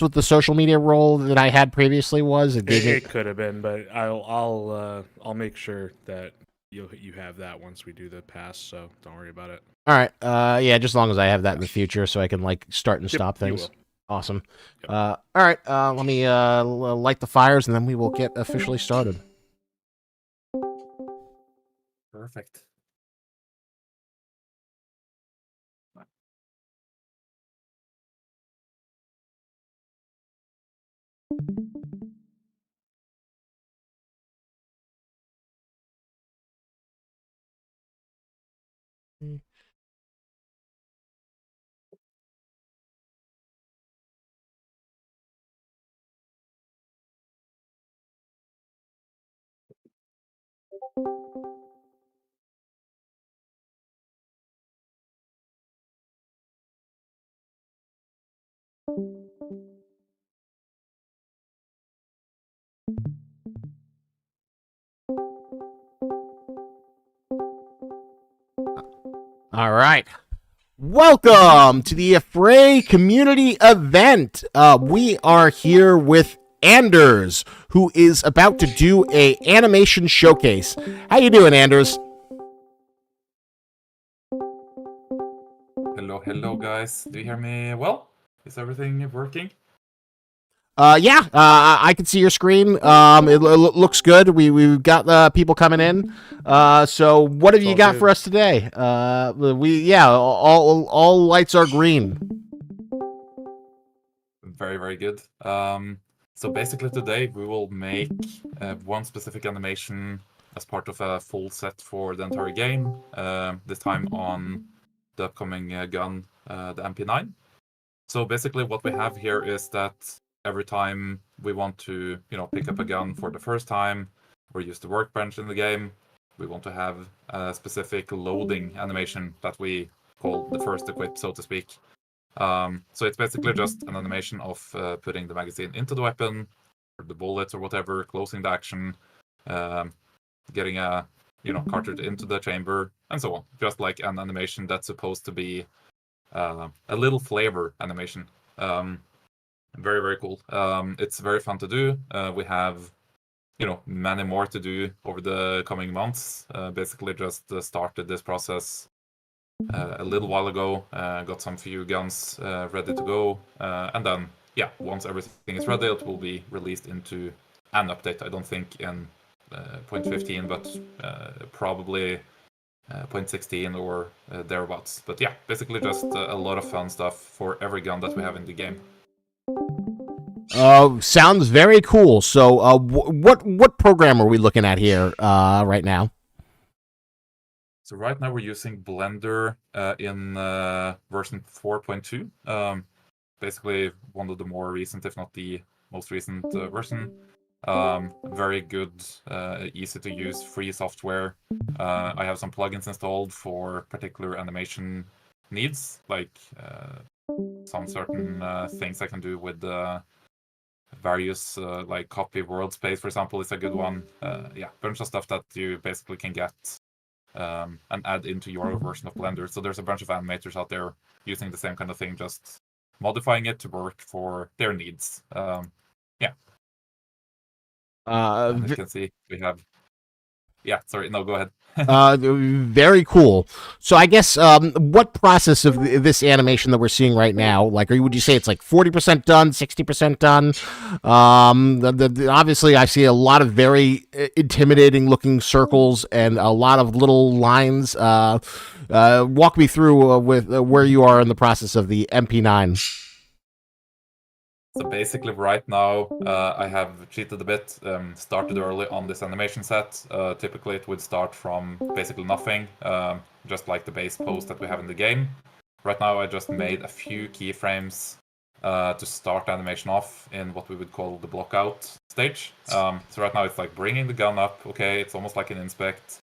what the social media role that I had previously was. It could have been, but I'll make sure that you have that once we do the pass. So don't worry about it. All right. Yeah, just as long as I have that in the future, so I can like start and stop things. You will. Awesome. Yep. All right. Let me light the fires, and then we will get officially started. Perfect. All right. Welcome to the Affray community event. We are here with Anders, who is about to do a animation showcase. How you doing, Anders? Hello, guys. Do you hear me well? Is everything working? I can see your screen. It looks good. We've got people coming in. So what have you got for us today? All lights are green. Very, very good. So basically today we will make one specific animation as part of a full set for the entire game. This time on the upcoming gun, the MP9. So basically what we have here is that every time we want to, pick up a gun for the first time or use the workbench in the game, we want to have a specific loading animation that we call the first equip, so to speak. So it's basically just an animation of putting the magazine into the weapon, or the bullets or whatever, closing the action, getting a cartridge into the chamber, and so on. Just like an animation that's supposed to be a little flavor animation. Very, very cool. It's very fun to do. We have, many more to do over the coming months. Basically just started this process a little while ago, got some few guns ready to go, and then, once everything is ready, it will be released into an update. I don't think in 0.15, but probably 0.16 or thereabouts. But yeah, basically just a lot of fun stuff for every gun that we have in the game. Sounds very cool. So, what program are we looking at here right now? So right now we're using Blender in version 4.2. Basically one of the more recent, if not the most recent version. Very good, easy to use, free software. I have some plugins installed for particular animation needs, like some certain things I can do with various like copy world space, for example, is a good one. Bunch of stuff that you basically can get and add into your version of Blender. So there's a bunch of animators out there using the same kind of thing, just modifying it to work for their needs. As you can see, we have... Yeah, sorry, no, go ahead. Very cool. So I guess what process of this animation that we're seeing right now, like, would you say it's like 40% done, 60% done? Obviously, I see a lot of very intimidating looking circles and a lot of little lines. Walk me through with where you are in the process of the MP9. So basically right now I have cheated a bit, started early on this animation set. Typically it would start from basically nothing, just like the base pose that we have in the game. Right now I just made a few keyframes to start the animation off in what we would call the blockout stage. So right now it's like bringing the gun up, okay, it's almost like an inspect.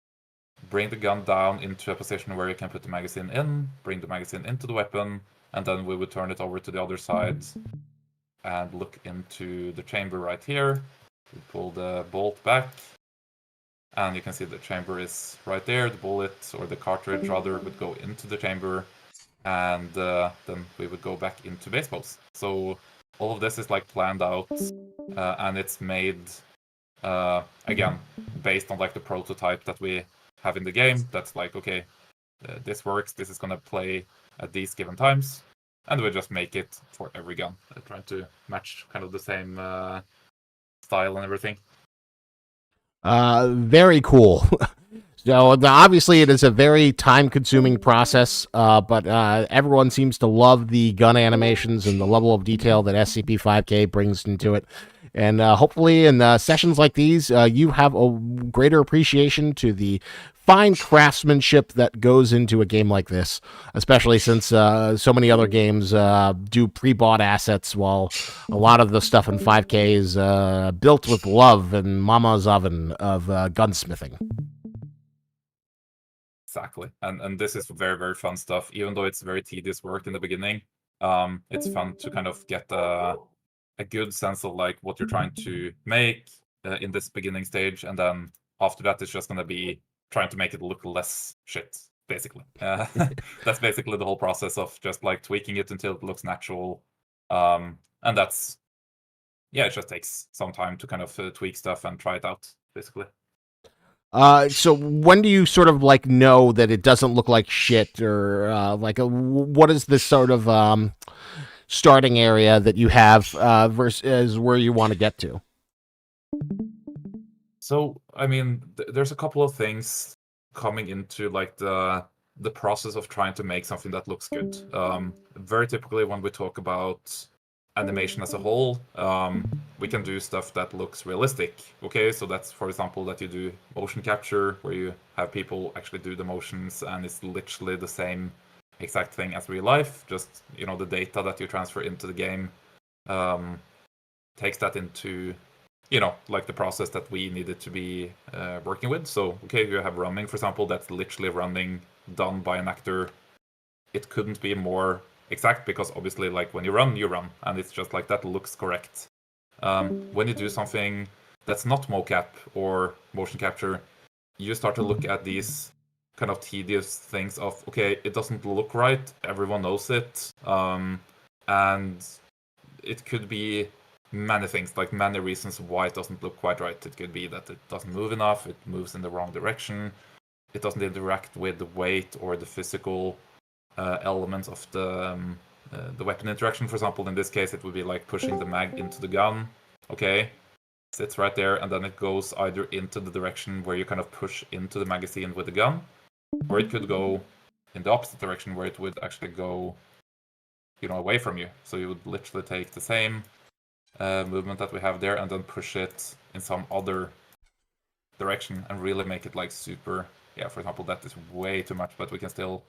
Bring the gun down into a position where you can put the magazine in, bring the magazine into the weapon, and then we would turn it over to the other side and look into the chamber right here. We pull the bolt back, and you can see the chamber is right there. The bullet, or the cartridge rather, would go into the chamber, and then we would go back into base pose. So all of this is like planned out, and it's made again based on like the prototype that we have in the game. That's like, okay, this works. This is gonna play at these given times, and we just make it for every gun, trying to match kind of the same style and everything. Very cool. So obviously it is a very time-consuming process, but everyone seems to love the gun animations and the level of detail that SCP-5K brings into it. And hopefully in sessions like these, you have a greater appreciation to the fine craftsmanship that goes into a game like this, especially since so many other games do pre-bought assets, while a lot of the stuff in 5K is built with love and mama's oven of gunsmithing. Exactly, and this is very, very fun stuff. Even though it's very tedious work in the beginning, it's fun to kind of get a good sense of like what you're trying to make in this beginning stage, and then after that, it's just gonna be trying to make it look less shit, basically. That's basically the whole process of just like tweaking it until it looks natural, and that's it just takes some time to kind of tweak stuff and try it out, basically. So when do you sort of like know that it doesn't look like shit, or what is this sort of starting area that you have versus where you want to get to? So, I mean, there's a couple of things coming into like the process of trying to make something that looks good. Very typically, when we talk about animation as a whole, we can do stuff that looks realistic. Okay, so that's, for example, that you do motion capture, where you have people actually do the motions, and it's literally the same exact thing as real life. Just, you know, the data that you transfer into the game takes that into, you know, like the process that we needed to be working with. So, okay, you have running, for example, that's literally running done by an actor. It couldn't be more exact, because obviously, like, when you run, and it's just like that looks correct. When you do something that's not mocap or motion capture, you start to look at these kind of tedious things of, okay, it doesn't look right, everyone knows it, and it could be many things, like many reasons why it doesn't look quite right. It could be that it doesn't move enough, it moves in the wrong direction, it doesn't interact with the weight or the physical elements of the weapon interaction. For example, in this case, it would be like pushing the mag into the gun. Okay, sits right there, and then it goes either into the direction where you kind of push into the magazine with the gun, or it could go in the opposite direction, where it would actually go, you know, away from you. So you would literally take the same movement that we have there and then push it in some other direction and really make it like super. Yeah, for example, that is way too much, but we can still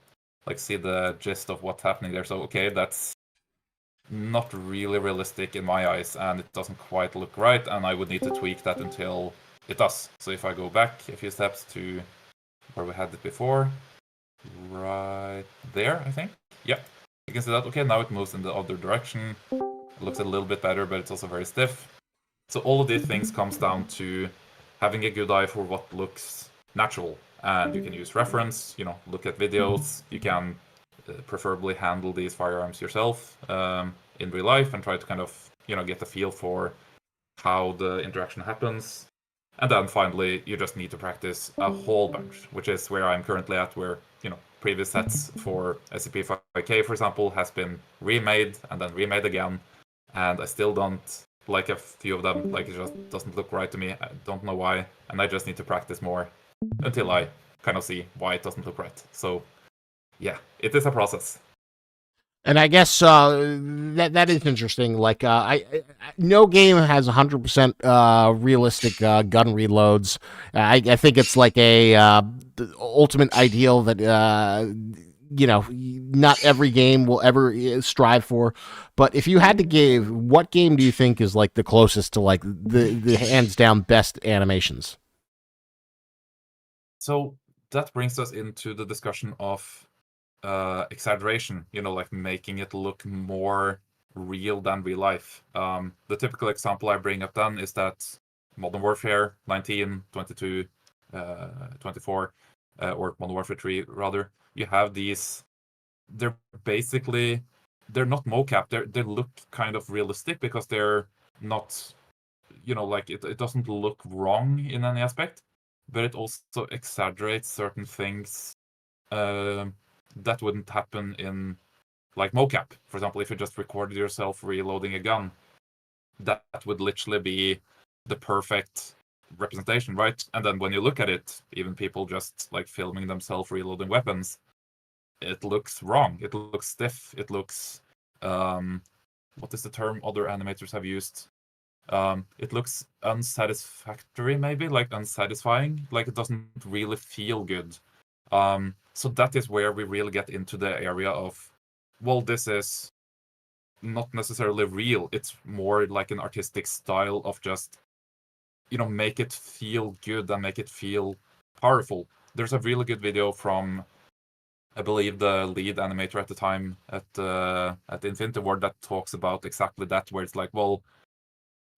like see the gist of what's happening there. So okay, that's not really realistic in my eyes, and it doesn't quite look right, and I would need to tweak that until it does. So if I go back a few steps to where we had it before, right there, I think. Yeah, you can see that. Okay, now it moves in the other direction. It looks a little bit better, but it's also very stiff. So all of these things comes down to having a good eye for what looks natural. And you can use reference, you know, look at videos. You can preferably handle these firearms yourself in real life and try to kind of, you know, get a feel for how the interaction happens. And then finally, you just need to practice a whole bunch, which is where I'm currently at, where, you know, previous sets for SCP-5K, for example, has been remade and then remade again. And I still don't like a few of them. Like, it just doesn't look right to me. I don't know why. And I just need to practice more until I kind of see why it doesn't look right. So, yeah, it is a process. And I guess that is interesting. Like, no game has 100% realistic gun reloads. I think it's like a the ultimate ideal that you know, not every game will ever strive for. But if you had to give, what game do you think is like the closest to like the hands down best animations? So that brings us into the discussion of exaggeration, you know, like making it look more real than real life. The typical example I bring up then is that Modern Warfare 19, 22, 24, or Modern Warfare 3 rather, you have these, they're basically they're not mocap. They look kind of realistic because they're not, like it doesn't look wrong in any aspect, but it also exaggerates certain things that wouldn't happen in like mocap. For example, if you just recorded yourself reloading a gun, that would literally be the perfect representation, right? And then when you look at it, even people just like filming themselves reloading weapons, it looks wrong. It looks stiff. It looks what is the term other animators have used? It looks unsatisfactory, maybe, like unsatisfying, like it doesn't really feel good. So that is where we really get into the area of, well, this is not necessarily real. It's more like an artistic style of just, make it feel good and make it feel powerful. There's a really good video from, I believe, the lead animator at the time at Infinity Ward that talks about exactly that, where it's like, well,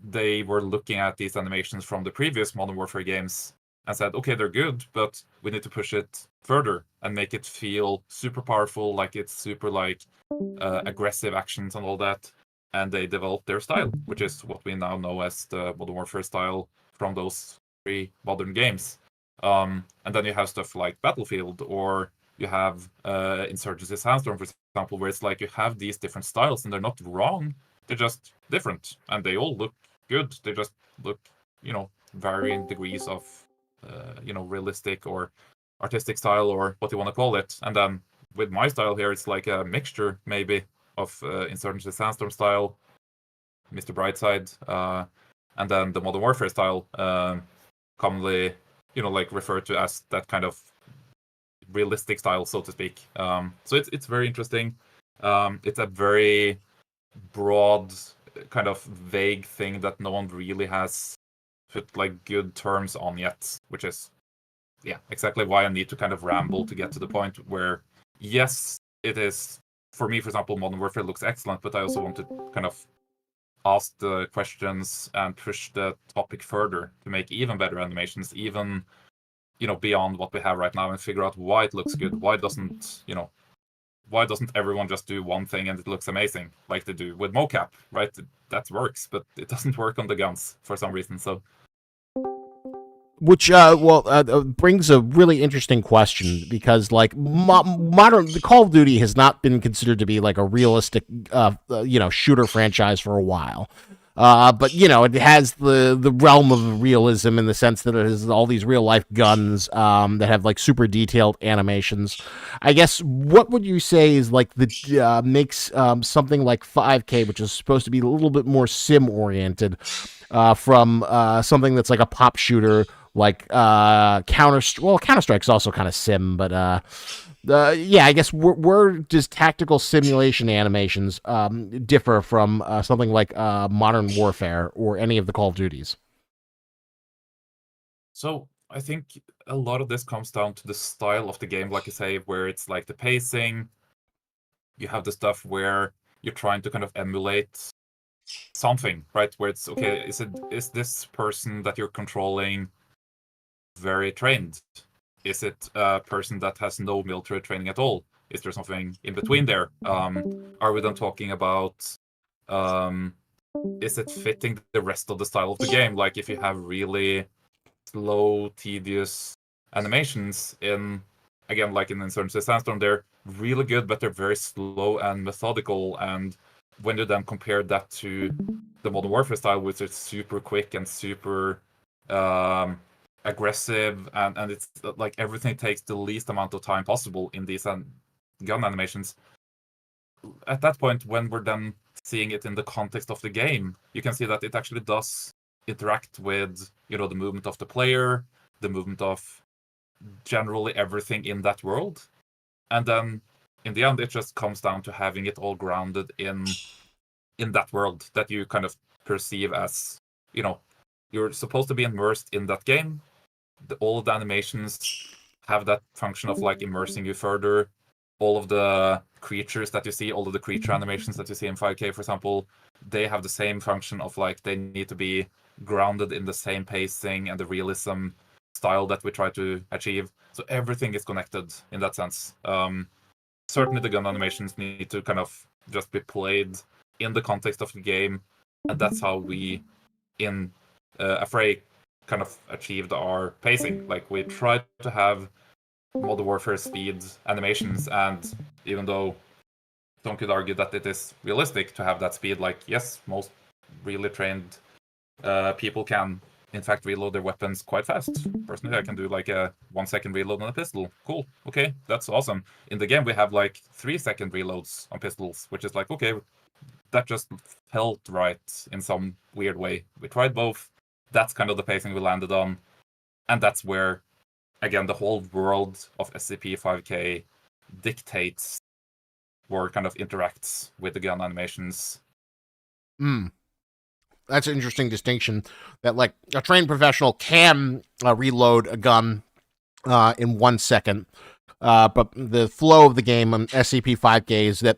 they were looking at these animations from the previous Modern Warfare games and said, okay, they're good, but we need to push it further and make it feel super powerful, like it's super like aggressive actions and all that. And they developed their style, which is what we now know as the Modern Warfare style from those 3 modern games. And then you have stuff like Battlefield, or you have Insurgency Sandstorm, for example, where it's like you have these different styles and they're not wrong, they're just different, and they all look good. They just look, varying degrees of, realistic or artistic style, or what you want to call it. And then with my style here, it's like a mixture, maybe, of Insurgency Sandstorm style, Mr. Brightside, and then the Modern Warfare style, commonly, like referred to as that kind of realistic style, so to speak. So it's very interesting. It's a very broad, kind of vague thing that no one really has put like good terms on yet, which is, exactly why I need to kind of ramble to get to the point where, yes, it is, for me, for example, Modern Warfare looks excellent, but I also want to kind of ask the questions and push the topic further to make even better animations, even, beyond what we have right now, and figure out why it looks good. Why doesn't everyone just do one thing and it looks amazing, like they do with mocap, right? That works, but it doesn't work on the guns for some reason. So, which brings a really interesting question, because like modern, the Call of Duty has not been considered to be like a realistic shooter franchise for a while. But it has the realm of realism in the sense that it has all these real life guns that have like super detailed animations. I guess, what would you say is like the makes something like 5K, which is supposed to be a little bit more sim oriented, from something that's like a pop shooter like Counter-Strike's also kind of sim, but I guess where does tactical simulation animations differ from something like Modern Warfare or any of the Call of Duties? So I think a lot of this comes down to the style of the game, like you say, where it's like the pacing. You have the stuff where you're trying to kind of emulate something, right? Where it's okay, is this person that you're controlling very trained? Is it a person that has no military training at all? Is there something in between there? Are we then talking about, is it fitting the rest of the style of the game? Like if you have really slow, tedious animations in, again, like in Insurgency Sandstorm, they're really good, but they're very slow and methodical. And when you then compare that to the Modern Warfare style, which is super quick and super aggressive, and it's like everything takes the least amount of time possible in these gun animations. At that point, when we're then seeing it in the context of the game, you can see that it actually does interact with, the movement of the player, the movement of generally everything in that world. And then in the end, it just comes down to having it all grounded in that world that you kind of perceive as, you're supposed to be immersed in that game. All of the animations have that function of like immersing you further. All of the creatures that you see, all of the creature animations that you see in 5K, for example, they have the same function of like they need to be grounded in the same pacing and the realism style that we try to achieve. So everything is connected in that sense. Certainly the gun animations need to kind of just be played in the context of the game, and that's how we in Affray kind of achieved our pacing. Like we tried to have Modern Warfare speed animations, and even though some could argue that it is realistic to have that speed, like yes, most really trained people can in fact reload their weapons quite fast. Personally, I can do like a 1 second reload on a pistol. Cool, okay, that's awesome. In the game we have like 3 second reloads on pistols, which is like, okay, that just felt right in some weird way. We tried both. That's kind of the pacing we landed on, and that's where, again, the whole world of SCP-5K dictates or kind of interacts with the gun animations. That's an interesting distinction, that like a trained professional can reload a gun in 1 second, but the flow of the game on SCP-5K is that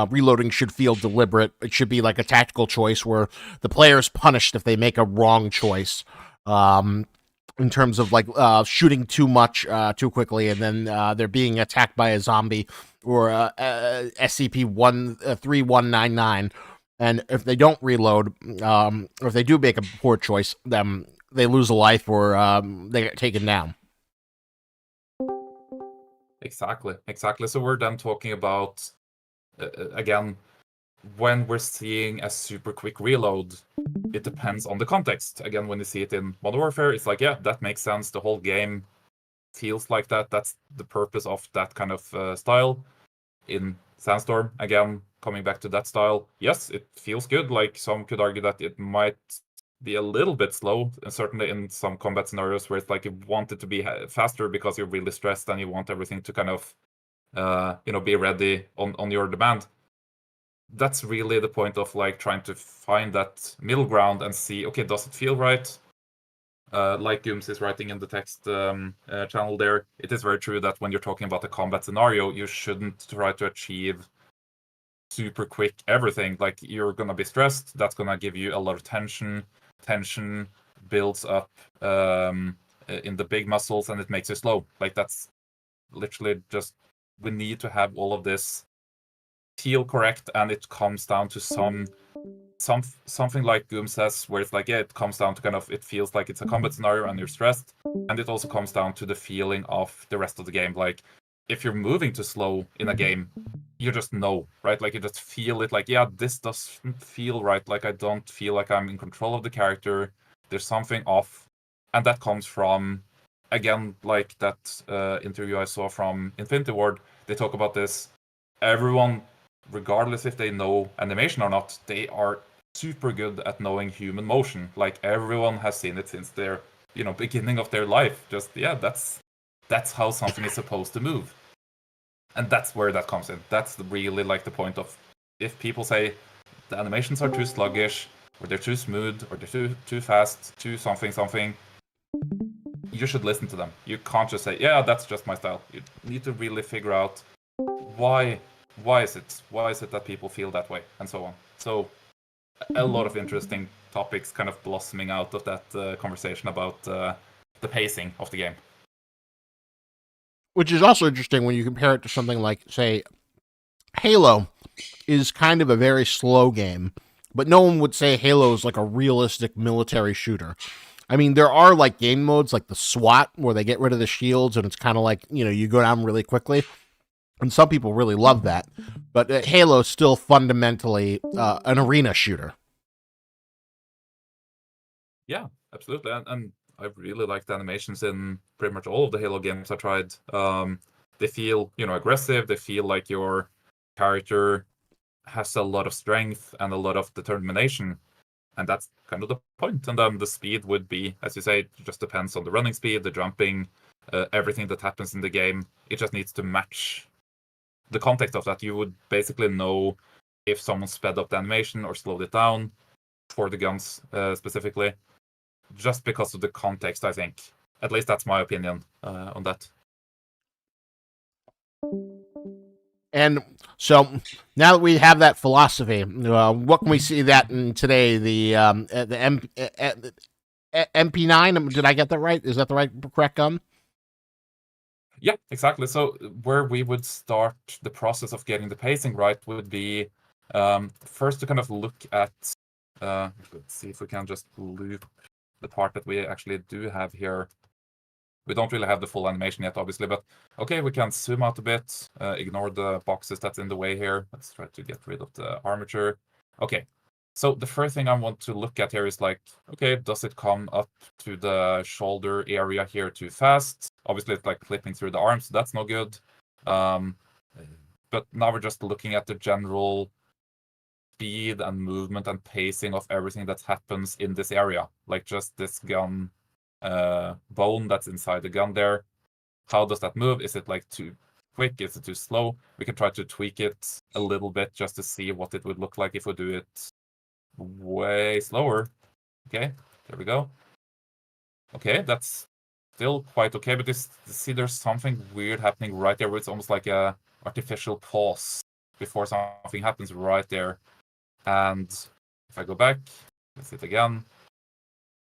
reloading should feel deliberate. It should be like a tactical choice where the player is punished if they make a wrong choice, in terms of like shooting too much too quickly, and then they're being attacked by a zombie or SCP-3199. And if they don't reload, or if they do make a poor choice, then they lose a life or they get taken down. Exactly. So we're then talking about, again, when we're seeing a super quick reload, it depends on the context. Again, when you see it in Modern Warfare, it's like, yeah, that makes sense. The whole game feels like that. That's the purpose of that kind of style. In Sandstorm, again, coming back to that style, yes, it feels good. Like some could argue that it might be a little bit slow, and certainly in some combat scenarios where it's like you want it to be faster because you're really stressed and you want everything to kind of be ready on your demand. That's really the point of like trying to find that middle ground and see, okay, does it feel right? Like Gooms is writing in the text channel there, it is very true that when you're talking about a combat scenario, you shouldn't try to achieve super quick everything. Like you're gonna be stressed, that's gonna give you a lot of tension. Tension builds up in the big muscles and it makes you slow. Like that's literally just, we need to have all of this feel correct, and it comes down to something like Goom says, where it's like, yeah, it comes down to kind of, it feels like it's a combat scenario and you're stressed, and it also comes down to the feeling of the rest of the game. Like if you're moving too slow in a game, you just know, right? Like you just feel it, like, yeah, this doesn't feel right. Like I don't feel like I'm in control of the character. There's something off, and that comes from, again, like that interview I saw from Infinity Ward. They talk about this. Everyone, regardless if they know animation or not, they are super good at knowing human motion. Like everyone has seen it since their beginning of their life. Just, yeah, that's how something is supposed to move, and that's where that comes in. That's really like the point of, if people say the animations are too sluggish, or they're too smooth, or they're too fast, too something, you should listen to them. You can't just say, yeah, that's just my style. You need to really figure out why is it that people feel that way, and so on. So a lot of interesting topics kind of blossoming out of that conversation about the pacing of the game. Which is also interesting when you compare it to something like, say, Halo is kind of a very slow game, but no one would say Halo is like a realistic military shooter. I mean, there are like game modes like the SWAT where they get rid of the shields and it's kind of like, you go down really quickly. And some people really love that. But Halo is still fundamentally an arena shooter. Yeah, absolutely. And I really like the animations in pretty much all of the Halo games I tried. They feel, aggressive. They feel like your character has a lot of strength and a lot of determination. And that's kind of the point. And then the speed would be, as you say, it just depends on the running speed, the jumping, everything that happens in the game. It just needs to match the context of that. You would basically know if someone sped up the animation or slowed it down for the guns specifically, just because of the context, I think. At least that's my opinion on that. And so now that we have that philosophy, what can we see that in today? The MP9. Did I get that right? Is that the correct gun? Yeah, exactly. So where we would start the process of getting the pacing right would be First, to kind of look at, let's see if we can just loop the part that we actually do have here. We don't really have the full animation yet, obviously, but okay, we can zoom out a bit, ignore the boxes that's in the way here. Let's try to get rid of the armature. Okay, so the first thing I want to look at here is like, okay, does it come up to the shoulder area here too fast? Obviously, it's like clipping through the arms, so that's no good. But now we're just looking at the general speed and movement and pacing of everything that happens in this area. Like just this gun bone that's inside the gun there. How does that move? Is it like too quick? Is it too slow? We can try to tweak it a little bit just to see what it would look like if we do it way slower. Okay, there we go. Okay, that's still quite okay, but see there's something weird happening right there where it's almost like a artificial pause before something happens right there. And if I go back, let's hit again.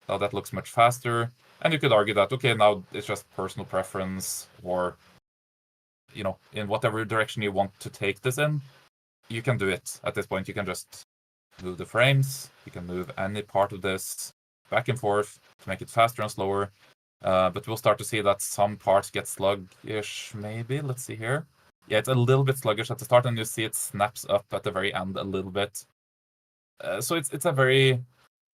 Now that looks much faster. And you could argue that, okay, now it's just personal preference, or, you know, in whatever direction you want to take this in, you can do it. At this point, you can just move the frames. You can move any part of this back and forth to make it faster and slower. But we'll start to see that some parts get sluggish, maybe. Let's see here. Yeah, it's a little bit sluggish at the start, and you see it snaps up at the very end a little bit. So it's a very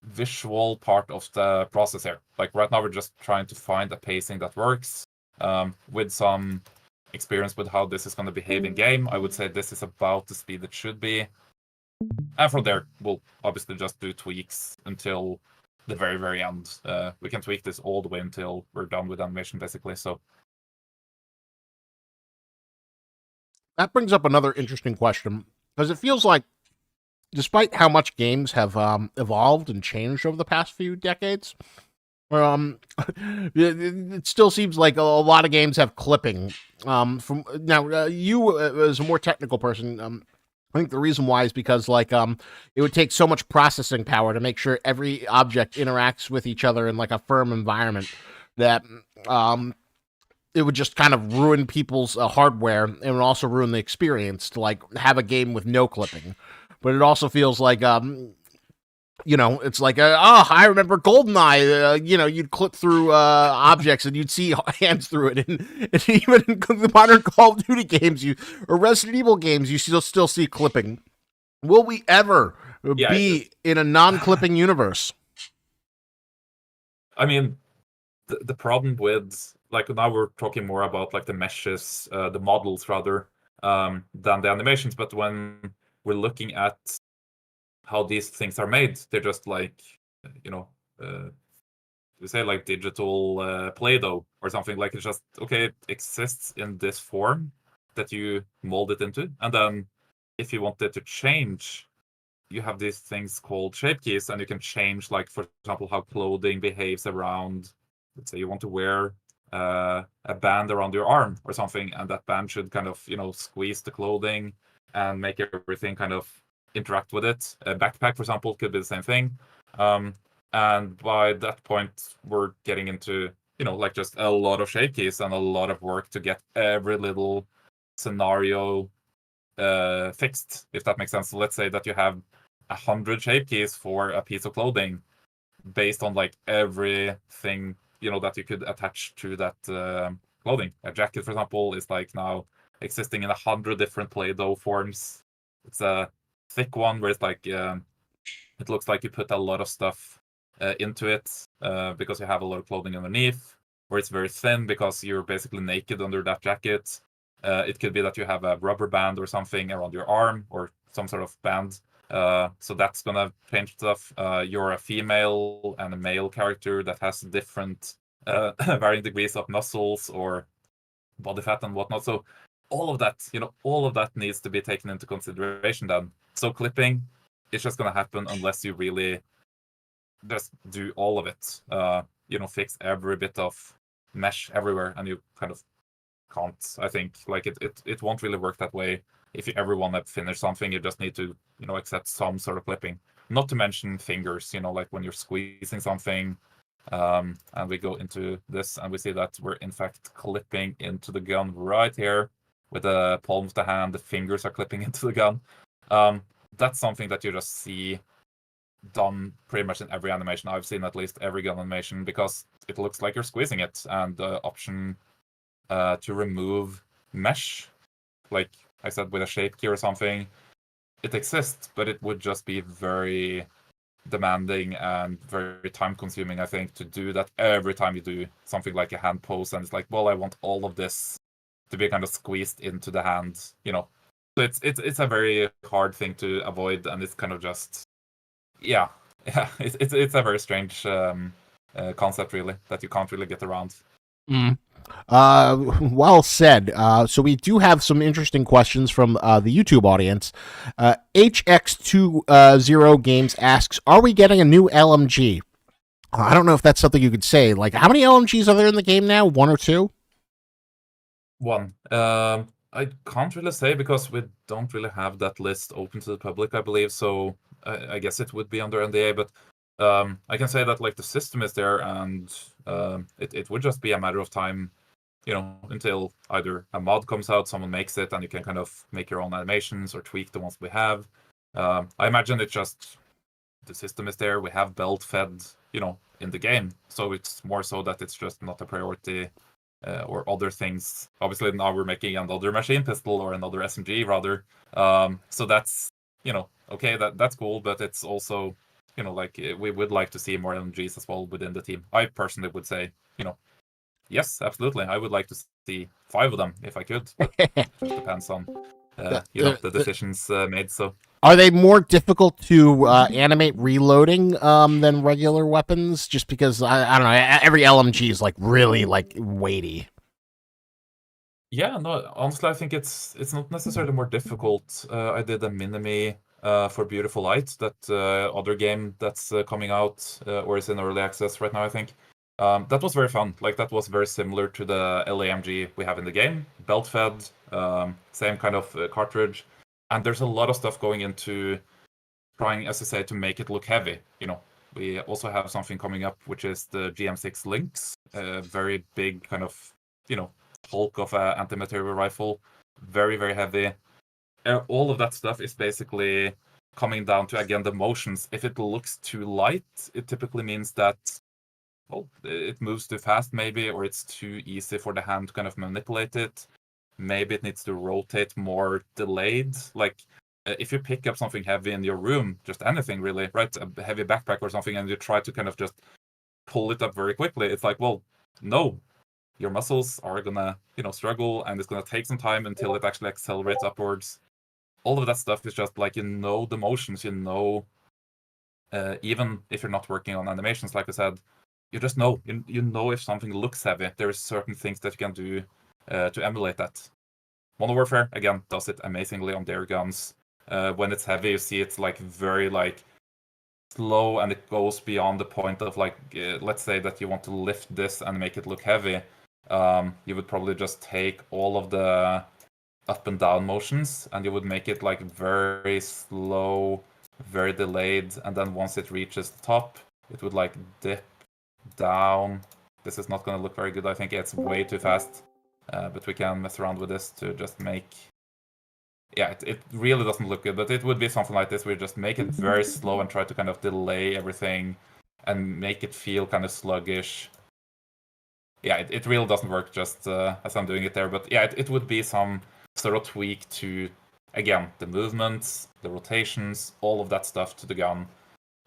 visual part of the process here. Like right now, we're just trying to find a pacing that works. With some experience with how this is going to behave in game, I would say this is about the speed it should be. And from there, we'll obviously just do tweaks until the very, very end. We can tweak this all the way until we're done with animation, basically. So That brings up another interesting question, because it feels like, despite how much games have evolved and changed over the past few decades, it still seems like a lot of games have clipping. From now, you as a more technical person, I think the reason why is because like it would take so much processing power to make sure every object interacts with each other in like a firm environment that it would just kind of ruin people's hardware, and it would also ruin the experience to like have a game with no clipping. But it also feels like you know, it's like I remember GoldenEye. You know, you'd clip through objects and you'd see hands through it, and even in the modern Call of Duty games, or Resident Evil games, you still see clipping. Will we ever be in a non-clipping universe? I mean, the problem with, like, now we're talking more about like the meshes, the models rather, than the animations. But when we're looking at how these things are made, they're just like, you know, we say like digital Play-Doh or something. Like, it's just, okay, it exists in this form that you mold it into, and then if you want it to change, you have these things called shape keys, and you can change, like, for example, how clothing behaves around. Let's say you want to wear a band around your arm or something, and that band should kind of, you know, squeeze the clothing and make everything kind of interact with it. A backpack, for example, could be the same thing. And by that point, we're getting into, you know, like just a lot of shape keys and a lot of work to get every little scenario fixed, if that makes sense. So let's say that you have 100 shape keys for a piece of clothing based on like everything, you know, that you could attach to that clothing. A jacket, for example, is like now existing in 100 different Play-Doh forms. It's a thick one where it's like it looks like you put a lot of stuff into it because you have a lot of clothing underneath, or it's very thin because you're basically naked under that jacket. It could be that you have a rubber band or something around your arm, or some sort of band. So that's gonna change stuff. You're a female and a male character that has different varying degrees of muscles or body fat and whatnot. So all of that, you know, all of that needs to be taken into consideration then. So clipping, it's just gonna happen unless you really just do all of it. You know, fix every bit of mesh everywhere, and you kind of can't. I think like it won't really work that way. If you ever want to finish something, you just need to, you know, accept some sort of clipping. Not to mention fingers, you know, like when you're squeezing something, and we go into this and we see that we're in fact clipping into the gun right here with the palm of the hand. The fingers are clipping into the gun. that's something that you just see done pretty much in every animation. I've seen at least every gun animation because it looks like you're squeezing it, and the option to remove mesh, like I said, with a shape key or something, it exists, but it would just be very demanding and very time consuming, I think, to do that every time you do something like a hand pose. And it's like, well, I want all of this to be kind of squeezed into the hand, So it's a very hard thing to avoid, and it's kind of just yeah. It's a very strange concept, really, that you can't really get around. Well said. So we do have some interesting questions from the YouTube audience. HX20 Games asks, "Are we getting a new LMG?" I don't know if that's something you could say. Like, how many LMGs are there in the game now? One or two? One. I can't really say because we don't really have that list open to the public, I believe. So I guess it would be under NDA, but I can say that like the system is there, and it would just be a matter of time, until either a mod comes out, someone makes it, and you can kind of make your own animations or tweak the ones we have. I imagine it's just the system is there. We have belt fed, in the game, so it's more so that it's just not a priority. Or other things. Obviously, now we're making another machine pistol or another SMG, rather. So that's, okay, that's cool, but it's also, like we would like to see more LMGs as well within the team. I personally would say, yes, absolutely. I would like to see 5 of them if I could, but it just depends on, the decisions made. So. Are they more difficult to animate reloading than regular weapons? Just because I don't know, every LMG is like really like weighty. Yeah, no, honestly, I think it's not necessarily more difficult. I did a mini-me for Beautiful Light, that other game that's coming out or is in early access right now, I think. That was very fun. Like, that was very similar to the LAMG we have in the game. Belt-fed, same kind of cartridge. And there's a lot of stuff going into trying, as I say, to make it look heavy. We also have something coming up, which is the GM6 Lynx, a very big kind of, bulk of an anti-material rifle, very, very heavy. All of that stuff is basically coming down to, again, the motions. If it looks too light, it typically means that, well, it moves too fast maybe, or it's too easy for the hand to kind of manipulate it. Maybe it needs to rotate more delayed. Like, if you pick up something heavy in your room, just anything really, right? A heavy backpack or something, and you try to kind of just pull it up very quickly, it's like, well, no. Your muscles are gonna, struggle, and it's gonna take some time until it actually accelerates upwards. All of that stuff is just like, the motions, even if you're not working on animations, like I said, you just know. You know if something looks heavy. There are certain things that you can do to emulate that. Modern Warfare, again, does it amazingly on their guns. When it's heavy, you see it's like very like slow, and it goes beyond the point of like, let's say that you want to lift this and make it look heavy. You would probably just take all of the up and down motions, and you would make it like very slow, very delayed, and then once it reaches the top, it would like dip down. This is not going to look very good. I think it's way too fast, but we can mess around with this to just make... Yeah, it really doesn't look good, but it would be something like this. We just make it very slow and try to kind of delay everything and make it feel kind of sluggish. Yeah, it really doesn't work just as I'm doing it there, but yeah, it would be some sort of tweak to, again, the movements, the rotations, all of that stuff to the gun,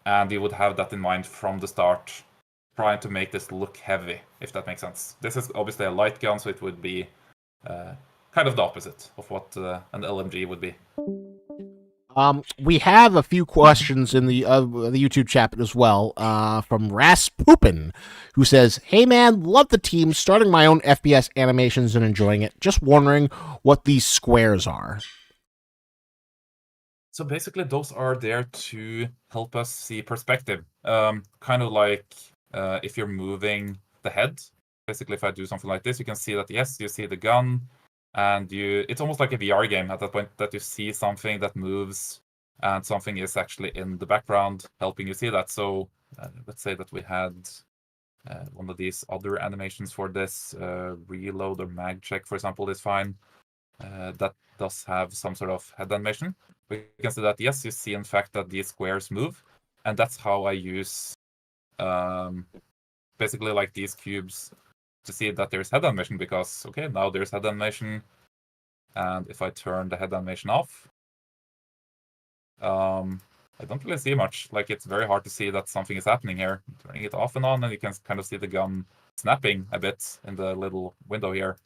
and you would have that in mind from the start, trying to make this look heavy, if that makes sense. This is obviously a light gun, so it would be kind of the opposite of what an LMG would be. We have a few questions in the YouTube chat as well from Rasputin, who says, "Hey man, love the team. Starting my own FPS animations and enjoying it. Just wondering what these squares are." So basically, those are there to help us see perspective. Kind of like if you're moving the head. Basically, if I do something like this, you can see that, yes, you see the gun, and it's almost like a VR game at that point, that you see something that moves and something is actually in the background helping you see that. So let's say that we had one of these other animations for this, reload or mag check, for example, is fine. That does have some sort of head animation. we can see that, yes, you see in fact that these squares move, and that's how I use basically like these cubes to see that there's head animation, because, okay, now there's head animation, and if I turn the head animation off, I don't really see much. Like, it's very hard to see that something is happening here. Turning it off and on, and you can kind of see the gun snapping a bit in the little window here.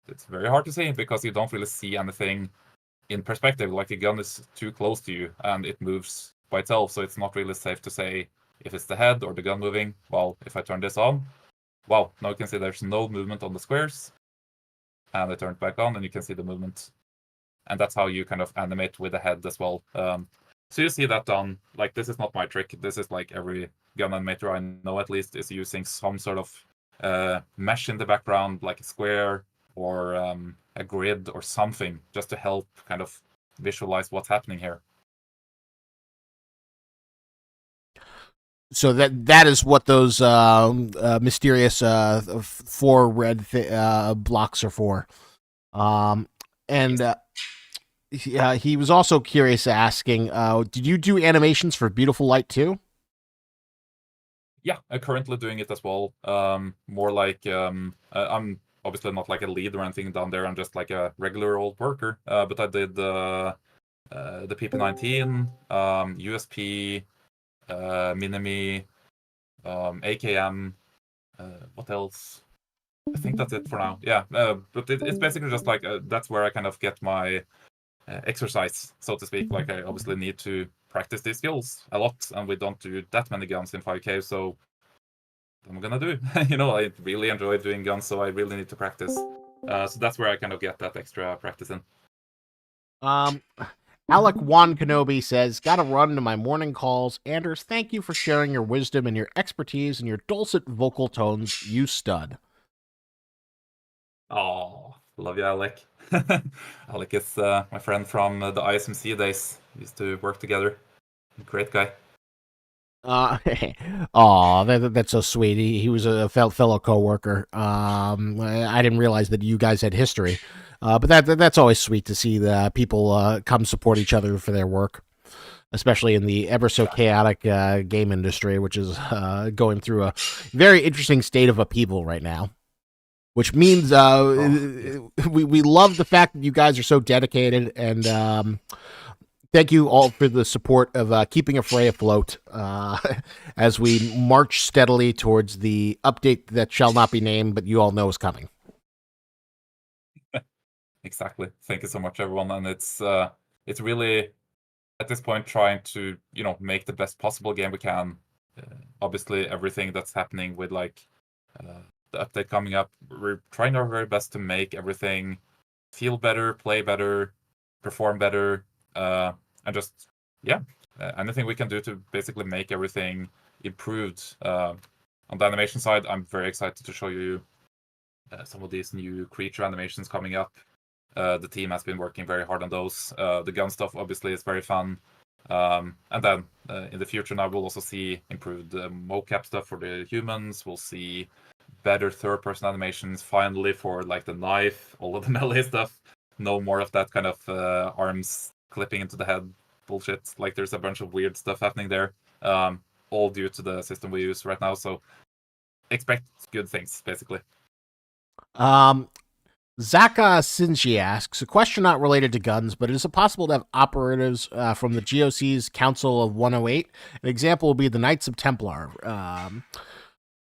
It's very hard to see because you don't really see anything in perspective. Like, the gun is too close to you and it moves by itself, so it's not really safe to say if it's the head or the gun moving. Well, if I turn this on, wow, now you can see there's no movement on the squares, and I turn it back on and you can see the movement. And that's how you kind of animate with the head as well. So you see that done. Like, this is not my trick. This is like every gun animator I know at least is using some sort of mesh in the background, like a square or a grid or something, just to help kind of visualize what's happening here. So that is what those mysterious 4 red blocks are for. He was also curious, asking, did you do animations for Beautiful Light too? Yeah, I'm currently doing it as well. More like I'm obviously not like a lead or anything down there. I'm just like a regular old worker. But I did the PP19, USP, Minimi, AKM. What else? I think that's it for now. Yeah, but it's basically just like that's where I kind of get my exercise, so to speak. Like, I obviously need to practice these skills a lot, and we don't do that many guns in 5K, so what am I gonna do? I really enjoy doing guns, so I really need to practice. So that's where I kind of get that extra practice in. Alec Juan Kenobi says, gotta run to my morning calls. Anders, thank you for sharing your wisdom and your expertise and your dulcet vocal tones, you stud. Oh, love you, Alec. Alec is my friend from the ISMC days. We used to work together. Great guy. That's so sweet. He was a fellow coworker. I didn't realize that you guys had history, but that's always sweet to see the people come support each other for their work, especially in the ever so chaotic game industry, which is going through a very interesting state of upheaval right now. Which means we love the fact that you guys are so dedicated, and thank you all for the support of keeping Affray afloat as we march steadily towards the update that shall not be named, but you all know is coming. Exactly. Thank you so much, everyone. And it's really, at this point, trying to make the best possible game we can. Obviously, everything that's happening with like the update coming up, we're trying our very best to make everything feel better, play better, perform better, and just anything we can do to basically make everything improved. On the animation side, I'm very excited to show you some of these new creature animations coming up. The team has been working very hard on those. The gun stuff obviously is very fun. And then in the future now we'll also see improved mocap stuff for the humans. We'll see better third-person animations finally for like the knife, all of the melee stuff. No more of that kind of arms clipping into the head bullshit. Like, there's a bunch of weird stuff happening there, all due to the system we use right now. So expect good things, basically. Zaka Sinji asks, a question not related to guns, but is it possible to have operatives from the GOC's Council of 108? An example will be the Knights of Templar.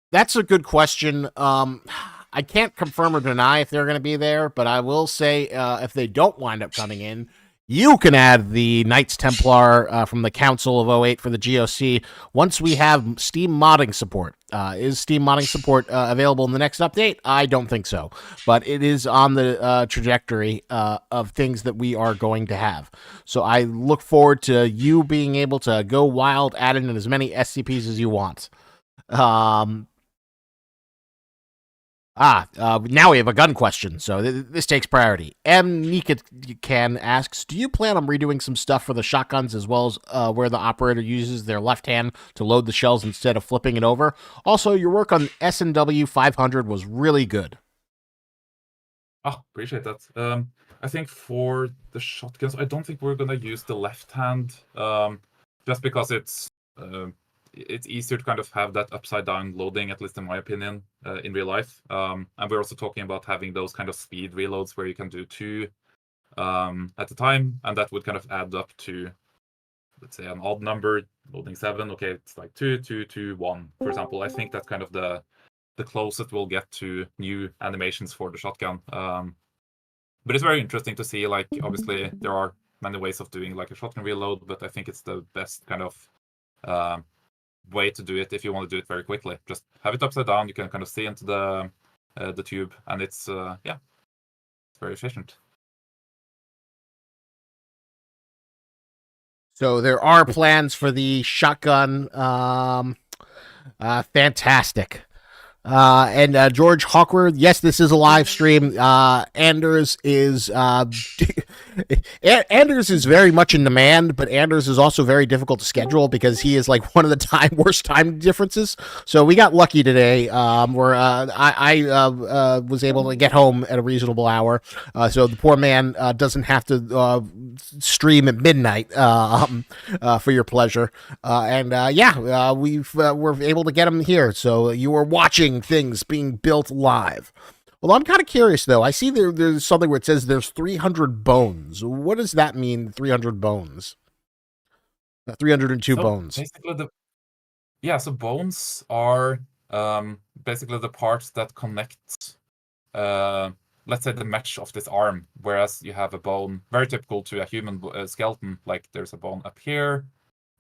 That's a good question. I can't confirm or deny if they're going to be there, but I will say if they don't wind up coming in, you can add the Knights Templar from the Council of 08 for the GOC once we have Steam modding support. Is Steam modding support available in the next update? I don't think so, but it is on the trajectory of things that we are going to have. So I look forward to you being able to go wild, add in as many SCPs as you want. Now we have a gun question, so this takes priority. M. Nikan asks, do you plan on redoing some stuff for the shotguns as well as where the operator uses their left hand to load the shells instead of flipping it over? Also, your work on S&W 500 was really good. Oh, appreciate that. I think for the shotguns, I don't think we're gonna use the left hand, just because it's easier to kind of have that upside down loading, at least in my opinion, in real life. And we're also talking about having those kind of speed reloads where you can do 2 at a time, and that would kind of add up to, let's say, an odd number, loading 7. Okay, it's like 2, 2, 2, 1, for example. I think that's kind of the closest we'll get to new animations for the shotgun. But it's very interesting to see, like, obviously there are many ways of doing like a shotgun reload, but I think it's the best kind of way to do it if you want to do it very quickly. Just have it upside down, you can kind of see into the tube, and it's yeah, it's very efficient. So there are plans for the shotgun. Fantastic. And George Hawkworth, yes, this is a live stream. Anders is Anders is very much in demand, but Anders is also very difficult to schedule because he is like one of the worst time differences. So we got lucky today, where I was able to get home at a reasonable hour. So the poor man doesn't have to stream at midnight for your pleasure. We're able to get him here. So you are watching things being built live. Well, I'm kind of curious, though. I see there's something where it says there's 300 bones. What does that mean, 300 bones? 302 bones. Basically, so bones are basically the parts that connect, let's say, the mesh of this arm, whereas you have a bone, very typical to a human skeleton, like there's a bone up here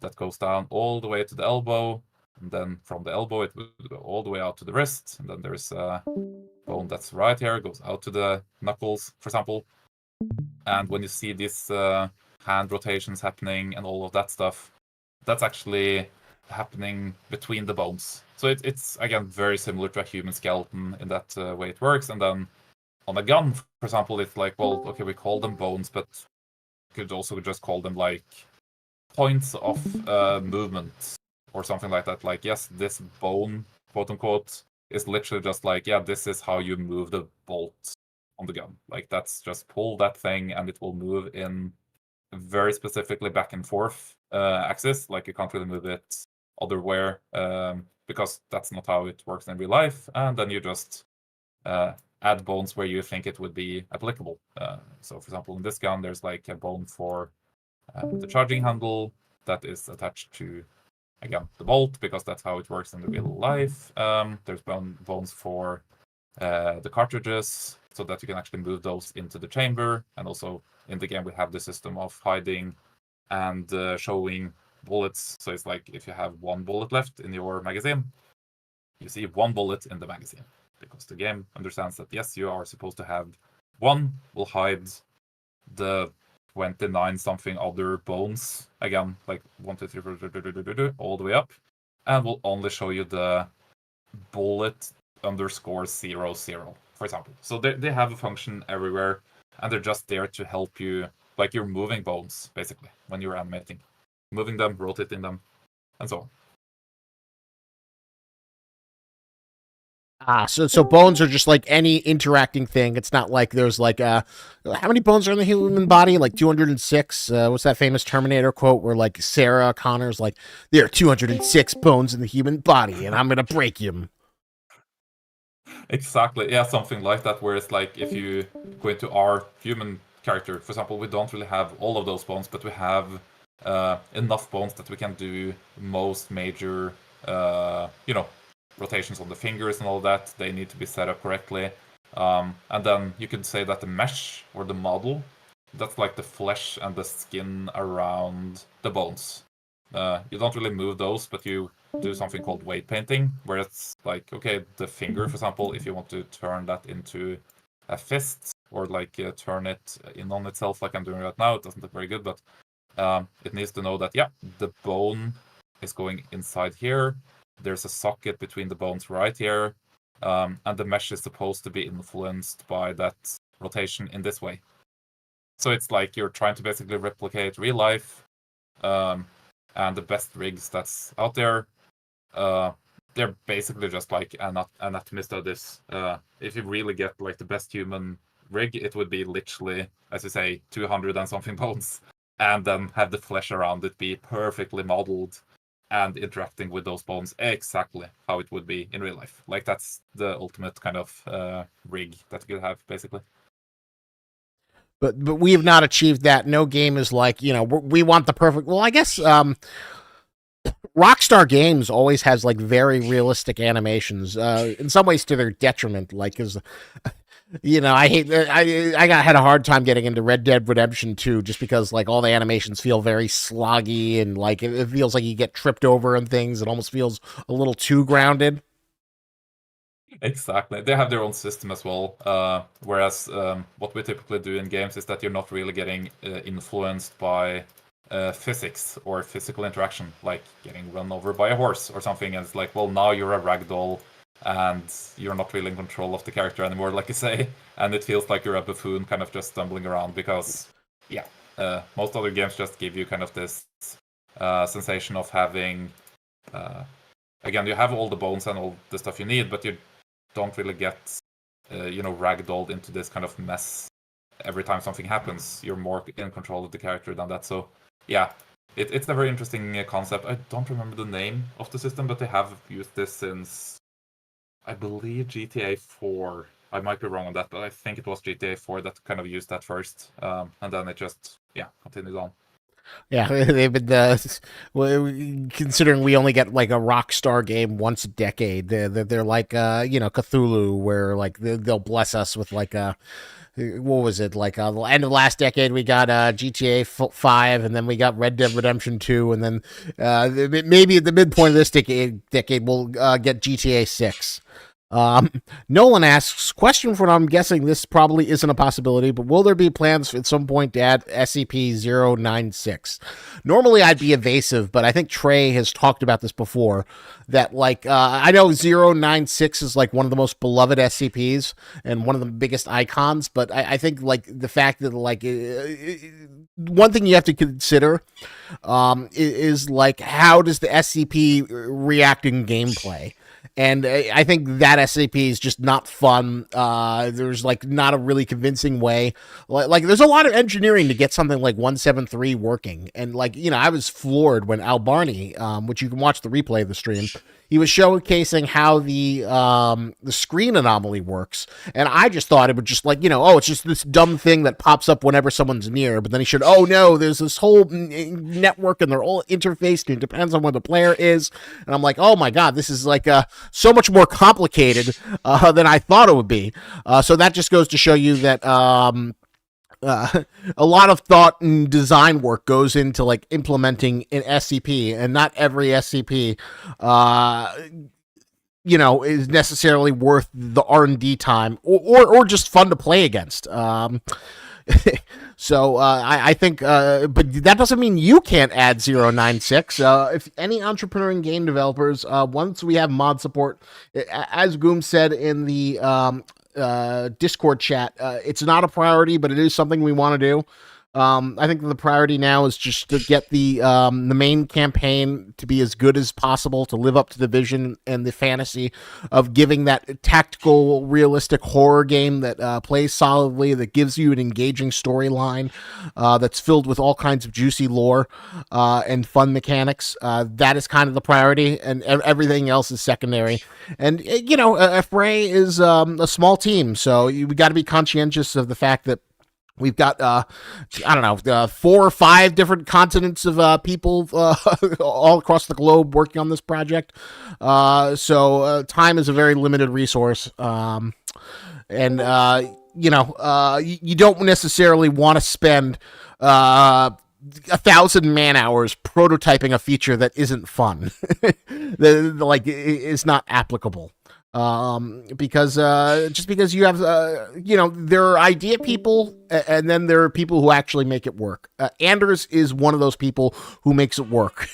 that goes down all the way to the elbow, and then from the elbow it will go all the way out to the wrist, and then there's a bone that's right here, goes out to the knuckles, for example. And when you see these hand rotations happening and all of that stuff, that's actually happening between the bones. So it's again very similar to a human skeleton in that way it works. And then on a gun, for example, it's like, well, okay, we call them bones, but you could also just call them like points of movement or something like that. Like, yes, this bone, quote unquote, is literally just like, yeah, this is how you move the bolt on the gun. Like, that's just pull that thing and it will move in very specifically back and forth axis. Like, you can't really move it otherwhere because that's not how it works in real life. And then you just add bones where you think it would be applicable. So, for example, in this gun, there's like a bone for the charging handle that is attached to, again, the bolt, because that's how it works in the real life. There's bones for the cartridges, so that you can actually move those into the chamber. And also in the game, we have the system of hiding and showing bullets. So it's like if you have one bullet left in your magazine, you see one bullet in the magazine, because the game understands that, yes, you are supposed to have one, will hide the 29 something other bones, again, like 1, 2, 3, 4, all the way up, and will only show you the bullet _00, for example. So they have a function everywhere, and they're just there to help you, like you're moving bones, basically, when you're animating. Moving them, rotating them, and so on. So bones are just like any interacting thing. It's not like there's like how many bones are in the human body? Like 206. What's that famous Terminator quote where like Sarah Connor's like, there are 206 bones in the human body, and I'm gonna break them. Exactly, yeah, something like that, where it's like if you go into our human character, for example, we don't really have all of those bones, but we have enough bones that we can do most major, rotations on the fingers and all that. They need to be set up correctly. And then you could say that the mesh or the model, that's like the flesh and the skin around the bones. You don't really move those, but you do something called weight painting, where it's like, okay, the finger, for example, if you want to turn that into a fist, or like turn it in on itself like I'm doing right now, it doesn't look very good, but it needs to know that, yeah, the bone is going inside here. There's a socket between the bones right here, and the mesh is supposed to be influenced by that rotation in this way. So it's like you're trying to basically replicate real life, and the best rigs that's out there, they're basically just like anatomy studies. If you really get like the best human rig, it would be literally, as you say, 200 and something bones, and then have the flesh around it be perfectly modeled and interacting with those bones exactly how it would be in real life. Like, that's the ultimate kind of rig that you could have, basically. But we have not achieved that. No game is like, we want the perfect. Well, I guess Rockstar Games always has like very realistic animations. In some ways, to their detriment. Like, because I hate. I had a hard time getting into Red Dead Redemption 2 just because like all the animations feel very sloggy and like it feels like you get tripped over and things. It almost feels a little too grounded. Exactly. They have their own system as well. Whereas what we typically do in games is that you're not really getting influenced by physics or physical interaction, like getting run over by a horse or something. And it's like, well, now you're a ragdoll and you're not really in control of the character anymore, like you say. And it feels like you're a buffoon kind of just stumbling around because, most other games just give you kind of this sensation of having... again, you have all the bones and all the stuff you need, but you don't really get, ragdolled into this kind of mess every time something happens. You're more in control of the character than that. So, yeah, it's a very interesting concept. I don't remember the name of the system, but they have used this since, I believe, GTA 4. I might be wrong on that, but I think it was GTA 4 that kind of used that first, and then it just, continued on. Yeah, they've been considering we only get like a Rockstar game once a decade. They're like Cthulhu, where like they'll bless us with like what was it, like the end of last decade we got GTA 5, and then we got Red Dead Redemption 2, and then maybe at the midpoint of this decade we'll get GTA 6. Nolan asks, question for, I'm guessing this probably isn't a possibility, but will there be plans at some point to add SCP-096? Normally I'd be evasive, but I think Trey has talked about this before, that like, I know 096 is like one of the most beloved SCPs and one of the biggest icons, but I think like the fact that like, one thing you have to consider is like, how does the SCP react in gameplay? And I think that SCP is just not fun. There's like not a really convincing way. Like there's a lot of engineering to get something like 173 working. And like, I was floored when Al Barney, which you can watch the replay of the stream, he was showcasing how the screen anomaly works. And I just thought it would just like, it's just this dumb thing that pops up whenever someone's near. But then he showed, oh no, there's this whole network and they're all interfaced and it depends on where the player is. And I'm like, oh my God, this is like so much more complicated than I thought it would be. So that just goes to show you that a lot of thought and design work goes into like implementing an SCP, and not every SCP is necessarily worth the R&D time or just fun to play against. So I think, but that doesn't mean you can't add 096. If any entrepreneur and game developers, once we have mod support, as Goom said in the Discord chat, it's not a priority, but it is something we want to do. I think the priority now is just to get the main campaign to be as good as possible, to live up to the vision and the fantasy of giving that tactical, realistic horror game that plays solidly, that gives you an engaging storyline, that's filled with all kinds of juicy lore and fun mechanics. That is kind of the priority, and everything else is secondary. And, Fray is a small team, so we got to be conscientious of the fact that we've got, 4 or 5 different continents of people all across the globe working on this project. So time is a very limited resource. And you don't necessarily want to spend 1,000 man-hours prototyping a feature that isn't fun. Is not applicable. Because you have, there are idea people, and then there are people who actually make it work. Anders is one of those people who makes it work.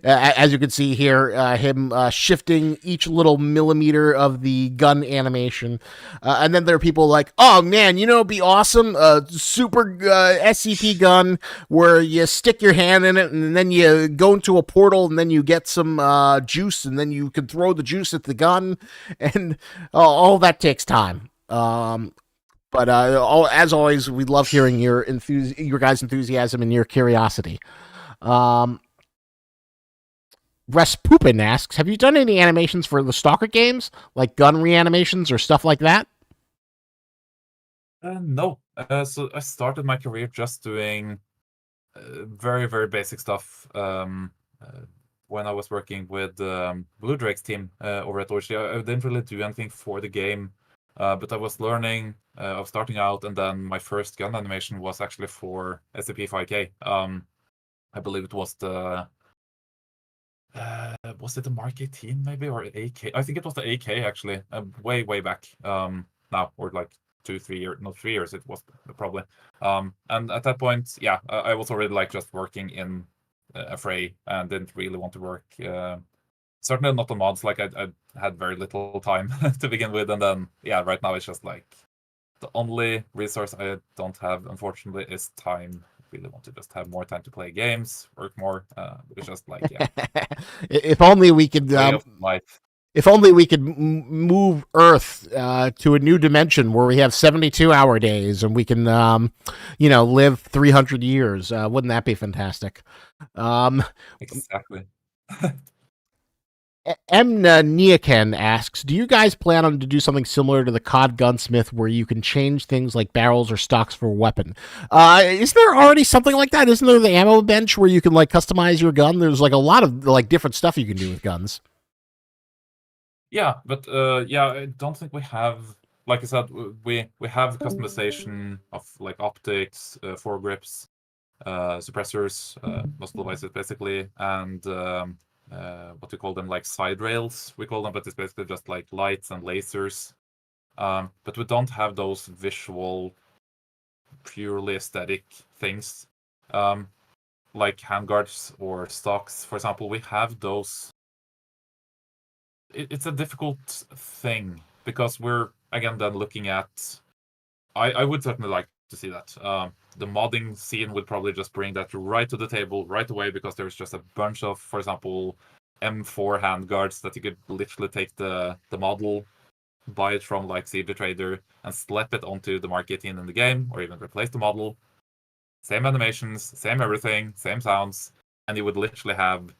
As you can see here, him shifting each little millimeter of the gun animation. And then there are people like, oh man, it'd be awesome, super SCP gun where you stick your hand in it and then you go into a portal and then you get some juice and then you can throw the juice at the gun. And all that takes time. But as always, we love hearing your guys' enthusiasm and your curiosity. Um, Respupin asks, have you done any animations for the Stalker games, like gun reanimations or stuff like that? No. So I started my career just doing very, very basic stuff. When I was working with Blue Drake's team over at Orgy, I didn't really do anything for the game, but I was learning, I was starting out, and then my first gun animation was actually for SCP 5K. I believe it was was it the Mark 18 maybe, or AK? I think it was the AK actually, way, way back now, or like 2-3 years, not 3 years, it was probably. And at that point, yeah, I was already like just working in a fray and didn't really want to work. Certainly not on mods. Like I had very little time to begin with, and then yeah, right now it's just like the only resource I don't have, unfortunately, is time. I really want to just have more time to play games, work more. It's just like yeah, If only we could. way of life. If only we could move Earth to a new dimension where we have 72-hour days and we can, live 300 years. Wouldn't that be fantastic? Exactly. Emna Niaken asks, do you guys plan on to do something similar to the COD Gunsmith where you can change things like barrels or stocks for a weapon? Isn't there already something like that? Isn't there the ammo bench where you can like customize your gun? There's like a lot of like different stuff you can do with guns. Yeah, but yeah, I don't think we have. Like I said, we have customization of like optics, foregrips, suppressors, muzzle devices basically, and what do you call them, like side rails we call them, but it's basically just like lights and lasers. But we don't have those visual, purely aesthetic things, like handguards or stocks, for example. We have those. It's a difficult thing because we're again then looking at. I would certainly like to see that. The modding scene would probably just bring that right to the table right away because there's just a bunch of, for example, M4 handguards that you could literally take the model, buy it from like CB Trader, and slap it onto the Mark 18 in the game, or even replace the model. Same animations, same everything, same sounds, and you would literally have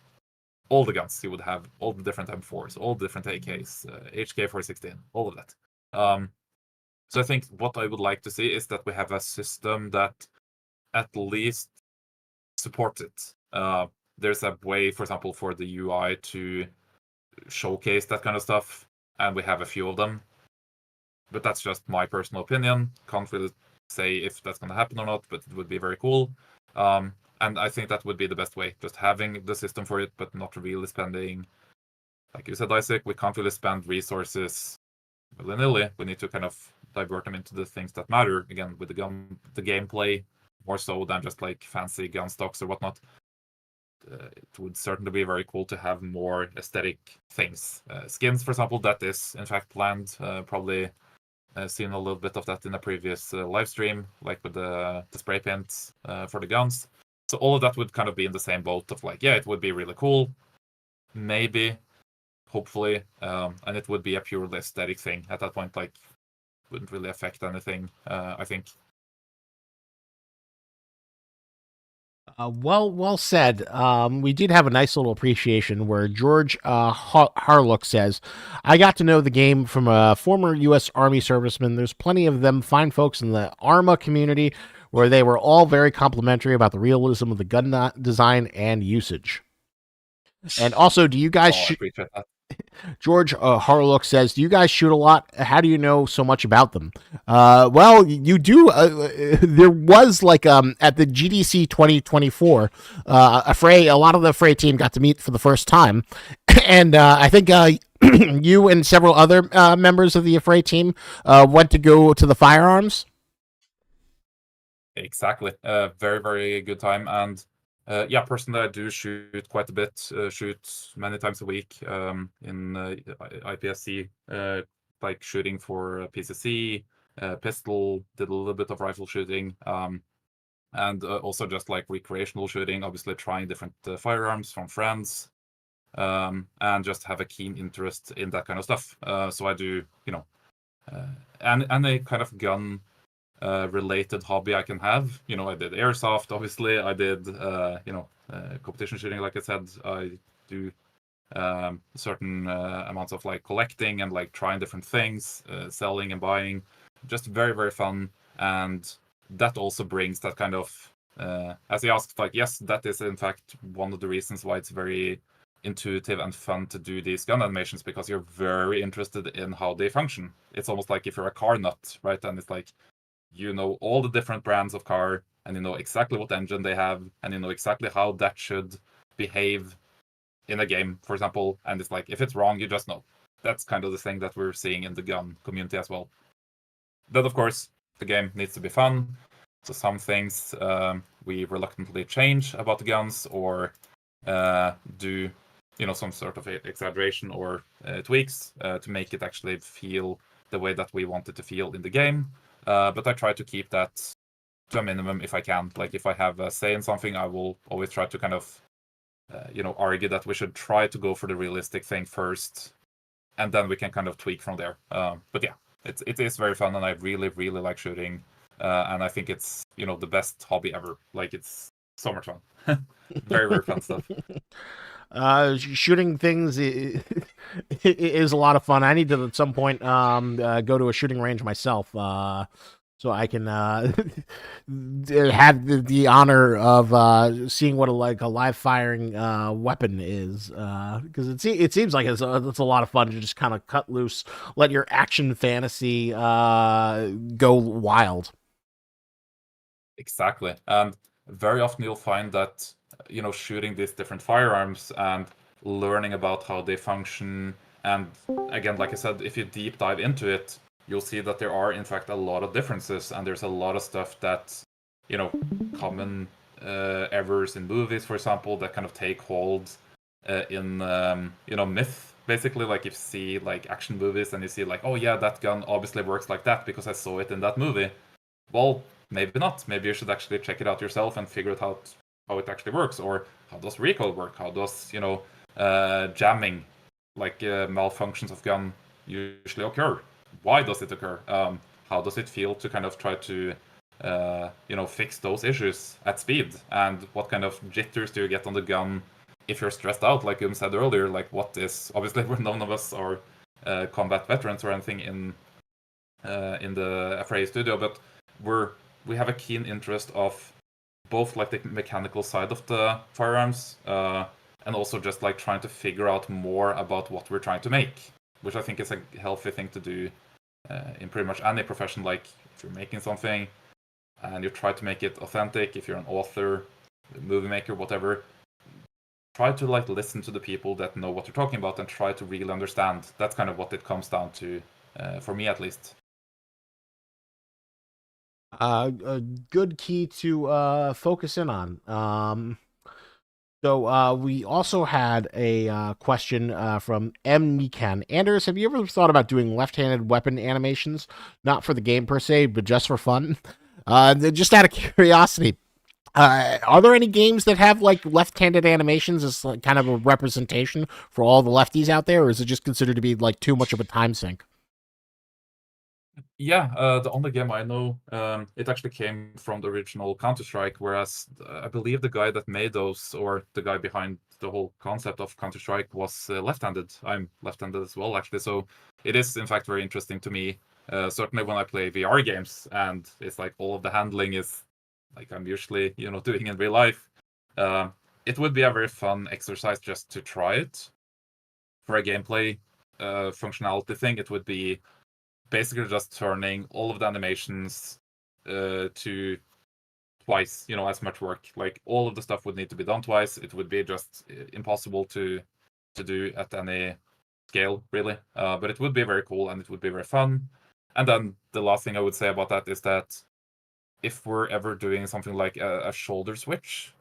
all the guns. You would have all the different M4s, all the different AKs, HK416, all of that. So I think what I would like to see is that we have a system that at least supports it. There's a way, for example, for the UI to showcase that kind of stuff, and we have a few of them. But that's just my personal opinion. Can't really say if that's going to happen or not, but it would be very cool. And I think that would be the best way, just having the system for it, but not really spending, like you said, Isaac, we can't really spend resources willy-nilly. We need to kind of divert them into the things that matter, again, with the gameplay, more so than just like fancy gun stocks or whatnot. It would certainly be very cool to have more aesthetic things. Skins, for example, that is in fact planned. Probably seen a little bit of that in a previous live stream, like with the spray paints for the guns. So all of that would kind of be in the same boat of like, yeah, it would be really cool. Maybe, hopefully, and it would be a purely aesthetic thing at that point. Like, wouldn't really affect anything, I think. Well said. We did have a nice little appreciation where George Harlook says, I got to know the game from a former U.S. Army serviceman. There's plenty of them fine folks in the ARMA community where they were all very complimentary about the realism of the gun design and usage. And also, do you guys... I appreciate that. George Harlook says, do you guys shoot a lot? How do you know so much about them? Well, you do. There was like at the GDC 2024, a lot of the Fray team got to meet for the first time. And I think you and several other members of the Fray team went to go to the firearms. Exactly. Very, very good time. And yeah, personally, I do shoot quite a bit. Shoot many times a week in IPSC, like shooting for PCC, pistol. Did a little bit of rifle shooting, and also just like recreational shooting. Obviously, trying different firearms from friends, and just have a keen interest in that kind of stuff. So I do, and a kind of gun related hobby I can have. You know, I did airsoft, obviously. I did, competition shooting, like I said. I do certain amounts of like collecting and like trying different things, selling and buying. Just very, very fun. And that also brings that kind of, as he asked, like, yes, that is in fact one of the reasons why it's very intuitive and fun to do these gun animations, because you're very interested in how they function. It's almost like if you're a car nut, right? And it's like, you know all the different brands of car, and you know exactly what engine they have, and you know exactly how that should behave in a game, for example. And it's like, if it's wrong, you just know. That's kind of the thing that we're seeing in the gun community as well. Then, of course, the game needs to be fun. So some things we reluctantly change about the guns, or do, you know, some sort of exaggeration or tweaks to make it actually feel the way that we want it to feel in the game. But I try to keep that to a minimum if I can. Like, if I have a say in something, I will always try to kind of, argue that we should try to go for the realistic thing first, and then we can kind of tweak from there. But yeah, it is very fun, and I really, really like shooting. And I think it's, you know, the best hobby ever. Like, it's so much fun. Very, very fun stuff. Shooting things is a lot of fun. I need to at some point go to a shooting range myself, so I can have the honor of seeing what a live firing weapon is, because it seems like it's a lot of fun to just kind of cut loose, let your action fantasy go wild. Exactly. And very often you'll find that, you know, shooting these different firearms and learning about how they function. And again, like I said, if you deep dive into it, you'll see that there are, in fact, a lot of differences. And there's a lot of stuff that, you know, common errors in movies, for example, that kind of take hold in, myth. Basically, like, if you see like action movies and you see like, oh yeah, that gun obviously works like that because I saw it in that movie. Well, maybe not. Maybe you should actually check it out yourself and figure it out how it actually works, or how does recoil work? How does, jamming, like malfunctions of gun, usually occur? Why does it occur? How does it feel to kind of try to, fix those issues at speed? And what kind of jitters do you get on the gun if you're stressed out? Like you said earlier, like, what is, obviously none of us are combat veterans or anything in the FRA studio, but we have a keen interest of both like the mechanical side of the firearms, and also just like trying to figure out more about what we're trying to make, which I think is a healthy thing to do in pretty much any profession. Like, if you're making something and you try to make it authentic, if you're an author, movie maker, whatever, try to like listen to the people that know what you're talking about and try to really understand. That's kind of what it comes down to, for me at least. A good key to focus in on. So we also had a question from M. Nikan. Anders, have you ever thought about doing left-handed weapon animations? Not for the game per se, but just for fun? Just out of curiosity, are there any games that have like left-handed animations as like kind of a representation for all the lefties out there, or is it just considered to be like too much of a time sink? Yeah, the only game I know, it actually came from the original Counter-Strike, whereas I believe the guy that made those, or the guy behind the whole concept of Counter-Strike, was left-handed. I'm left-handed as well, actually, so it is, in fact, very interesting to me. Certainly when I play VR games, and it's like all of the handling is like I'm usually, doing in real life. It would be a very fun exercise just to try it. For a gameplay functionality thing, it would be basically just turning all of the animations to twice, as much work. Like, all of the stuff would need to be done twice. It would be just impossible to do at any scale, really. But it would be very cool, and it would be very fun. And then the last thing I would say about that is that if we're ever doing something like a shoulder switch,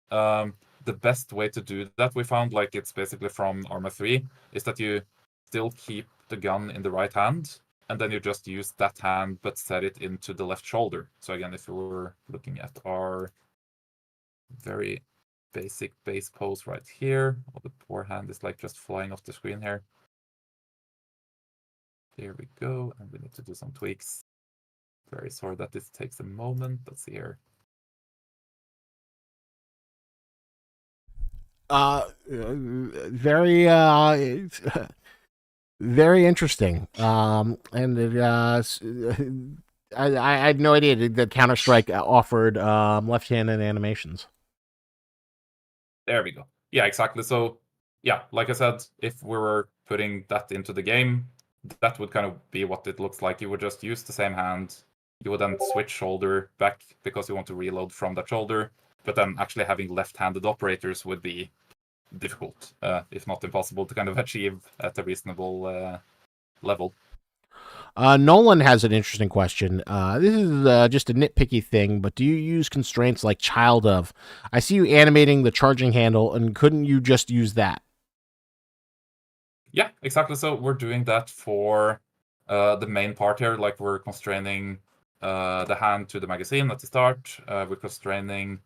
the best way to do that, we found, like, it's basically from Arma 3, is that you still keep the gun in the right hand, and then you just use that hand but set it into the left shoulder. So again, if we were looking at our very basic base pose right here, the poor hand is like just flying off the screen here. Here we go, and we need to do some tweaks. Very sorry that this takes a moment. Let's see here. Very very interesting. And it, I had no idea that Counter Strike offered left-handed animations. There we go. Yeah, exactly. So, yeah, like I said, if we were putting that into the game, that would kind of be what it looks like. You would just use the same hand. You would then switch shoulder back because you want to reload from that shoulder. But then actually having left-handed operators would be difficult, if not impossible, to kind of achieve at a reasonable level. Nolan has an interesting question. This is just a nitpicky thing, but do you use constraints like child of? I see you animating the charging handle, and couldn't you just use that? Yeah, exactly. So we're doing that for the main part here. Like we're constraining the hand to the magazine at the start. We're constraining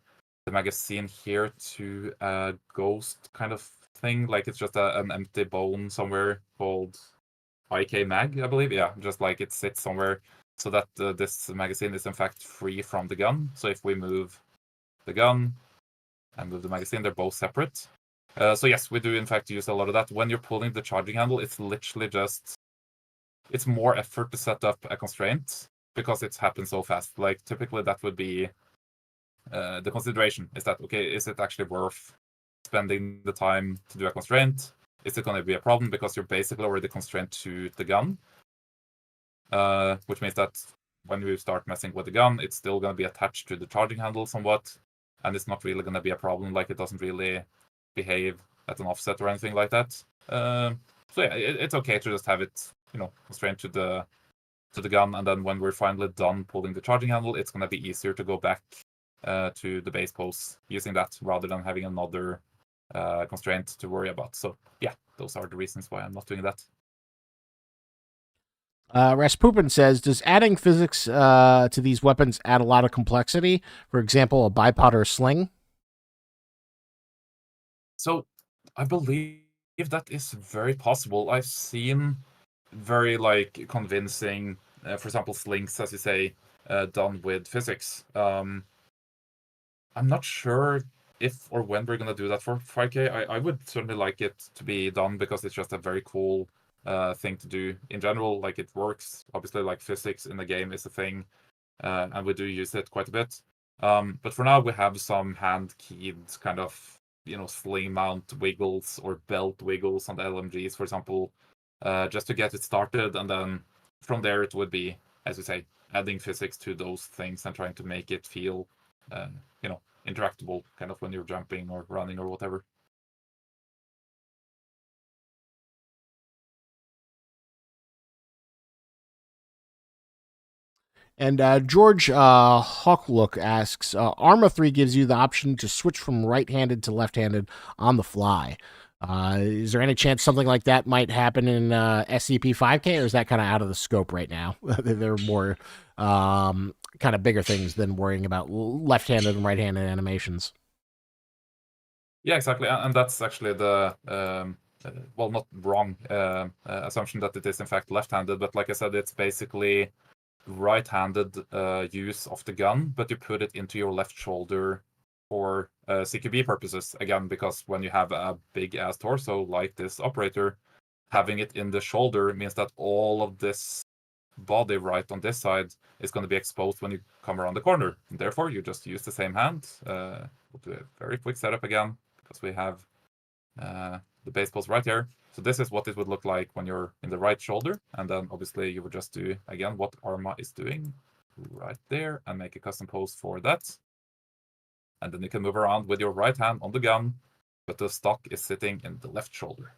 the magazine here to a ghost kind of thing. Like it's just an empty bone somewhere called IK Mag, I believe. Yeah, just like it sits somewhere so that this magazine is in fact free from the gun. So if we move the gun and move the magazine, they're both separate. So yes, we do in fact use a lot of that. When you're pulling the charging handle, it's literally just, it's more effort to set up a constraint because it happens so fast. Like typically that would be the consideration is that, okay, is it actually worth spending the time to do a constraint? Is it going to be a problem because you're basically already constrained to the gun? Which means that when you start messing with the gun, it's still going to be attached to the charging handle somewhat, and it's not really going to be a problem. Like it doesn't really behave at an offset or anything like that. So yeah, it's okay to just have it, constrained to the gun, and then when we're finally done pulling the charging handle, it's going to be easier to go back to the base pose using that rather than having another constraint to worry about. So yeah, those are the reasons why I'm not doing that. Rasputin says, does adding physics to these weapons add a lot of complexity? For example, a bipod or a sling? So I believe that is very possible. I've seen very convincing, for example, slings, as you say, done with physics. I'm not sure if or when we're gonna do that for 5K. I would certainly like it to be done because it's just a very cool thing to do in general. Like it works. Obviously, like physics in the game is a thing, and we do use it quite a bit. But for now, we have some hand-keyed kind of sling mount wiggles or belt wiggles on the LMGs, for example, just to get it started, and then from there it would be, as you say, adding physics to those things and trying to make it feel, interactable, kind of when you're jumping or running or whatever. And George Hawklook asks, Arma 3 gives you the option to switch from right-handed to left-handed on the fly. Is there any chance something like that might happen in SCP 5K, or is that kind of out of the scope right now? There are more kind of bigger things than worrying about left-handed and right-handed animations. Yeah, exactly, and that's actually the well, not wrong assumption that it is in fact left-handed, but like I said, it's basically right-handed use of the gun, but you put it into your left shoulder for CQB purposes, again, because when you have a big-ass torso like this operator, having it in the shoulder means that all of this body right on this side is going to be exposed when you come around the corner. And therefore, you just use the same hand. We'll do a very quick setup again, because we have the base pose right here. So this is what it would look like when you're in the right shoulder. And then obviously you would just do, again, what Arma is doing right there and make a custom pose for that. And then you can move around with your right hand on the gun, but the stock is sitting in the left shoulder.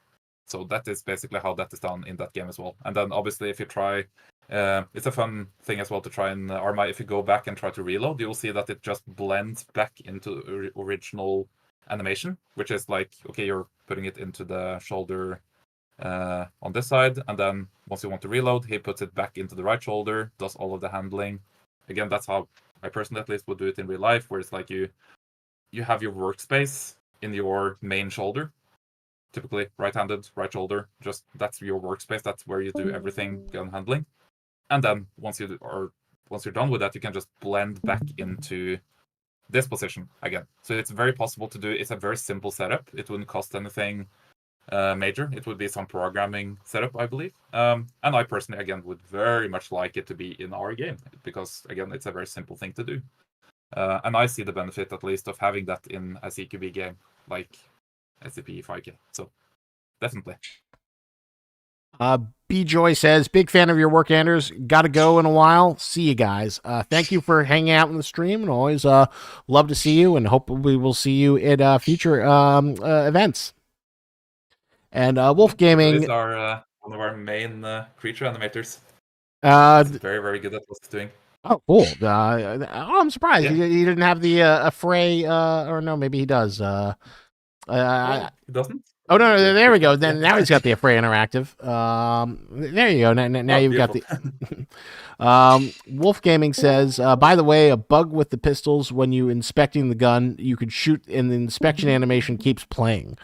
So that is basically how that is done in that game as well. And then obviously if you try, it's a fun thing as well to try in Arma. If you go back and try to reload, you'll see that it just blends back into original animation, which is like, okay, you're putting it into the shoulder on this side, and then once you want to reload, he puts it back into the right shoulder, does all of the handling. Again, that's how I personally at least would do it in real life, where it's like you have your workspace in your main shoulder, typically right-handed, right shoulder, just that's your workspace, that's where you do everything gun handling. And then once you are once you're done with that, you can just blend back into this position again. So it's very possible to do. It's a very simple setup. It wouldn't cost anything major. It would be some programming setup, I believe. And I personally, again, would very much like it to be in our game because, again, it's a very simple thing to do. And I see the benefit, at least, of having that in a CQB game like SCP 5K. So definitely. B Joy says, big fan of your work, Anders. Gotta go in a while. See you guys. Thank you for hanging out in the stream, and always love to see you, and hopefully we'll see you at future events. And Wolf Gaming These are one of our main creature animators. He's very, very good at what he's doing. Oh, cool. I'm surprised he didn't have the Affray, or no, maybe he does. He doesn't? Oh, no, there we go. Then now he's got the Affray Interactive. There you go. Now you've beautiful. got the... Wolf Gaming says, by the way, a bug with the pistols, when you inspecting the gun, you could shoot and the inspection animation keeps playing.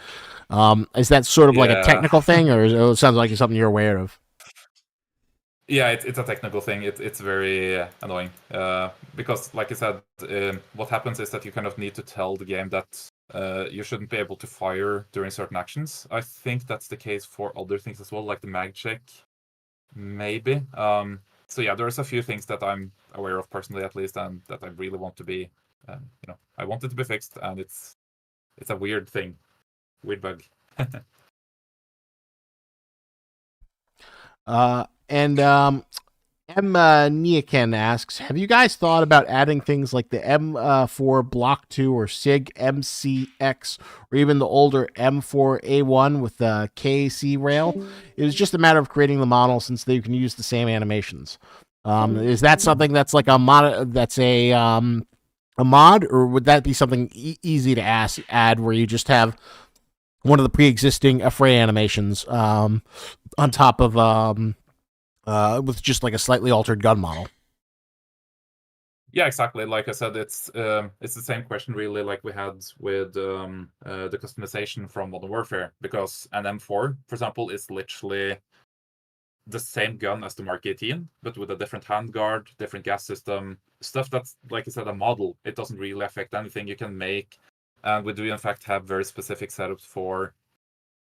Is that sort of like a technical thing, or it sounds like it's something you're aware of? Yeah, it's a technical thing. It's very annoying because, like I said, what happens is that you kind of need to tell the game that you shouldn't be able to fire during certain actions. I think that's the case for other things as well, like the mag check, maybe. So yeah, there's a few things that I'm aware of personally, at least, and that I really want to be, I want it to be fixed, and it's a weird thing, weird bug. And M. Niaken asks, have you guys thought about adding things like the M4 Block 2 or SIG MCX, or even the older M4A1 with the KAC rail? It was just a matter of creating the model, since they can use the same animations. Is that something that's like a mod? That's a mod, or would that be something easy to add, where you just have one of the pre-existing Affray animations on top of with just like a slightly altered gun model? Yeah, exactly. Like I said, it's the same question really, like we had with the customization from Modern Warfare, because an M4, for example, is literally the same gun as the Mark 18, but with a different handguard, different gas system, stuff that's, like I said, a model. It doesn't really affect anything you can make, and we do in fact have very specific setups for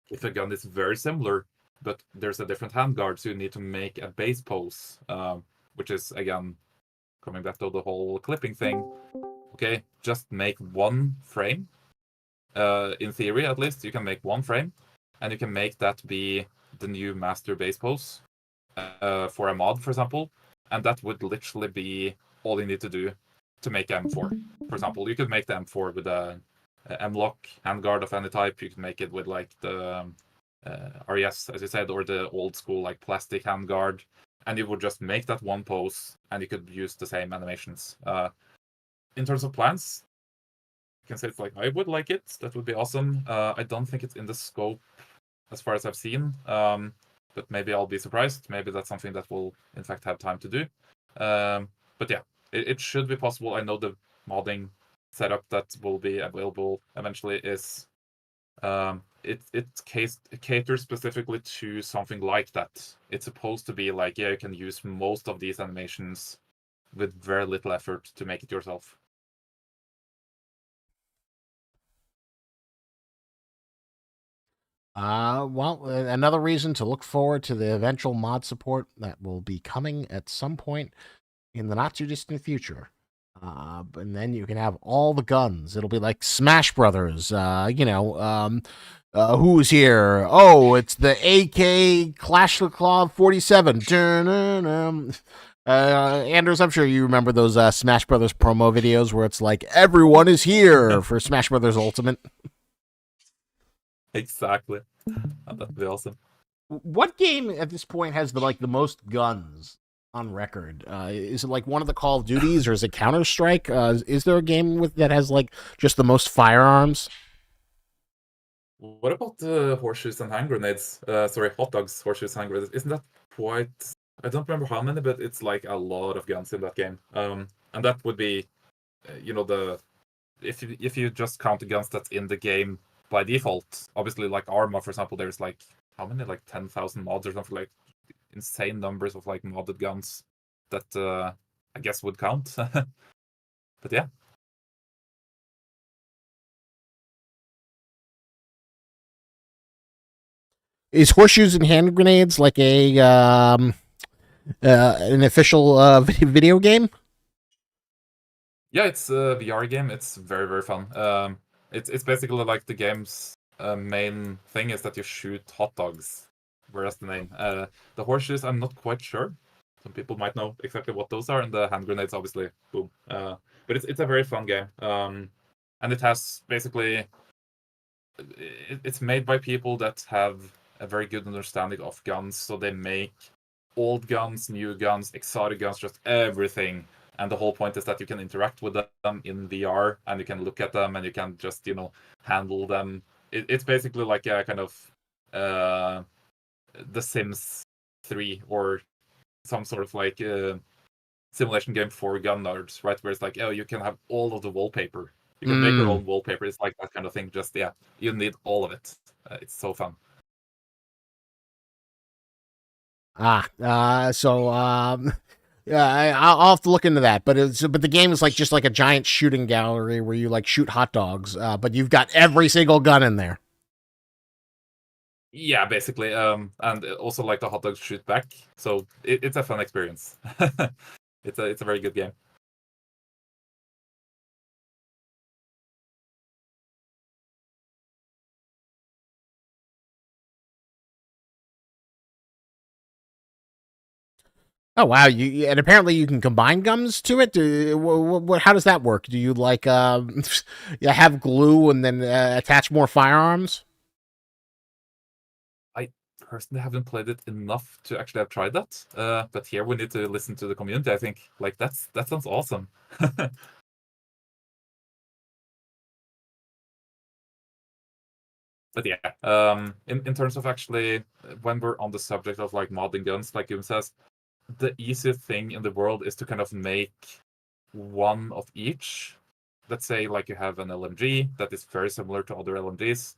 if a gun is very similar, but there's a different handguard, so you need to make a base pose, which is, again, coming back to the whole clipping thing. Okay, just make one frame. In theory, at least, you can make one frame, and you can make that be the new master base pose for a mod, for example, and that would literally be all you need to do to make M4. For example, you could make the M4 with a M-lock handguard of any type. You can make it with like the RES, as you said, or the old school like plastic handguard, and you would just make that one pose, and you could use the same animations. In terms of plans, I can say it's like I would like it. That would be awesome. I don't think it's in the scope as far as I've seen, but maybe I'll be surprised. Maybe that's something that we'll in fact have time to do. But yeah, it should be possible. I know the modding setup that will be available eventually is it caters specifically to something like that. It's supposed to be like, yeah, you can use most of these animations with very little effort to make it yourself. Well, another reason to look forward to the eventual mod support that will be coming at some point in the not too distant future. And then you can have all the guns. It'll be like Smash Brothers. Who's here? Oh, it's the AK Kalashnikov 47. Anders, I'm sure you remember those Smash Brothers promo videos where it's like, everyone is here for Smash Brothers Ultimate. Exactly. That'd be awesome. What game at this point has the most guns on record? Is it like one of the Call of Duties, or is it Counter-Strike? Is there a game that has like just the most firearms? What about the horseshoes and hand grenades? Hot dogs, horseshoes, hand grenades. Isn't that quite? I don't remember how many, but it's like a lot of guns in that game. And that would be, if you just count the guns that's in the game by default, obviously, like Arma, for example, there's like how many, like 10,000 mods or something, like insane numbers of like modded guns that I guess would count. But yeah. Is horseshoes and hand grenades like a an official video game? Yeah, it's a VR game. It's very, very fun. It's basically like the game's main thing is that you shoot hot dogs. Whereas the horseshoes, I'm not quite sure. Some people might know exactly what those are, and the hand grenades, obviously, boom. But it's a very fun game. And it has basically it's made by people that have a very good understanding of guns, so they make old guns, new guns, exotic guns, just everything. And the whole point is that you can interact with them in VR, and you can look at them, and you can just handle them. It's basically like a kind of uh, The Sims 3 or some sort of like simulation game for gun nerds, right? Where it's like, oh, you can have all of the wallpaper. You can make your own wallpaper. It's like that kind of thing. Just yeah, you need all of it. It's so fun. Yeah, I'll have to look into that. But the game is like just like a giant shooting gallery where you like shoot hot dogs, but you've got every single gun in there. Yeah, basically. And also like the hot dogs shoot back, so it's a fun experience. It's a very good game. Oh wow! And apparently you can combine guns to it. How does that work? Do you like yeah, have glue and then attach more firearms? I personally haven't played it enough to actually have tried that. But here we need to listen to the community. I think like that sounds awesome. But yeah, in terms of actually when we're on the subject of like modding guns, like Yum says, the easiest thing in the world is to kind of make one of each. Let's say like you have an LMG that is very similar to other LMGs,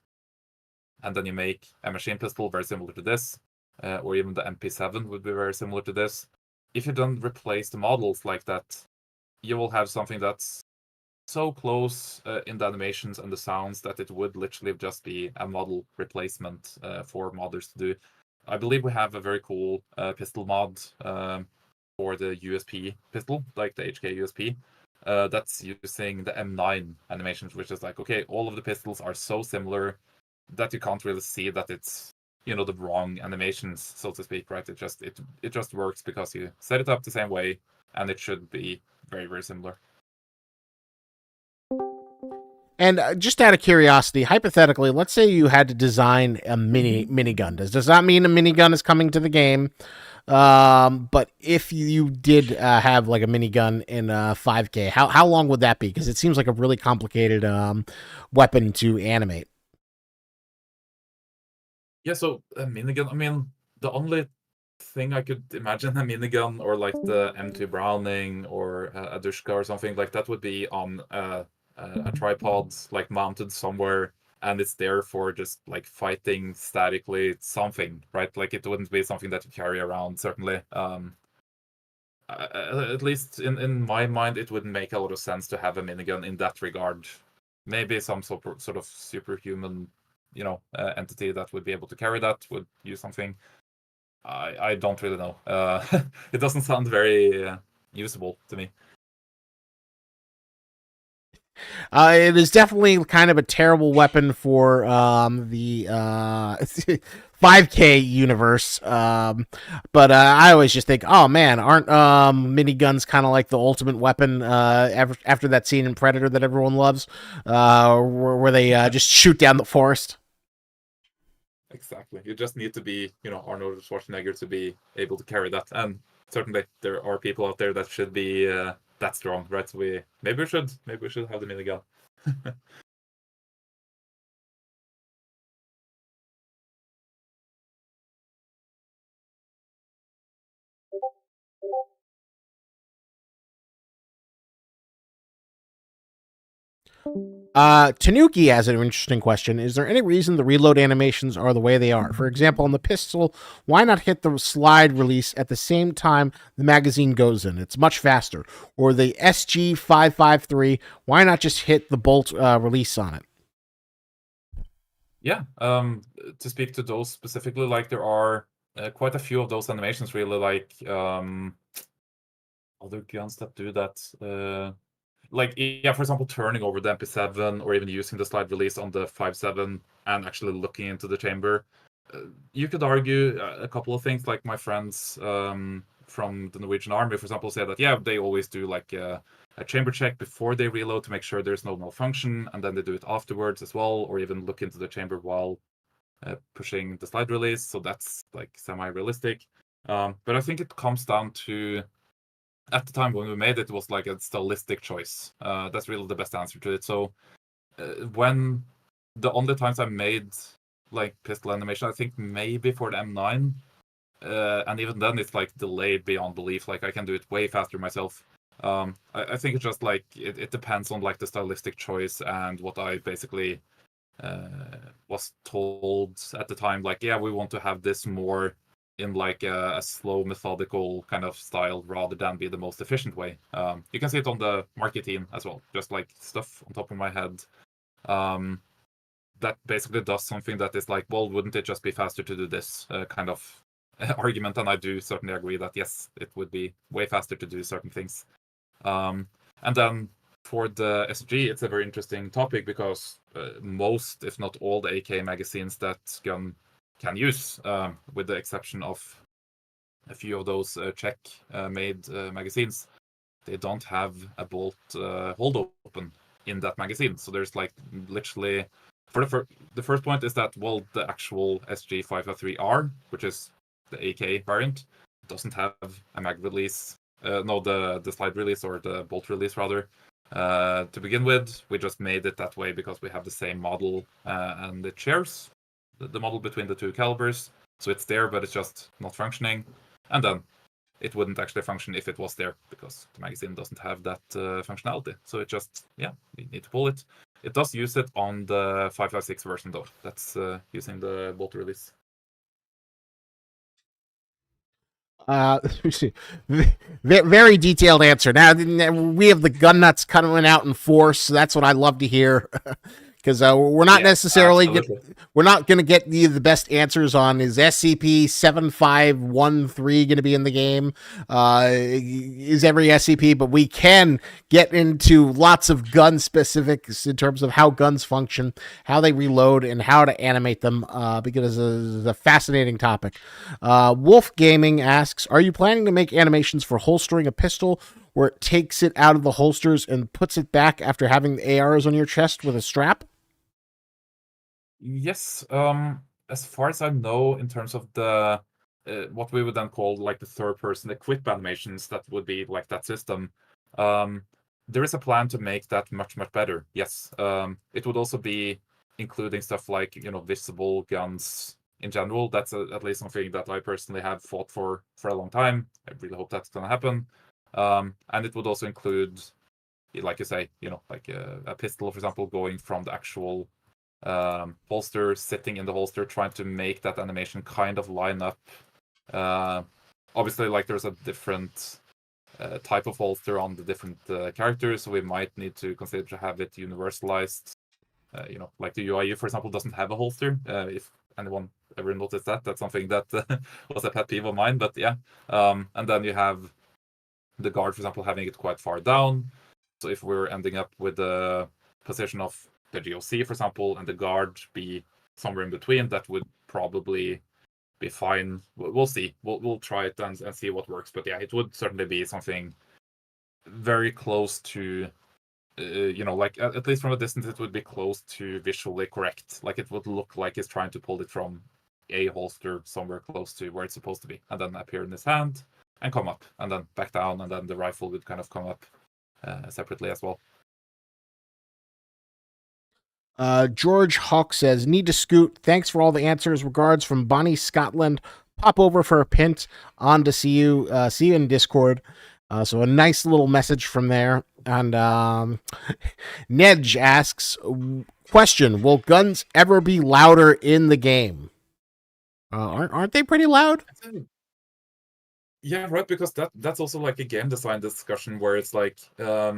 and then you make a machine pistol very similar to this, or even the MP7 would be very similar to this. If you don't replace the models like that, you will have something that's so close in the animations and the sounds that it would literally just be a model replacement for modders to do. I believe we have a very cool pistol mod for the USP pistol, like the HK USP. That's using the M9 animations, which is like, okay, all of the pistols are so similar that you can't really see that it's the wrong animations, so to speak, right? It just works because you set it up the same way, and it should be very, very similar. And just out of curiosity, hypothetically, let's say you had to design a minigun. Does that mean a minigun is coming to the game? But if you did have like a minigun in 5K, how long would that be? Because it seems like a really complicated weapon to animate. Yeah, so a minigun, I mean, the only thing I could imagine a minigun or like the M2 Browning or a Dushka or something like that would be on a tripod, like mounted somewhere, and it's there for just like fighting statically something, right? Like it wouldn't be something that you carry around, certainly. At least in my mind, it wouldn't make a lot of sense to have a minigun in that regard. Maybe some sort of superhuman, entity that would be able to carry that would use something. I don't really know. It doesn't sound very usable to me. It is definitely kind of a terrible weapon for the 5K universe. But I always just think, oh man, aren't miniguns kind of like the ultimate weapon after that scene in Predator that everyone loves, where they just shoot down the forest? Exactly. You just need to be, Arnold Schwarzenegger to be able to carry that. And certainly there are people out there that should be that strong, right? So maybe we should have the minigun. Tanuki has an interesting question. Is there any reason the reload animations are the way they are? For example, on the pistol, why not hit the slide release at the same time the magazine goes in? It's much faster. Or the SG553, why not just hit the bolt release on it? Yeah, to speak to those specifically, like there are quite a few of those animations really, like other guns that do that. Like, yeah, for example, turning over the MP7 or even using the slide release on the 5.7 and actually looking into the chamber. You could argue a couple of things, like my friends from the Norwegian Army, for example, say that, yeah, they always do like a chamber check before they reload to make sure there's no malfunction, and then they do it afterwards as well, or even look into the chamber while pushing the slide release. So that's like semi-realistic. But I think it comes down to, at the time when we made it, it was like a stylistic choice. That's really the best answer to it. So when the only times I made like pistol animation, I think maybe for the M9, and even then it's like delayed beyond belief. Like I can do it way faster myself. I think it's just like it depends on like the stylistic choice and what I basically was told at the time. Like, yeah, we want to have this more in like a slow, methodical kind of style rather than be the most efficient way. You can see it on the marketing as well, just like stuff on top of my head. That basically does something that is like, well, wouldn't it just be faster to do this kind of argument? And I do certainly agree that yes, it would be way faster to do certain things. And then for the SG, it's a very interesting topic because most, if not all, the AK magazines that gun can use, with the exception of a few of those Czech-made magazines, they don't have a bolt hold open in that magazine. So there's like literally, for the first point is that, well, the actual SG553R, which is the AK variant, doesn't have a mag release. No, the slide release, or the bolt release rather. To begin with, we just made it that way because we have the same model, and it shares the model between the two calibers. So it's there, but it's just not functioning. And then it wouldn't actually function if it was there because the magazine doesn't have that functionality. So it just, yeah, you need to pull it. It does use it on the 556 version though. That's using the bolt release. Very detailed answer. Now we have the gun nuts coming out in force. So that's what I love to hear. Because we're not necessarily we're not going to get the best answers on is SCP-7513 going to be in the game, is every SCP, but we can get into lots of gun specifics in terms of how guns function, how they reload, and how to animate them, because it's a fascinating topic. Wolf Gaming asks, are you planning to make animations for holstering a pistol where it takes it out of the holsters and puts it back after having the ARs on your chest with a strap? Yes, as far as I know, in terms of the what we would then call like the third-person equip animations, that would be like that system. There is a plan to make that much better. Yes, it would also be including stuff like visible guns in general. That's at least something that I personally have fought for a long time. I really hope that's gonna happen. And it would also include, like you say, like a pistol, for example, going from the actual holster, sitting in the holster, trying to make that animation kind of line up. Obviously, like there's a different type of holster on the different characters, so we might need to consider to have it universalized. Like the UIU, for example, doesn't have a holster. If anyone ever noticed that, that's something that was a pet peeve of mine. But yeah, and then you have the guard, for example, having it quite far down. So if we're ending up with the position of the GOC, for example, and the guard be somewhere in between, that would probably be fine. We'll see. We'll try it and see what works. But yeah, it would certainly be something very close to, like at least from a distance, it would be close to visually correct. Like it would look like he's trying to pull it from a holster somewhere close to where it's supposed to be, and then appear in his hand and come up, and then back down, and then the rifle would kind of come up separately as well. George Hawk says, need to scoot. Thanks for all the answers. Regards from Bonnie, Scotland. Pop over for a pint on to see you in Discord. So a nice little message from there. And Nedge asks, question: will guns ever be louder in the game? Aren't they pretty loud? Yeah, right. Because that's also like a game design discussion where it's like I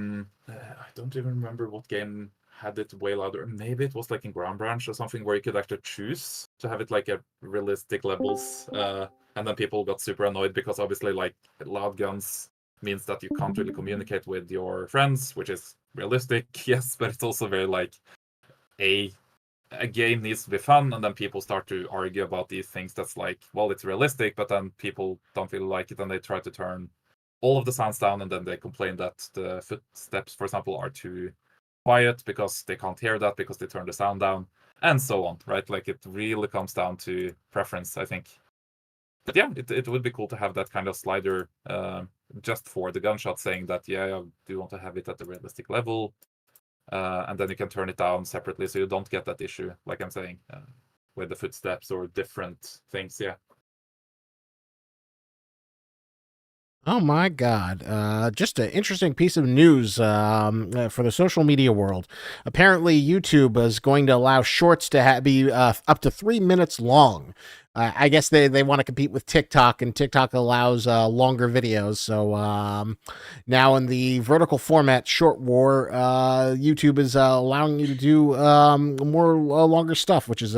don't even remember what game had it way louder. Maybe it was like in Ground Branch or something where you could actually choose to have it like at realistic levels. And then people got super annoyed because obviously like loud guns means that you can't really communicate with your friends, which is realistic, yes, but it's also very like a game needs to be fun, and then people start to argue about these things that's like, well, it's realistic, but then people don't really like it and they try to turn all of the sounds down, and then they complain that the footsteps, for example, are too quiet because they can't hear that because they turn the sound down, and so on, right? Like it really comes down to preference, I think. But yeah, it would be cool to have that kind of slider just for the gunshot, saying that, yeah, I do want to have it at a realistic level. And then you can turn it down separately so you don't get that issue, like I'm saying, with the footsteps or different things. Yeah. Oh my God. Just an interesting piece of news for the social media world. Apparently, YouTube is going to allow shorts to be up to 3 minutes long. I guess they want to compete with TikTok, and TikTok allows longer videos. So now in the vertical format short war, YouTube is allowing you to do more longer stuff, which is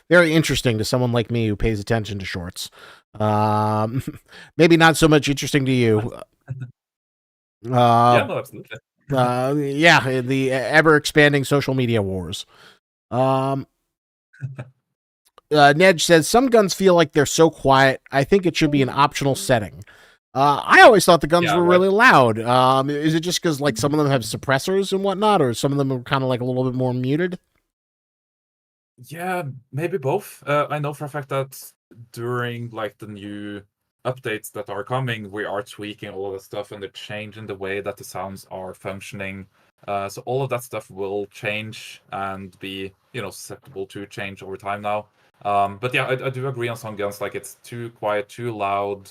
very interesting to someone like me who pays attention to shorts. Maybe not so much interesting to you. Yeah, no, absolutely. Yeah, the ever expanding social media wars. Nedge says some guns feel like they're so quiet. I think it should be an optional setting. I always thought the guns Yeah, were right. really loud. Is it just because like some of them have suppressors and whatnot, or some of them are kind of like a little bit more muted? Yeah, maybe both. I know for a fact that during like the new updates that are coming, we are tweaking all of the stuff and they're changing the way that the sounds are functioning. So all of that stuff will change and be, susceptible to change over time now. But yeah, I do agree on some guns, like it's too quiet, too loud,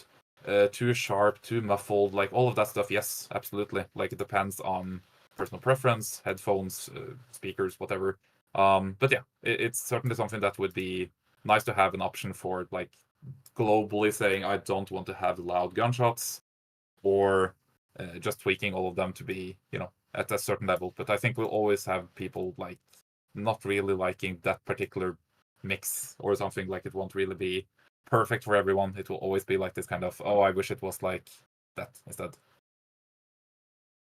too sharp, too muffled, like all of that stuff. Yes, absolutely. Like it depends on personal preference, headphones, speakers, whatever. But yeah, it's certainly something that would be nice to have an option for, like globally saying I don't want to have loud gunshots, or just tweaking all of them to be, at a certain level. But I think we'll always have people like not really liking that particular mix or something. Like it won't really be perfect for everyone. It will always be like this kind of, oh, I wish it was like that instead.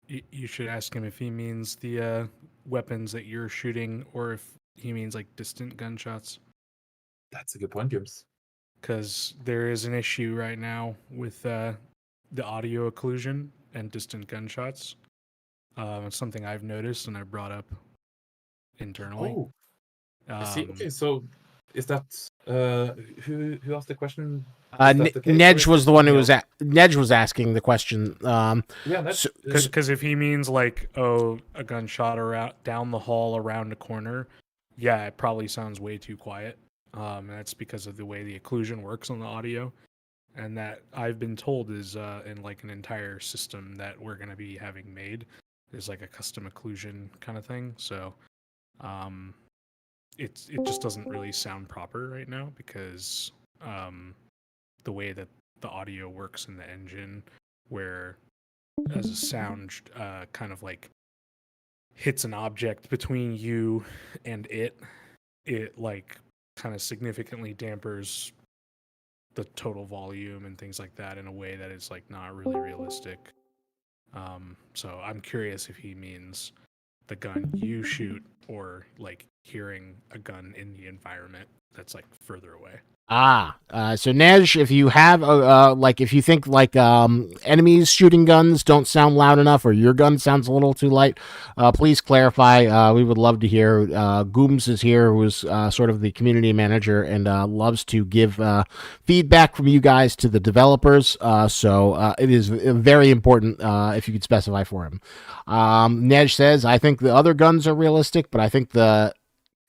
You should ask him if he means the weapons that you're shooting, or if he means like distant gunshots. That's a good point, James. Because there is an issue right now with the audio occlusion and distant gunshots. It's something I've noticed and I brought up internally. Oh, I see. Um, Okay, so is that who asked the question? Uh, Is that the case, or Nedge is was it the one who something was Nedge was asking the question. Yeah, that's So, Because if he means like, oh, a gunshot around down the hall around a corner, yeah, it probably sounds way too quiet. And that's because of the way the occlusion works on the audio, and that I've been told is in like an entire system that we're gonna be having made is like a custom occlusion kind of thing. So, um, it just doesn't really sound proper right now because the way that the audio works in the engine, where as a sound kind of like hits an object between you and it like kind of significantly dampers the total volume and things like that in a way that is like not really realistic. So I'm curious if he means the gun you shoot or like hearing a gun in the environment that's like further away. So Nej, if you have like if you think like enemies shooting guns don't sound loud enough, or your gun sounds a little too light, please clarify. We would love to hear. Gooms is here, who's sort of the community manager and loves to give feedback from you guys to the developers. So it is very important if you could specify for him. Nej says, I think the other guns are realistic, but I think the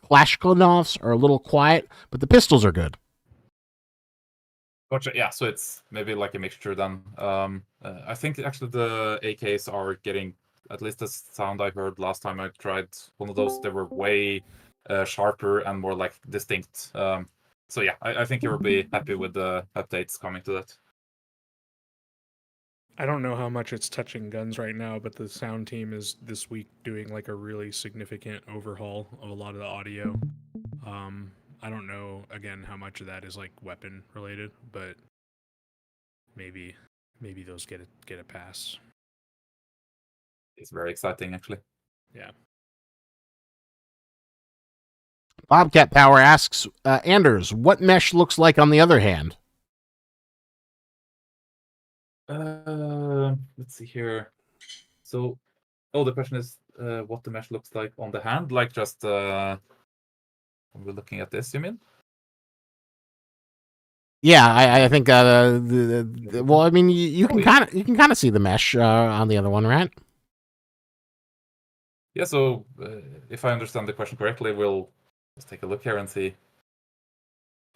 Kalashnikovs are a little quiet, but the pistols are good. Gotcha. Yeah, so it's maybe like a mixture then. I think actually the AKs are getting at least the sound I heard last time I tried one of those, they were way sharper and more like distinct. So yeah, I think you'll be happy with the updates coming to that. I don't know how much it's touching guns right now, but the sound team is this week doing like a really significant overhaul of a lot of the audio. I don't know again how much of that is like weapon related, but maybe those get a pass. It's very exciting, actually. Yeah. Bobcat Power asks, Anders, what mesh looks like on the other hand? Let's see here. So, the question is what the mesh looks like on the hand, like just when we're looking at this, you mean? Yeah, I think. Well, I mean, you can kind of see the mesh on the other one, right? Yeah. So, if I understand the question correctly, we'll just take a look here and see.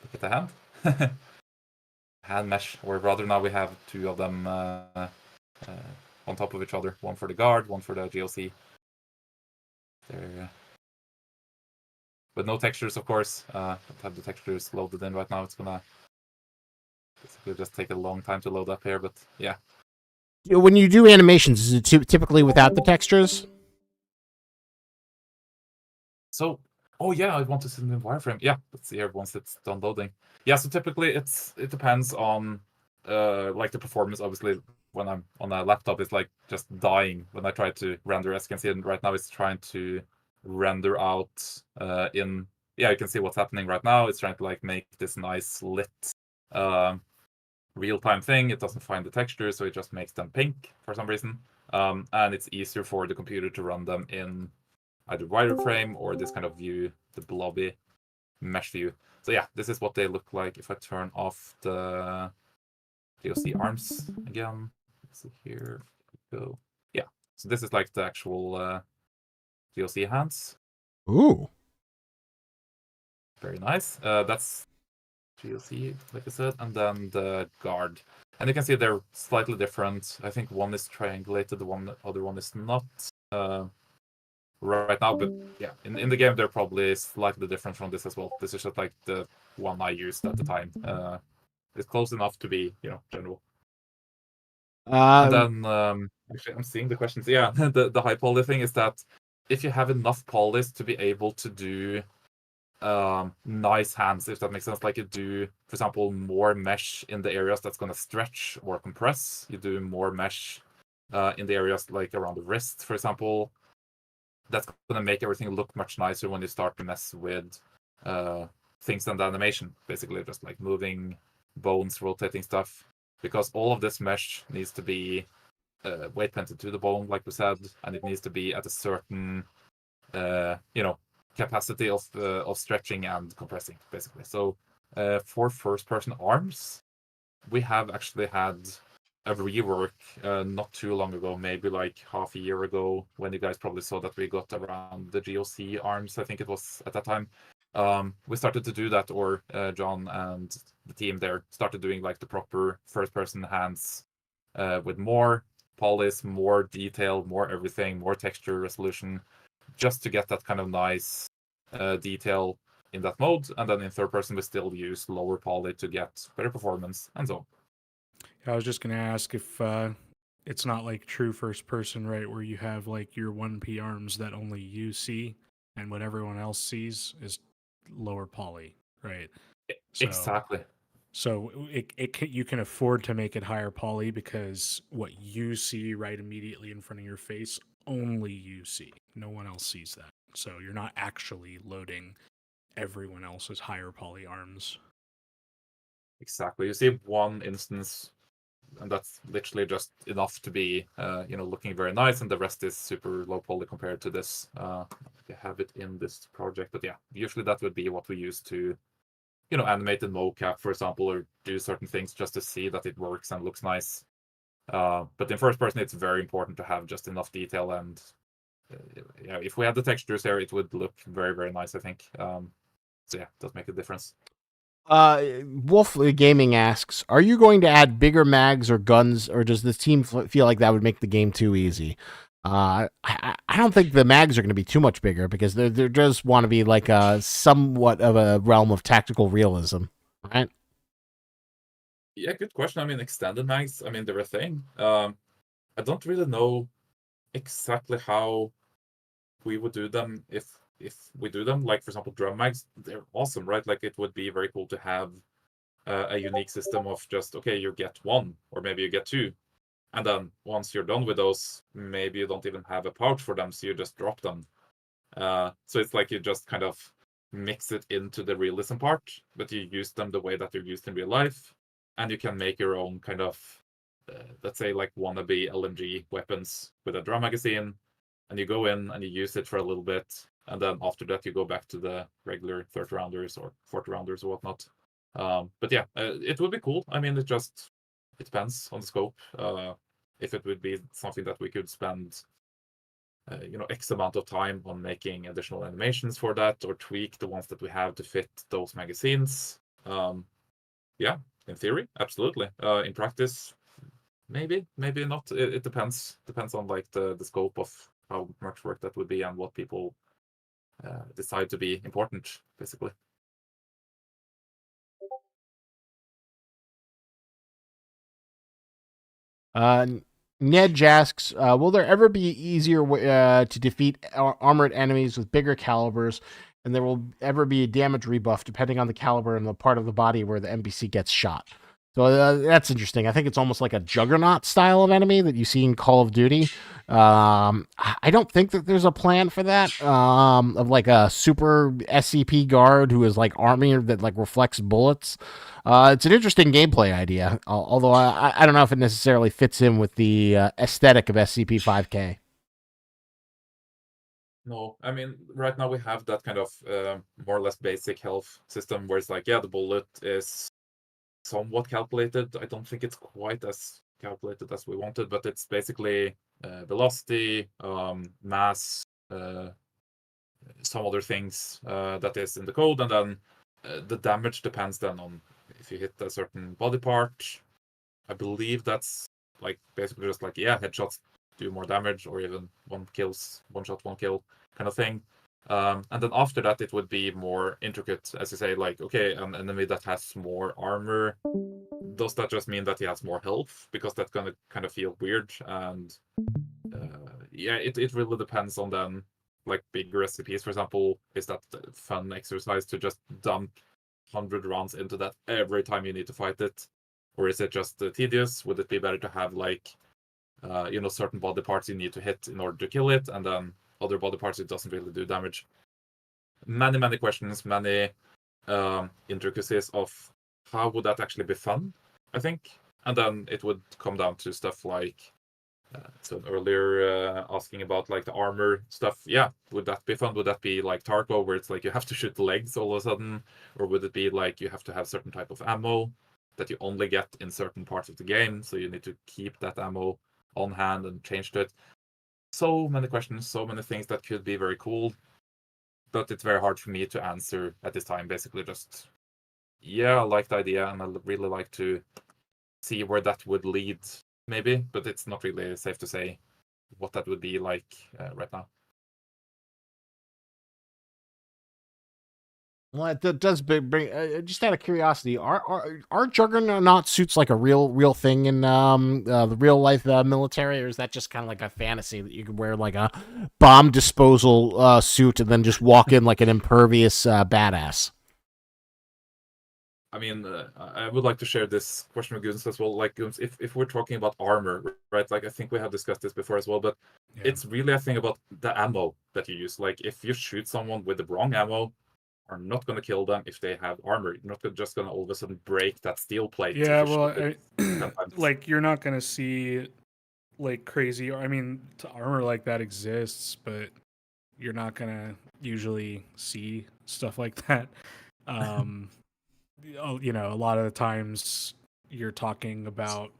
Look at the hand. Hand mesh, or rather, now we have two of them on top of each other. One for the guard, one for the GLC. There. But no textures, of course. Don't have the textures loaded in right now. It's gonna basically just take a long time to load up here, but yeah. When you do animations, is it typically without the textures? So, oh yeah, I want to send in wireframe. Yeah, let's see here once it's done loading. Yeah, so typically it depends on like the performance. Obviously, when I'm on a laptop, it's like just dying when I try to render. As you can see, and right now it's trying to render out in. Yeah, you can see what's happening right now. It's trying to like make this nice lit real-time thing. It doesn't find the texture, so it just makes them pink for some reason. And it's easier for the computer to run them in either wireframe or this kind of view, the blobby mesh view. So yeah, this is what they look like if I turn off the DOC arms again. Let's see here. Go. Yeah. So this is like the actual DOC hands. Ooh. Very nice. That's GLC, like I said, and then the guard. And you can see they're slightly different. I think one is triangulated, the other one is not right now. But yeah, in the game they're probably slightly different from this as well. This is just like the one I used at the time. It's close enough to be, general. And then actually, I'm seeing the questions. Yeah, the high poly thing is that if you have enough polys to be able to do nice hands, if that makes sense, like you do, for example, more mesh in the areas that's going to stretch or compress. You do more mesh in the areas like around the wrist, for example. That's going to make everything look much nicer when you start to mess with things in the animation, basically just like moving bones, rotating stuff, because all of this mesh needs to be weight pented to the bone, like we said, and it needs to be at a certain capacity of stretching and compressing, basically. So for first-person arms, we have actually had a rework not too long ago, maybe like half a year ago, when you guys probably saw that we got around the GOC arms, I think it was at that time. We started to do that, or John and the team there started doing like the proper first-person hands with more polish, more detail, more everything, more texture resolution, just to get that kind of nice detail in that mode. And then in third person, we still use lower poly to get better performance and so on. I was just going to ask if it's not like true first person, right? Where you have like your 1P arms that only you see and what everyone else sees is lower poly, right? Exactly. So you can afford to make it higher poly because what you see right immediately in front of your face, only you see. No one else sees that. So you're not actually loading everyone else's higher poly arms. Exactly. You see one instance, and that's literally just enough to be, looking very nice, and the rest is super low poly compared to this. I have it in this project, but yeah, usually that would be what we use to, animate the mocap, for example, or do certain things just to see that it works and looks nice. But in first person, it's very important to have just enough detail, and if we had the textures here, it would look very, very nice, I think. So yeah, it does make a difference. Wolf Gaming asks, are you going to add bigger mags or guns, or does the team feel like that would make the game too easy? I don't think the mags are going to be too much bigger because there does want to be like a somewhat of a realm of tactical realism, right? Yeah, good question. I mean, extended mags, I mean, they're a thing. I don't really know exactly how we would do them if we do them. Like, for example, drum mags, they're awesome, right? Like, it would be very cool to have a unique system of just, okay, you get one, or maybe you get two. And then once you're done with those, maybe you don't even have a pouch for them, so you just drop them. So it's like you just kind of mix it into the realism part, but you use them the way that they're used in real life, and you can make your own kind of, let's say, like wannabe LMG weapons with a drum magazine, and you go in and you use it for a little bit, and then after that you go back to the regular 30 rounders or 40 rounders or whatnot. But yeah, it would be cool. I mean, it depends on the scope. If it would be something that we could spend X amount of time on making additional animations for that, or tweak the ones that we have to fit those magazines. Yeah, in theory, absolutely. In practice, maybe not. It depends on like the scope of how much work that would be and what people decide to be important, basically. Uh, Ned asks, will there ever be easier to defeat armored enemies with bigger calibers, and there will ever be a damage rebuff depending on the caliber and the part of the body where the NPC gets shot? So that's interesting. I think it's almost like a juggernaut style of enemy that you see in Call of Duty. I don't think that there's a plan for that. Of like a super SCP guard who is like army that like reflects bullets. It's an interesting gameplay idea, although I don't know if it necessarily fits in with the aesthetic of SCP-5K. No, I mean, right now we have that kind of more or less basic health system where it's like, yeah, the bullet is somewhat calculated. I don't think it's quite as calculated as we wanted, but it's basically velocity, mass, some other things that is in the code, and then the damage depends then on if you hit a certain body part. I believe that's like basically just like, yeah, headshots do more damage, or even one shot, one kill kind of thing. And then after that, it would be more intricate, as you say, like, okay, an enemy that has more armor, does that just mean that he has more health? Because that's gonna kind of feel weird. And yeah, it really depends on then, like bigger SCPs, for example. Is that a fun exercise to just dump 100 rounds into that every time you need to fight it? Or is it just tedious? Would it be better to have like, certain body parts you need to hit in order to kill it, and then other body parts it doesn't really do damage? Many questions, many intricacies of how would that actually be fun, I think. And then it would come down to stuff like, so earlier asking about like the armor stuff. Yeah, would that be fun? Would that be like Tarko, where it's like you have to shoot the legs all of a sudden? Or would it be like you have to have certain type of ammo that you only get in certain parts of the game, so you need to keep that ammo on hand and change to it? So many questions, so many things that could be very cool, but it's very hard for me to answer at this time. Basically, just, yeah, I like the idea, and I really like to see where that would lead, maybe, but it's not really safe to say what that would be like right now. Well, it does bring. Just out of curiosity, are juggernaut suits like a real thing in the real life military, or is that just kind of like a fantasy that you could wear like a bomb disposal suit and then just walk in like an impervious badass? I mean, I would like to share this question with Guns as well. Like, Guns, if we're talking about armor, right? Like, I think we have discussed this before as well, but Yeah. it's really a thing about the ammo that you use. Like, if you shoot someone with the wrong ammo, are not going to kill them if they have armor. You're not just going to all of a sudden break that steel plate. Yeah, If you well, shoot it 10 times. like you're not gonna see like crazy. I mean, armor like that exists, but you're not gonna usually see stuff like that. Um, a lot of the times you're talking about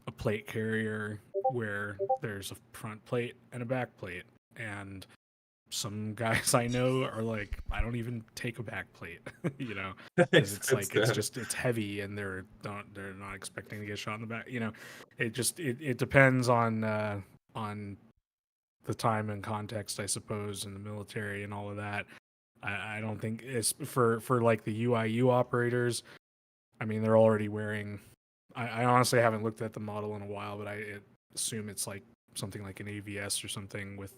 a plate carrier where there's a front plate and a back plate, and some guys I know are like, I don't even take a back plate, because it's like it's heavy and they're not expecting to get shot in the back. It depends on the time and context, I suppose, in the military and all of that. I don't think it's for like the UIU operators. I mean, they're already wearing. I honestly haven't looked at the model in a while, but I assume it's like something like an AVS or something with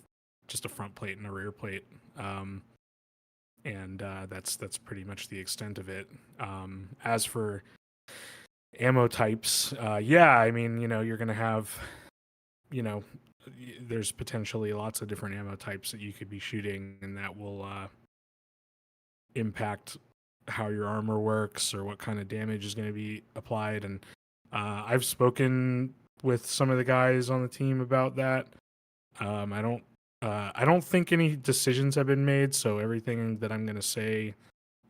just a front plate and a rear plate. And that's pretty much the extent of it. As for ammo types, yeah, I mean, you're gonna have, there's potentially lots of different ammo types that you could be shooting, and that will impact how your armor works or what kind of damage is going to be applied. And I've spoken with some of the guys on the team about that. I don't think any decisions have been made, so everything that I'm going to say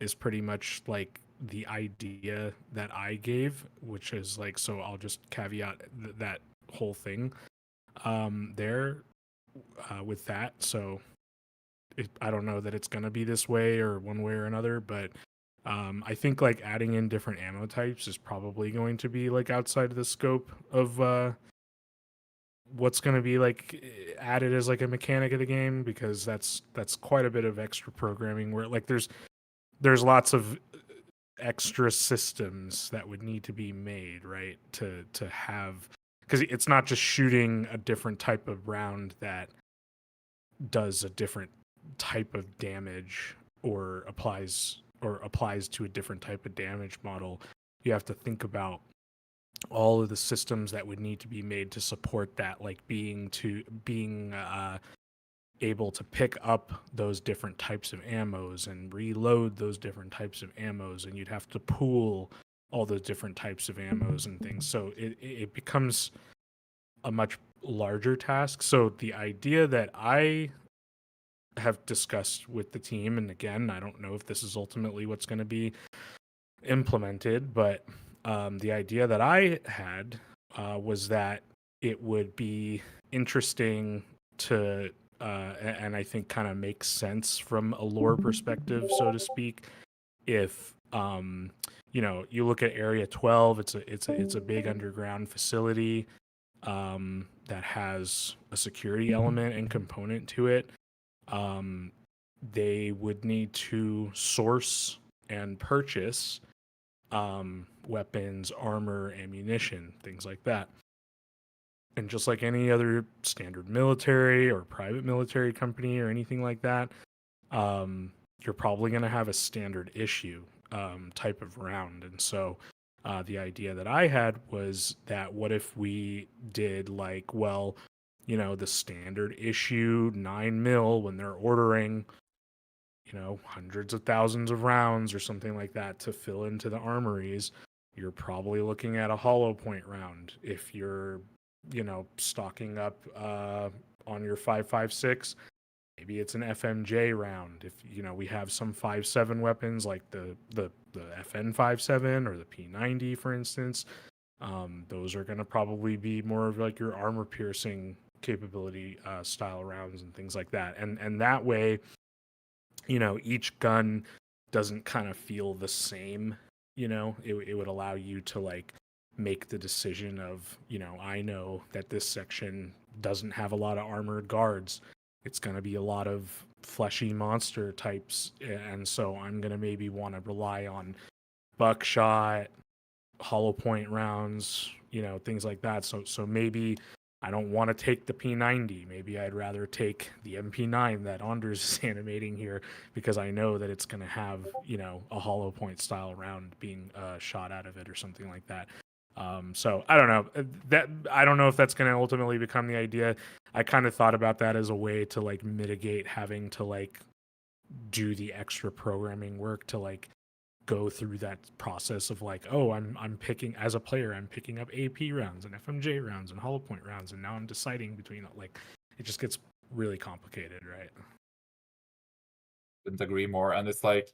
is pretty much like the idea that I gave, which is like, so I'll just caveat that whole thing there with that. So I don't know that it's going to be this way or one way or another, but I think like adding in different ammo types is probably going to be like outside of the scope of what's going to be like added as like a mechanic of the game, because that's quite a bit of extra programming where like there's lots of extra systems that would need to be made, right, to have, because it's not just shooting a different type of round that does a different type of damage or applies to a different type of damage model. You have to think about all of the systems that would need to be made to support that, like being able to pick up those different types of ammos and reload those different types of ammos, and you'd have to pool all those different types of ammos and things. So it becomes a much larger task. So the idea that I have discussed with the team, and again, I don't know if this is ultimately what's going to be implemented, but the idea that I had was that it would be interesting to, and I think kind of makes sense from a lore perspective, so to speak, if you look at Area 12, it's a big underground facility that has a security element and component to it. They would need to source and purchase weapons, armor, ammunition, things like that. And just like any other standard military or private military company or anything like that, you're probably going to have a standard issue type of round. And so the idea that I had was that what if we did like, well, the standard issue 9mm when they're ordering, hundreds of thousands of rounds or something like that to fill into the armories, you're probably looking at a hollow point round. If you're, stocking up on your 5.56, maybe it's an FMJ round. If, we have some 5.7 weapons like the FN 5.7 or the P90, for instance, those are going to probably be more of like your armor piercing capability style rounds and things like that. And that way, each gun doesn't kind of feel the same. It would allow you to like make the decision of, I know that this section doesn't have a lot of armored guards. It's going to be a lot of fleshy monster types. And so I'm going to maybe want to rely on buckshot, hollow point rounds, things like that. So maybe I don't want to take the P90. Maybe I'd rather take the MP9 that Anders is animating here, because I know that it's going to have, a hollow point style round being shot out of it or something like that. So I don't know I don't know if that's going to ultimately become the idea. I kind of thought about that as a way to like mitigate having to like do the extra programming work to like go through that process of like, oh, I'm picking, as a player, I'm picking up AP rounds and FMJ rounds and hollow point rounds, and now I'm deciding between, like, it just gets really complicated, right? Couldn't agree more. And it's like,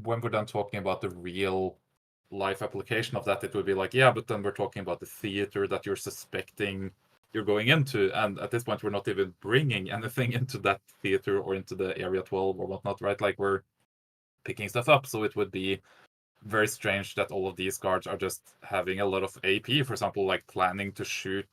when we're done talking about the real life application of that, it would be like, yeah, but then we're talking about the theater that you're suspecting you're going into, and at this point we're not even bringing anything into that theater or into the Area 12 or whatnot, right? Like, we're picking stuff up. So it would be very strange that all of these guards are just having a lot of AP, for example, like planning to shoot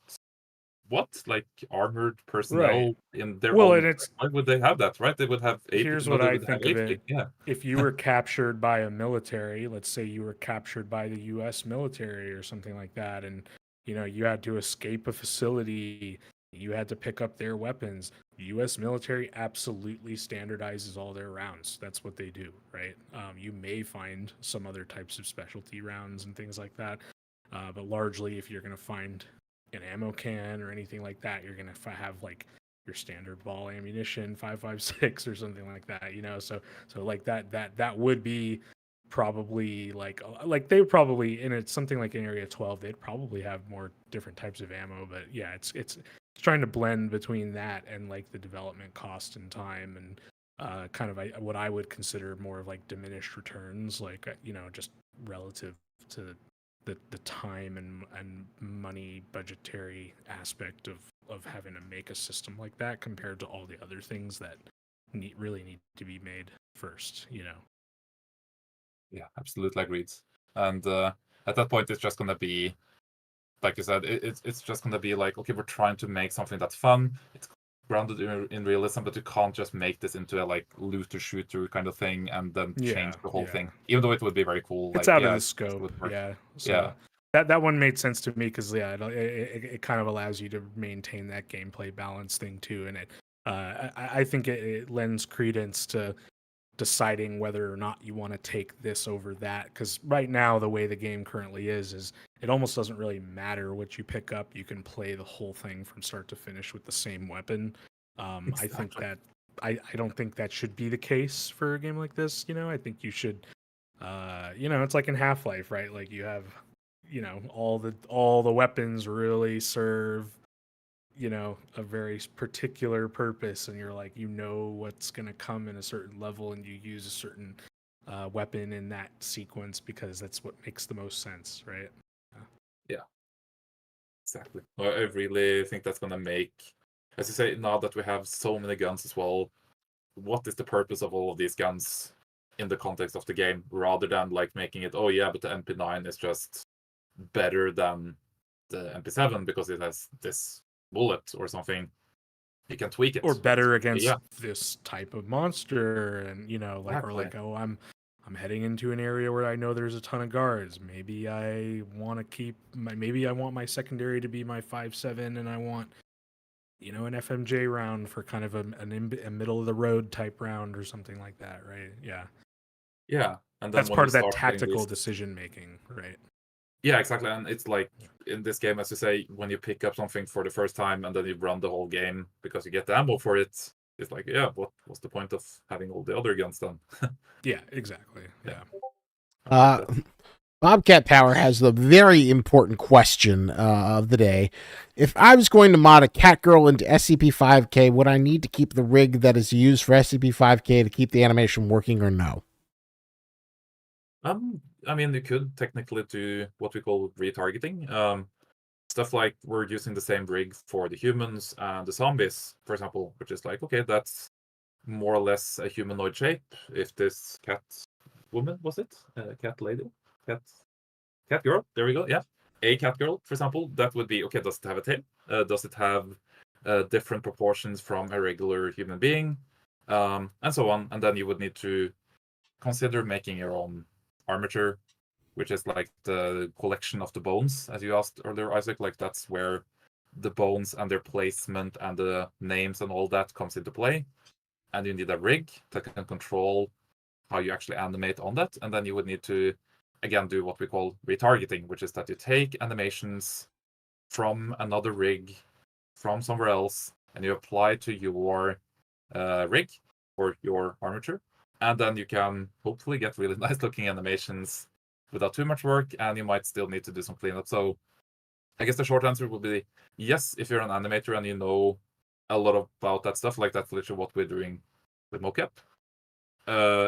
what? Like armored Right. personnel in their Well, own. and it's Why would they have that, right? They would have AP. here's No, what they I would have think of it. AP. Yeah. If you were captured by a military, let's say you were captured by the US military or something like that, and you had to escape a facility, you had to pick up their weapons. The US military absolutely standardizes all their rounds. That's what they do, right? You may find some other types of specialty rounds and things like that, but largely, if you're going to find an ammo can or anything like that, you're going to have like your standard ball ammunition 5.56 or something like that, so like that would be probably like they would probably, and it's something like in area 12 they'd probably have more different types of ammo, but yeah, it's trying to blend between that and like the development cost and time, and kind of what I would consider more of like diminished returns, like just relative to the time and money budgetary aspect of having to make a system like that compared to all the other things that really need to be made first. Yeah, absolutely agreed. And at that point, it's just gonna be, like you said, it's just gonna be like, okay, we're trying to make something that's fun. It's grounded in realism, but you can't just make this into a like looter shooter kind of thing and then change the whole thing. Even though it would be very cool. It's Like, out of yeah, the it scope. would work. Yeah. So Yeah. that one made sense to me because it kind of allows you to maintain that gameplay balance thing too, and I think it lends credence to deciding whether or not you want to take this over that, because right now the way the game currently is it almost doesn't really matter what you pick up. You can play the whole thing from start to finish with the same weapon. I think Exactly. that I don't think that should be the case for a game like this. I think you should it's like in Half-Life, right? Like you have all the weapons really serve a very particular purpose, and you're like what's going to come in a certain level, and you use a certain weapon in that sequence because that's what makes the most sense, right? Yeah, exactly. I really think that's gonna make, as you say, now that we have so many guns as well, what is the purpose of all of these guns in the context of the game, rather than like making it, oh yeah, but the MP9 is just better than the MP7 because it has this bullet or something. You can tweak it, Or but better against yeah, this type of monster, and or exactly. like, oh, I'm heading into an area where I know there's a ton of guards. Maybe I want to maybe I want my secondary to be my 5.7, and I want an FMJ round for kind of a middle of the road type round or something like that, right? Yeah. Yeah, and then That's when part you of that start getting tactical these, decision making, right? yeah, exactly, and it's like in this game, as you say, when you pick up something for the first time and then you run the whole game because you get the ammo for it, it's like, yeah, what's the point of having all the other guns then? Yeah, exactly. Yeah. Uh, Bobcat Power has the very important question of the day. If I was going to mod a Catgirl into SCP-5K, would I need to keep the rig that is used for SCP-5K to keep the animation working, or no? I mean, you could technically do what we call retargeting. Stuff like we're using the same rig for the humans and the zombies, for example, which is like, okay, that's more or less a humanoid shape. If this cat woman, was it? Cat lady? Cat cat girl? There we go. Yeah. A cat girl, for example, that would be, okay, does it have a tail? Does it have different proportions from a regular human being? And so on. And then you would need to consider making your own armature, which is like the collection of the bones, as you asked earlier, Isaac. Like that's where the bones and their placement and the names and all that comes into play. And you need a rig that can control how you actually animate on that. And then you would need to, again, do what we call retargeting, which is that you take animations from another rig, from somewhere else, and you apply to your rig or your armature. And then you can hopefully get really nice looking animations without too much work, and you might still need to do some cleanup. So I guess the short answer would be yes, if you're an animator and you know a lot about that stuff, like that's literally what we're doing with mocap.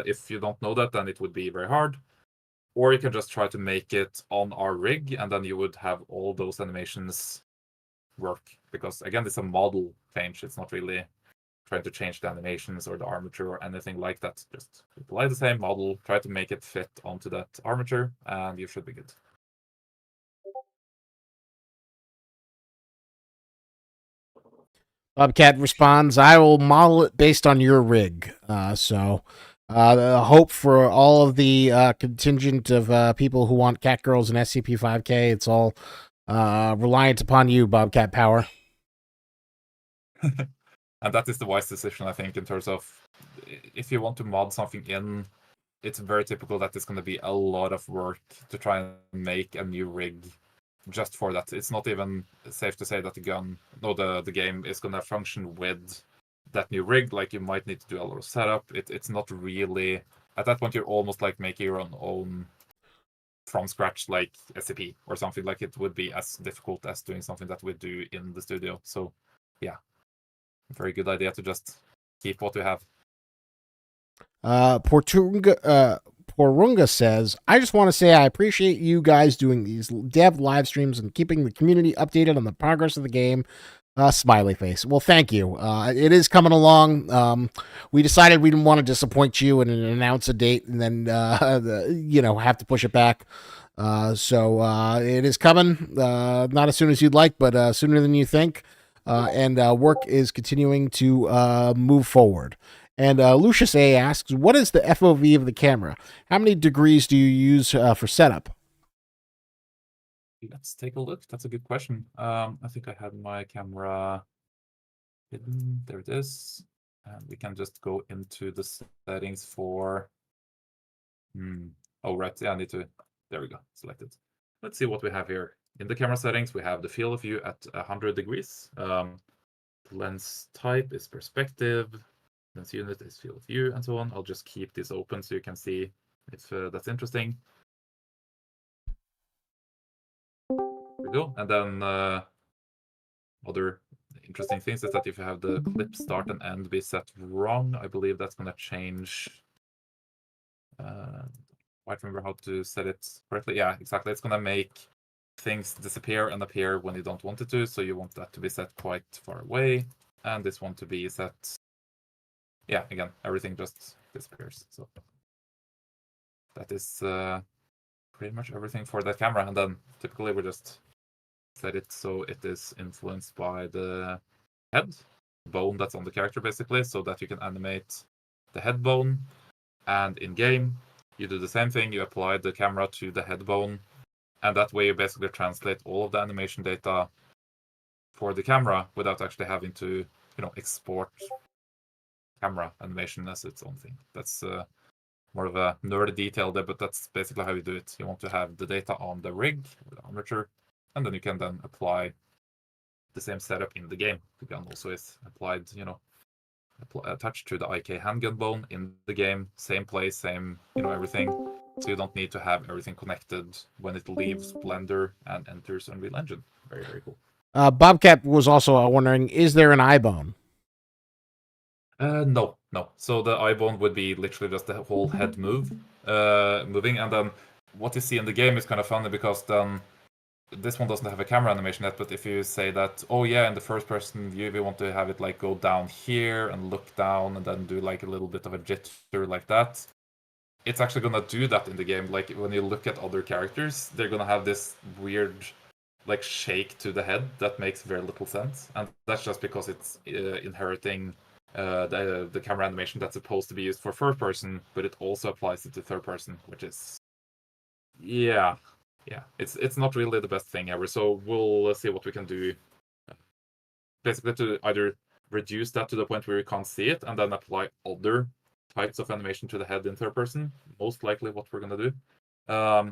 If you don't know that, then it would be very hard. Or you can just try to make it on our rig, and then you would have all those animations work. Because again, it's a model change. It's not really trying to change the animations or the armature or anything like that. Just apply the same model, try to make it fit onto that armature, and you should be good. Bobcat responds, I will model it based on your rig. The hope for all of the contingent of people who want Catgirls and SCP 5K, it's all reliant upon you, Bobcat Power. And that is the wise decision, I think, in terms of if you want to mod something in, it's very typical that it's going to be a lot of work to try and make a new rig just for that. It's not even safe to say that the game is going to function with that new rig. Like, you might need to do a lot of setup. It's not really, at that point, you're almost like making your own from scratch, like SCP or something. Like, it would be as difficult as doing something that we do in the studio. So, yeah, very good idea to just keep what you have. Porunga says, I just want to say I appreciate you guys doing these dev live streams and keeping the community updated on the progress of the game. Smiley face. Well, thank you. It is coming along. We decided we didn't want to disappoint you and announce a date and then, have to push it back. So it is coming. Not as soon as you'd like, but sooner than you think. And work is continuing to move forward. And Lucius A asks, what is the FOV of the camera? How many degrees do you use for setup? Let's take a look. That's a good question. I think I had my camera hidden. There it is. And we can just go into the settings for... Oh, right. Yeah, I need to... There we go. Select it. Let's see what we have here. In the camera settings, we have the field of view at 100 degrees. The lens type is perspective. Lens unit is field of view, and so on. I'll just keep this open so you can see if that's interesting. There we go. And then other interesting things is that if you have the clip start and end be set wrong, I believe that's going to change. I remember how to set it correctly. Yeah, exactly. It's going to make things disappear and appear when you don't want it to. So you want that to be set quite far away, and this one to be set. Yeah, again, everything just disappears. So that is pretty much everything for that camera. And then typically we just set it so it is influenced by the head bone that's on the character, basically, so that you can animate the head bone. And in game, you do the same thing. You apply the camera to the head bone, and that way you basically translate all of the animation data for the camera without actually having to, export camera animation as its own thing. That's more of a nerdy detail there, but that's basically how you do it. You want to have the data on the rig, or the armature, and then you can then apply the same setup in the game. The gun also is applied, attached to the IK handgun bone in the game. Same place, same, everything. So you don't need to have everything connected when it leaves Blender and enters Unreal Engine. Very, very cool. Bobcat was also wondering, is there an eye bone? No. So the eye bone would be literally just the whole head moving, and then what you see in the game is kind of funny because then this one doesn't have a camera animation yet, but if you say that, oh yeah, in the first person view we want to have it like go down here and look down and then do like a little bit of a jitter like that, it's actually gonna do that in the game. Like when you look at other characters, they're gonna have this weird like shake to the head that makes very little sense, and that's just because it's inheriting the camera animation that's supposed to be used for first person, but it also applies it to third person, which is it's not really the best thing ever. So we'll see what we can do basically to either reduce that to the point where you can't see it and then apply other types of animation to the head in third person, most likely what we're going to do,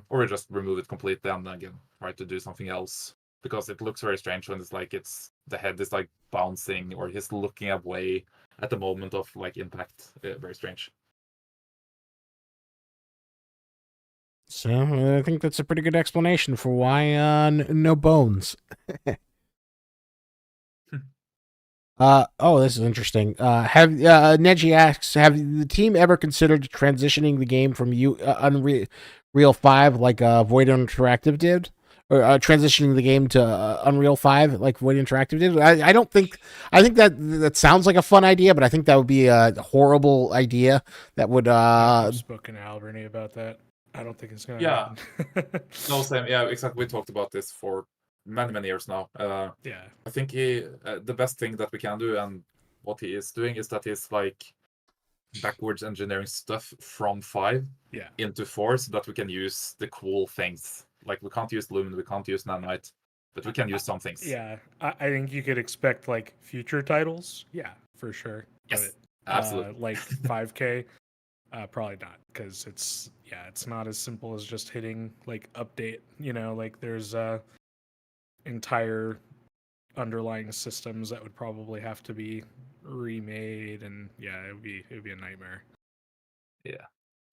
or just remove it completely and again try to do something else, because it looks very strange when it's the head is like bouncing or he's looking away at the moment of like impact. Very strange. So I think that's a pretty good explanation for why no bones. This is interesting. Have Neji asks, have the team ever considered transitioning the game from Unreal 5 like Void Interactive did? Or transitioning the game to Unreal 5 like Void Interactive did? I think that sounds like a fun idea, but I think that would be a horrible idea. That would I've spoken to Alberni about that. I don't think it's gonna happen. No, same. Yeah, exactly. We talked about this for many years now. Yeah. I think the best thing that we can do, and what he is doing, is that he's like backwards engineering stuff from 5 Yeah. into 4 so that we can use the cool things. Like, we can't use Lumen, we can't use Nanite, but we can use some things. Yeah. I think you could expect like future titles. Yeah, for sure. Yes, But absolutely. like 5K, probably not, because it's not as simple as just hitting like update. Like there's entire underlying systems that would probably have to be remade, and yeah, it would be a nightmare. Yeah.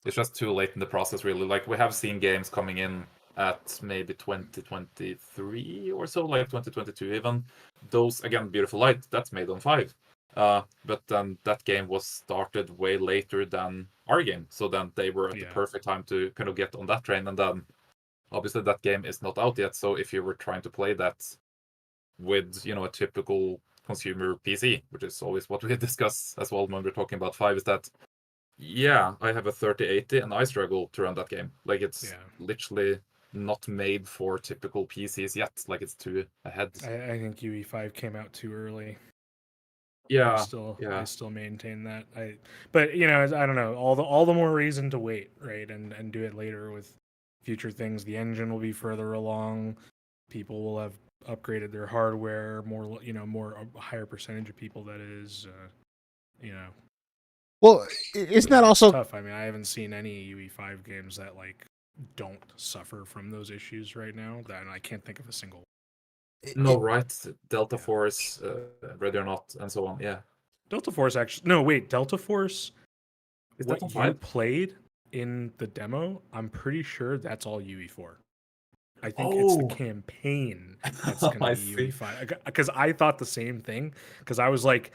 It's just too late in the process, really. Like, we have seen games coming in at maybe 2023 or so, like 2022 even. Those, again, Beautiful Light, that's made on 5. But then that game was started way later than our game. So then they were at the Yeah. perfect time to kind of get on that train. And then, obviously, that game is not out yet. So if you were trying to play that with, a typical consumer PC, which is always what we discuss as well when we're talking about 5, is that yeah, I have a 3080 and I struggle to run that game. Like, it's literally not made for typical PCs yet. Like, it's too ahead. I think UE5 came out too early. Yeah, I still maintain that. But I don't know. All the more reason to wait, right? And do it later with future things. The engine will be further along. People will have upgraded their hardware more. More a higher percentage of people. That is, Well, isn't that it's also tough? I mean, I haven't seen any UE5 games that like don't suffer from those issues right now. That I can't think of a single. No, right? Delta Force, Ready or Not, and so on. Yeah. Delta Force actually. No, wait. Delta Force. Is that on What you 5? played in the demo, I'm pretty sure that's all UE4. I think it's the campaign that's going to I be see. UE5. Because I thought the same thing. Because I was like,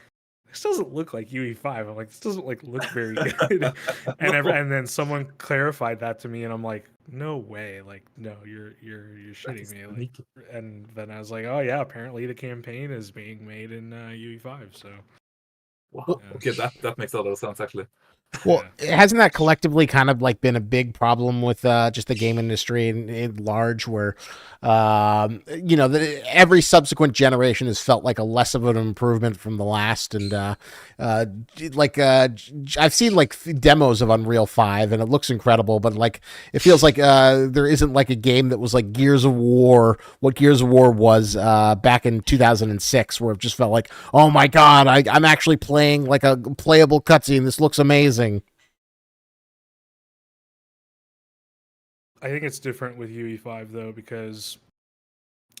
this doesn't look like UE5. I'm like, this doesn't like look very good. No. And then someone clarified that to me, and I'm like, no way. Like, no, you're shitting me. Like, and then I was like, oh yeah, apparently the campaign is being made in UE5. So Wow. yeah. Okay, that makes a lot of sense, actually. Well, hasn't that collectively kind of like been a big problem with just the game industry in large, where every subsequent generation has felt like a less of an improvement from the last, and I've seen like demos of Unreal 5, and it looks incredible, but like it feels like there isn't like a game that was like Gears of War, what Gears of War was back in 2006, where it just felt like, oh my god, I'm actually playing like a playable cutscene. This looks amazing. I think it's different with UE5 though, because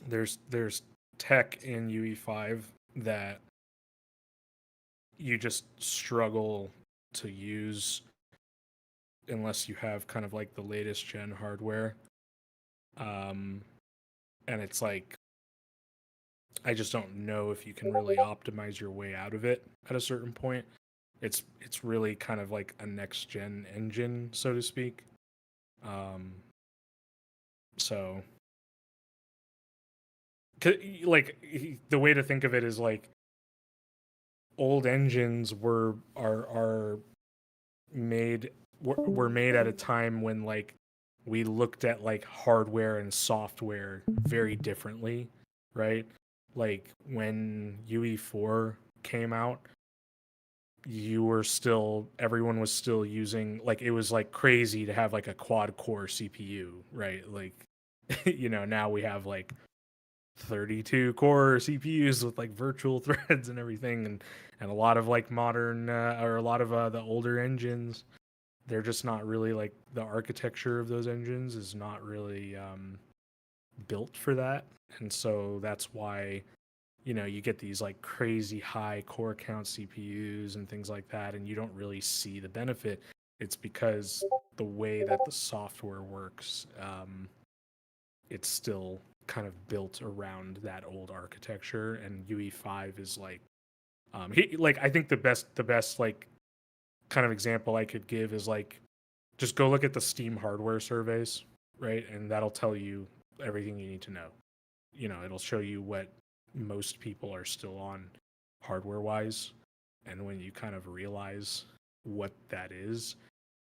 there's tech in UE5 that you just struggle to use unless you have kind of like the latest gen hardware. And it's like, I just don't know if you can really optimize your way out of it at a certain point. It's really kind of like a next gen engine, so to speak. So like the way to think of it is like old engines are made were made at a time when like we looked at like hardware and software very differently, right? Like when UE4 came out, everyone was still using, like, it was like crazy to have like a quad core CPU, right? Like now we have like 32 core CPUs with like virtual threads and everything, and a lot of like modern or a lot of the older engines, they're just not really like, the architecture of those engines is not really built for that. And so that's why you get these like crazy high core count CPUs and things like that, and you don't really see the benefit. It's because the way that the software works, it's still kind of built around that old architecture, and UE5 is like, I think the best like kind of example I could give is like, just go look at the Steam hardware surveys, right? And that'll tell you everything you need to know. It'll show you what most people are still on hardware wise. And when you kind of realize what that is,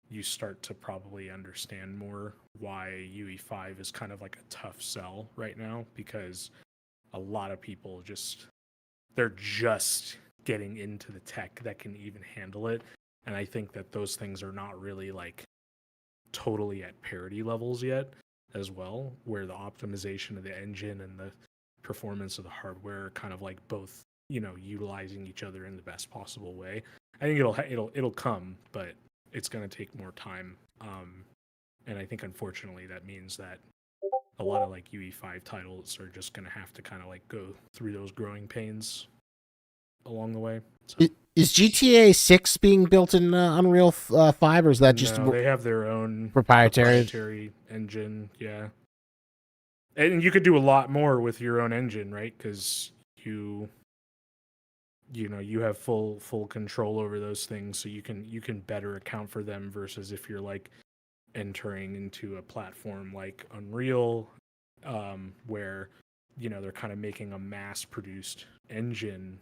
you start to probably understand more why UE5 is kind of like a tough sell right now, because a lot of people they're just getting into the tech that can even handle it. And I think that those things are not really like totally at parity levels yet as well, where the optimization of the engine and the performance of the hardware are kind of like both, utilizing each other in the best possible way. I think it'll come, but it's going to take more time. And I think unfortunately that means that a lot of like UE5 titles are just going to have to kind of like go through those growing pains along the way. So. Is GTA 6 being built in Unreal 5, or is that just no, they have their own proprietary engine, yeah. And you could do a lot more with your own engine, right? Because you have full control over those things, so you can better account for them versus if you're like entering into a platform like Unreal, where they're kind of making a mass-produced engine,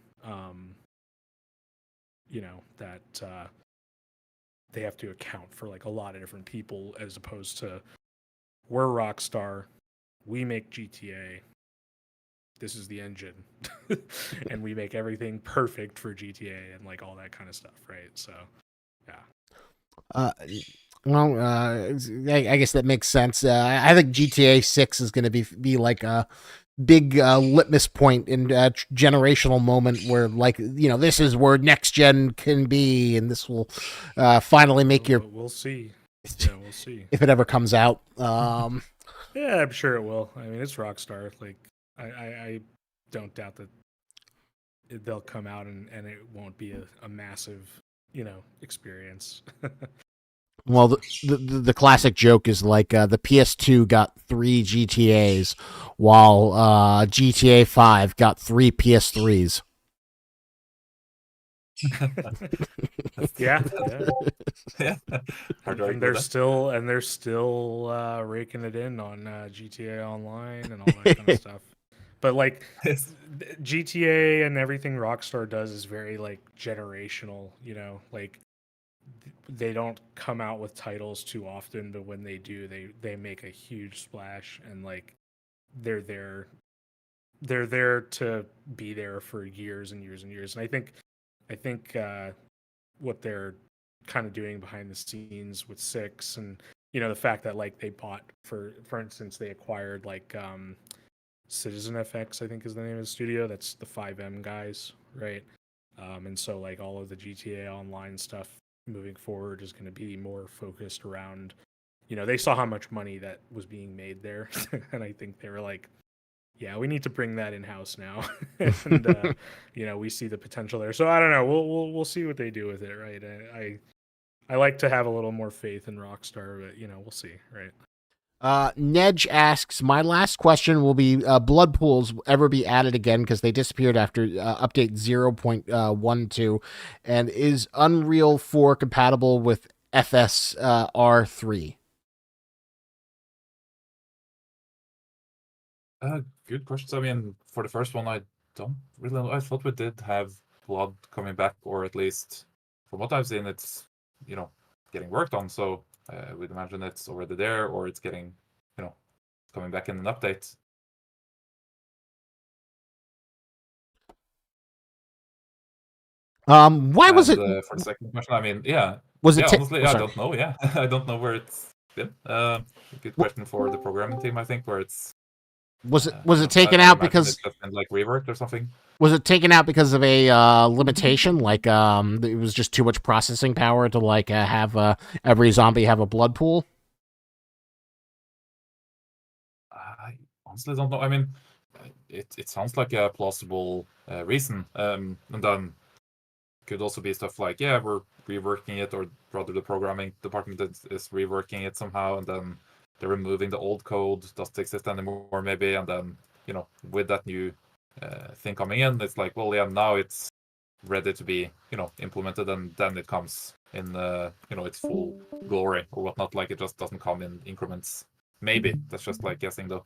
that they have to account for like a lot of different people, as opposed to we're Rockstar, we make GTA, this is the engine, and we make everything perfect for GTA and like all that kind of stuff, right? So, yeah. Well, I guess that makes sense. I think GTA 6 is going to be like a big litmus point in a generational moment where, like, this is where next gen can be, and this will finally make We'll see. Yeah, we'll see if it ever comes out. Yeah, I'm sure it will. I mean, it's Rockstar. Like, I don't doubt that they'll come out and it won't be a massive, experience. Well, the classic joke is like the PS2 got 3 GTAs, while GTA 5 got 3 PS3s. Yeah. And they're still raking it in on GTA Online and all that kind of stuff. But like GTA and everything Rockstar does is very like generational, like they don't come out with titles too often, but when they do, they make a huge splash, and like they're there to be there for years and years and years. And I think what they're kind of doing behind the scenes with 6, and the fact that like they bought, for instance, they acquired like Citizen FX, I think is the name of the studio. That's the 5M guys, right? And so like all of the GTA Online stuff moving forward is going to be more focused around, they saw how much money that was being made there, and I think they were like, yeah, we need to bring that in house now, and we see the potential there. So I don't know. We'll see what they do with it, right? I like to have a little more faith in Rockstar, but we'll see, right? Nedge asks, my last question will be, blood pools ever be added again, because they disappeared after update 0.12, and is Unreal 4 compatible with FSR3? Good question. So, I mean, for the first one, I don't really know. I thought we did have blood coming back, or at least from what I've seen, it's getting worked on. So we'd imagine it's already there, or it's getting coming back in an update. Why was it for the second question? I mean, yeah, was it honestly, I don't know. Yeah, I don't know where it's been. Good question for the programming team, I think, where it's. Was it taken out because it's just been like reworked or something? Was it taken out because of a limitation? Like it was just too much processing power to like have every zombie have a blood pool? I honestly don't know. I mean, it sounds like a plausible reason, and then could also be stuff like, yeah, we're reworking it, or rather the programming department is reworking it somehow, and then they're removing the old code, doesn't exist anymore maybe, and then with that new thing coming in, it's like, well, yeah, now it's ready to be implemented, and then it comes in its full glory or whatnot. Like, it just doesn't come in increments. Maybe that's just like guessing though.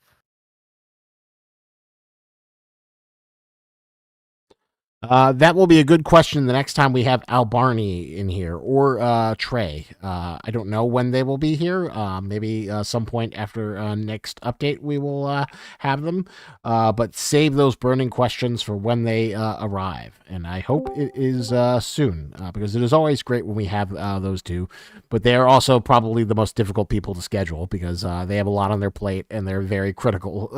That will be a good question the next time we have Al Barney in here, or Trey. I don't know when they will be here. Maybe some point after next update we will have them. But save those burning questions for when they arrive. And I hope it is soon, because it is always great when we have those two. But they are also probably the most difficult people to schedule because they have a lot on their plate and they're very critical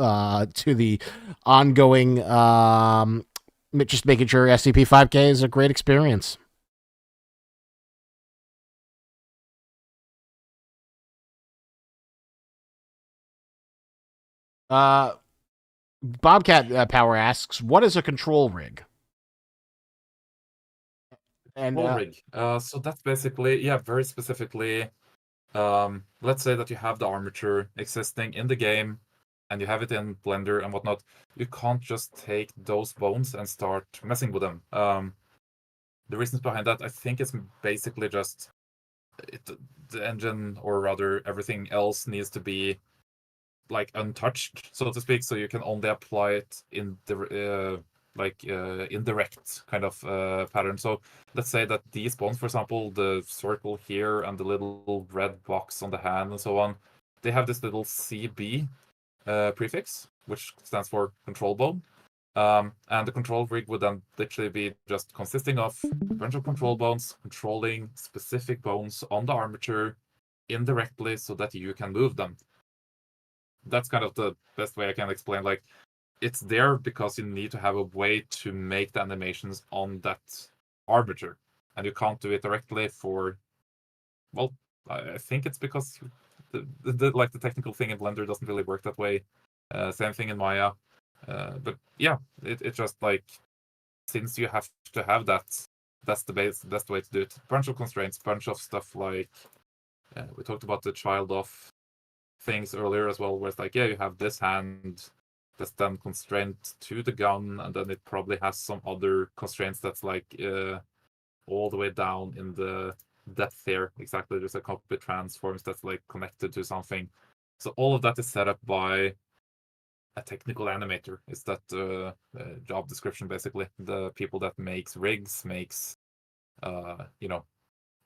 to the ongoing just making sure SCP 5K is a great experience. Uh, Bobcat Power asks, "What is a control rig?" And Control rig. So that's basically, yeah, very specifically. Let's say that you have the armature existing in the game, and you have it in Blender and whatnot. You can't just take those bones and start messing with them. The reasons behind that, I think, it's basically just the engine, or rather everything else, needs to be like untouched, so to speak. So you can only apply it in the indirect kind of pattern. So let's say that these bones, for example, the circle here and the little red box on the hand and so on, they have this little CB prefix, which stands for control bone. And the control rig would then literally be just consisting of a bunch of control bones controlling specific bones on the armature indirectly so that you can move them. That's kind of the best way I can explain. Like, it's there because you need to have a way to make the animations on that armature, and you can't do it directly for, well, I think it's because the technical thing in Blender doesn't really work that way. Same thing in Maya. But yeah, it's just like, since you have to have that, that's the best way to do it. Bunch of constraints, bunch of stuff like we talked about the child of things earlier as well, where it's like, yeah, you have this hand that's then constrained to the gun, and then it probably has some other constraints that's like all the way down in the depth here. Exactly, there's a couple of transforms that's like connected to something. So all of that is set up by a technical animator. Is that job description, basically? The people that makes rigs, makes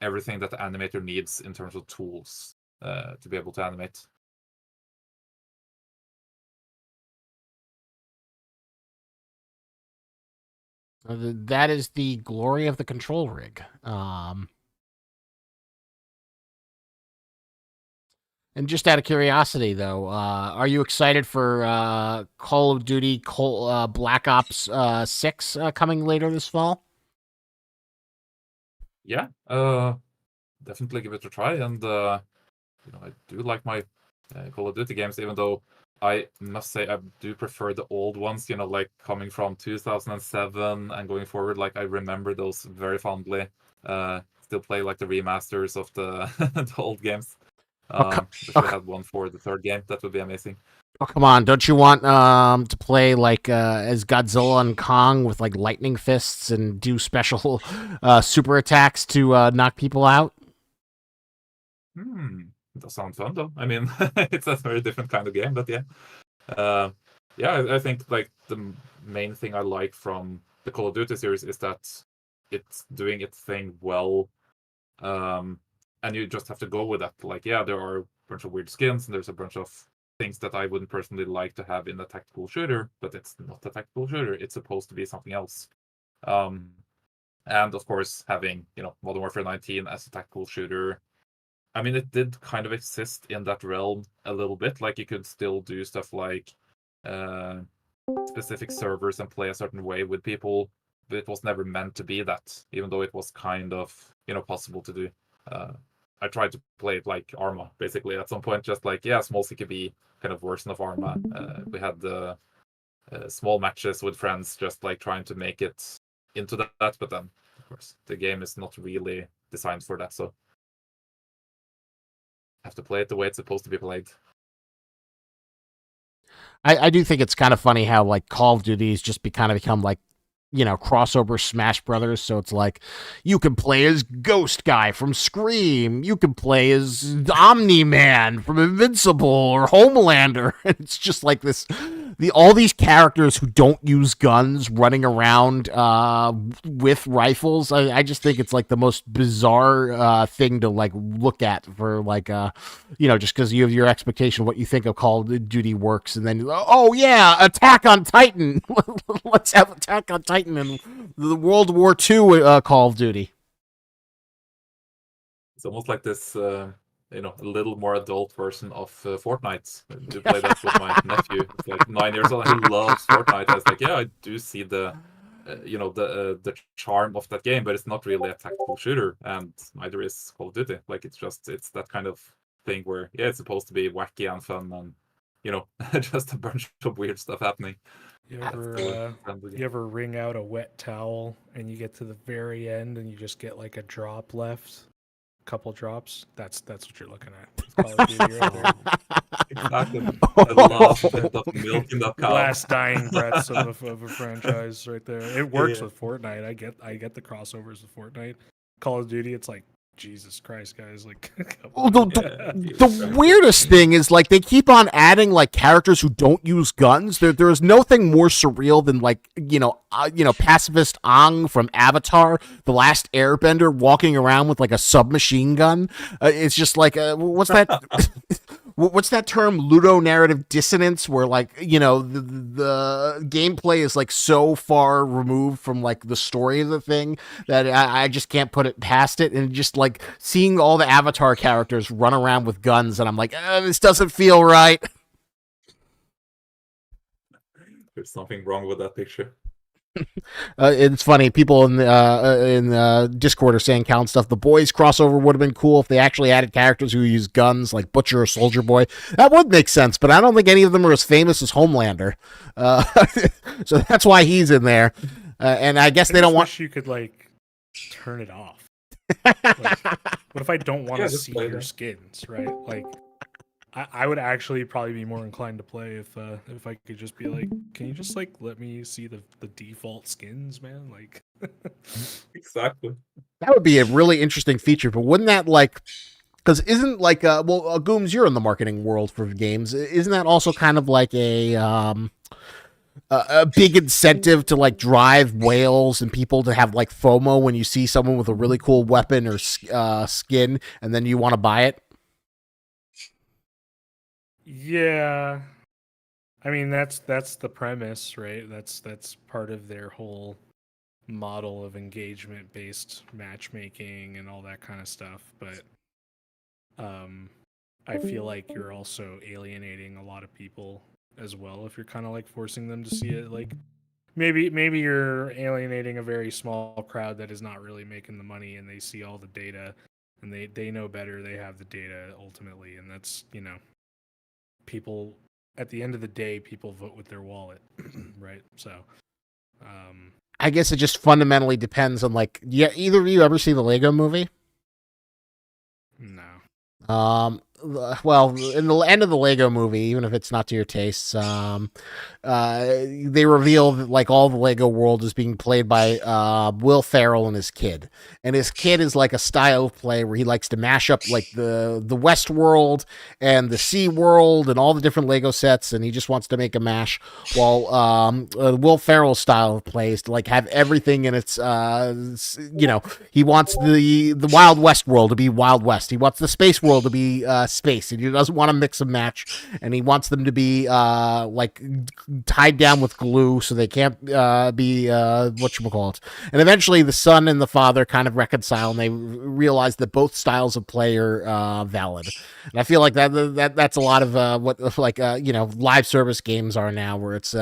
everything that the animator needs in terms of tools to be able to animate. That is the glory of the control rig. And just out of curiosity, though, are you excited for Call of Duty Black Ops 6 coming later this fall? Yeah, definitely give it a try. And I do like my Call of Duty games, even though I must say I do prefer the old ones, like coming from 2007 and going forward. Like, I remember those very fondly. Still play like the remasters of the, the old games. If we had one for the third game, that would be amazing. Oh, come on. Don't you want to play like as Godzilla and Kong with like lightning fists and do special super attacks to knock people out? That sounds fun, though. I mean, it's a very different kind of game, but yeah. I think like the main thing I like from the Call of Duty series is that it's doing its thing well. And you just have to go with that. Like, yeah, there are a bunch of weird skins, and there's a bunch of things that I wouldn't personally like to have in a tactical shooter, but it's not a tactical shooter. It's supposed to be something else. And of course, having, Modern Warfare 19 as a tactical shooter, I mean, it did kind of exist in that realm a little bit. Like, you could still do stuff like specific servers and play a certain way with people, but it was never meant to be that, even though it was kind of, possible to do. I tried to play it like Arma, basically, at some point, just like, yeah, small CKB kind of version of Arma. We had the small matches with friends, just like trying to make it into that, but then, of course, the game is not really designed for that, so have to play it the way it's supposed to be played. I do think it's kind of funny how like Call of Duty's just become like, crossover Smash Brothers. So it's like, you can play as Ghost Guy from Scream. You can play as Omni-Man from Invincible or Homelander. It's just like this all these characters who don't use guns running around with rifles. I just think it's like the most bizarre thing to like look at for like just because you have your expectation of what you think of Call of Duty works, and then oh yeah, Attack on Titan. Let's have Attack on Titan in the World War II Call of Duty. It's almost like this, a little more adult version of Fortnite. I do play that with my nephew. He's like 9 years old. And he loves Fortnite. I was like, yeah, I do see the charm of that game, but it's not really a tactical shooter, and neither is Call of Duty. Like it's that kind of thing where it's supposed to be wacky and fun, and just a bunch of weird stuff happening. You ever wring out a wet towel and you get to the very end and you just get like a drop left? Couple drops. That's what you're looking at. It's Call of Duty right there. Exactly. The last bit of milk in that cow. Last dying breaths of a franchise right there. It works with Fortnite. I get the crossovers with Fortnite. Call of Duty, it's like Jesus Christ, guys! Like, well, the weirdest thing is like they keep on adding like characters who don't use guns. There is nothing more surreal than like pacifist Aang from Avatar, The Last Airbender, walking around with like a submachine gun. It's just like what's that? What's that term? Ludonarrative dissonance, where like the gameplay is like so far removed from like the story of the thing that I just can't put it past it, and just like seeing all the Avatar characters run around with guns, and I'm like, this doesn't feel right. There's something wrong with that picture. It's funny. People in Discord are saying count stuff. The Boys crossover would have been cool if they actually added characters who use guns, like Butcher or Soldier Boy. That would make sense, but I don't think any of them are as famous as Homelander. So that's why he's in there. And I guess they don't want. You could like turn it off. Like, what if I don't want to see your skins? Right? Like, I would actually probably be more inclined to play if I could just be like, can you just like let me see the default skins, man? Like, exactly. That would be a really interesting feature, but wouldn't that like, because isn't like Gooms, you're in the marketing world for games, isn't that also kind of like a big incentive to like drive whales and people to have like FOMO when you see someone with a really cool weapon or skin and then you want to buy it? Yeah, I mean that's the premise, right? That's part of their whole model of engagement based matchmaking and all that kind of stuff. But I feel like you're also alienating a lot of people as well if you're kind of like forcing them to see it. Like maybe you're alienating a very small crowd that is not really making the money, and they see all the data and they know better. They have the data ultimately, and that's people at the end of the day, people vote with their wallet, right? So I guess it just fundamentally depends on like, either of you ever see the Lego movie? No. Well, in the end of the Lego movie, even if it's not to your tastes, they reveal that like all the Lego world is being played by Will Ferrell and his kid, and his kid is like a style of play where he likes to mash up like the West world and the Sea world and all the different Lego sets, and he just wants to make a mash. While Will Ferrell's style of play is to like have everything in its he wants the Wild West world to be Wild West. He wants the space world to be space, and he doesn't want to mix and match, and he wants them to be like tied down with glue so they can't be whatchamacallit. And eventually the son and the father kind of reconcile, and they realize that both styles of play are valid. And I feel like that's a lot of what like live service games are now, where it's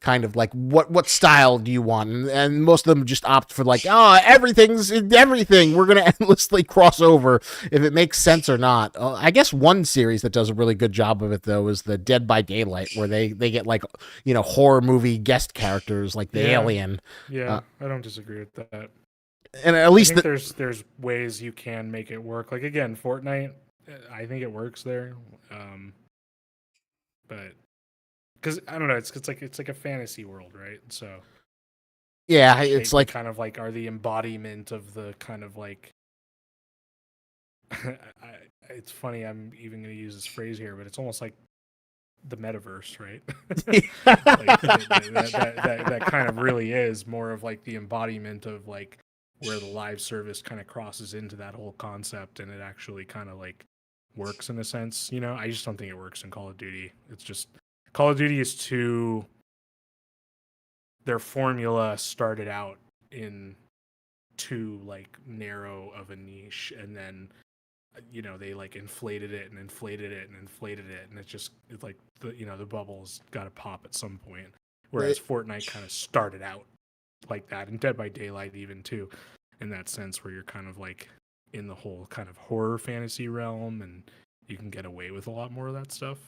kind of like what style do you want, and most of them just opt for like, everything's everything, we're gonna endlessly cross over if it makes sense or not. I guess one series that does a really good job of it though is the Dead by Daylight, where they get like horror movie guest characters like the Alien. I don't disagree with that, and at least I think there's ways you can make it work. Like again, Fortnite, I think it works there, but because I don't know, it's like a fantasy world, right? So yeah, it's like kind of like are the embodiment of the kind of like it's funny I'm even going to use this phrase here, but it's almost like the metaverse, right? Like that kind of really is more of like the embodiment of like where the live service kind of crosses into that whole concept, and it actually kind of like works in a sense. You know, I just don't think it works in Call of Duty. It's just Call of Duty is too. Their formula started out in too like narrow of a niche, and then they like inflated it and inflated it and inflated it, and it's like the bubble's got to pop at some point. Whereas Fortnite kind of started out like that, and Dead by Daylight even too, in that sense where you're kind of like in the whole kind of horror fantasy realm, and you can get away with a lot more of that stuff.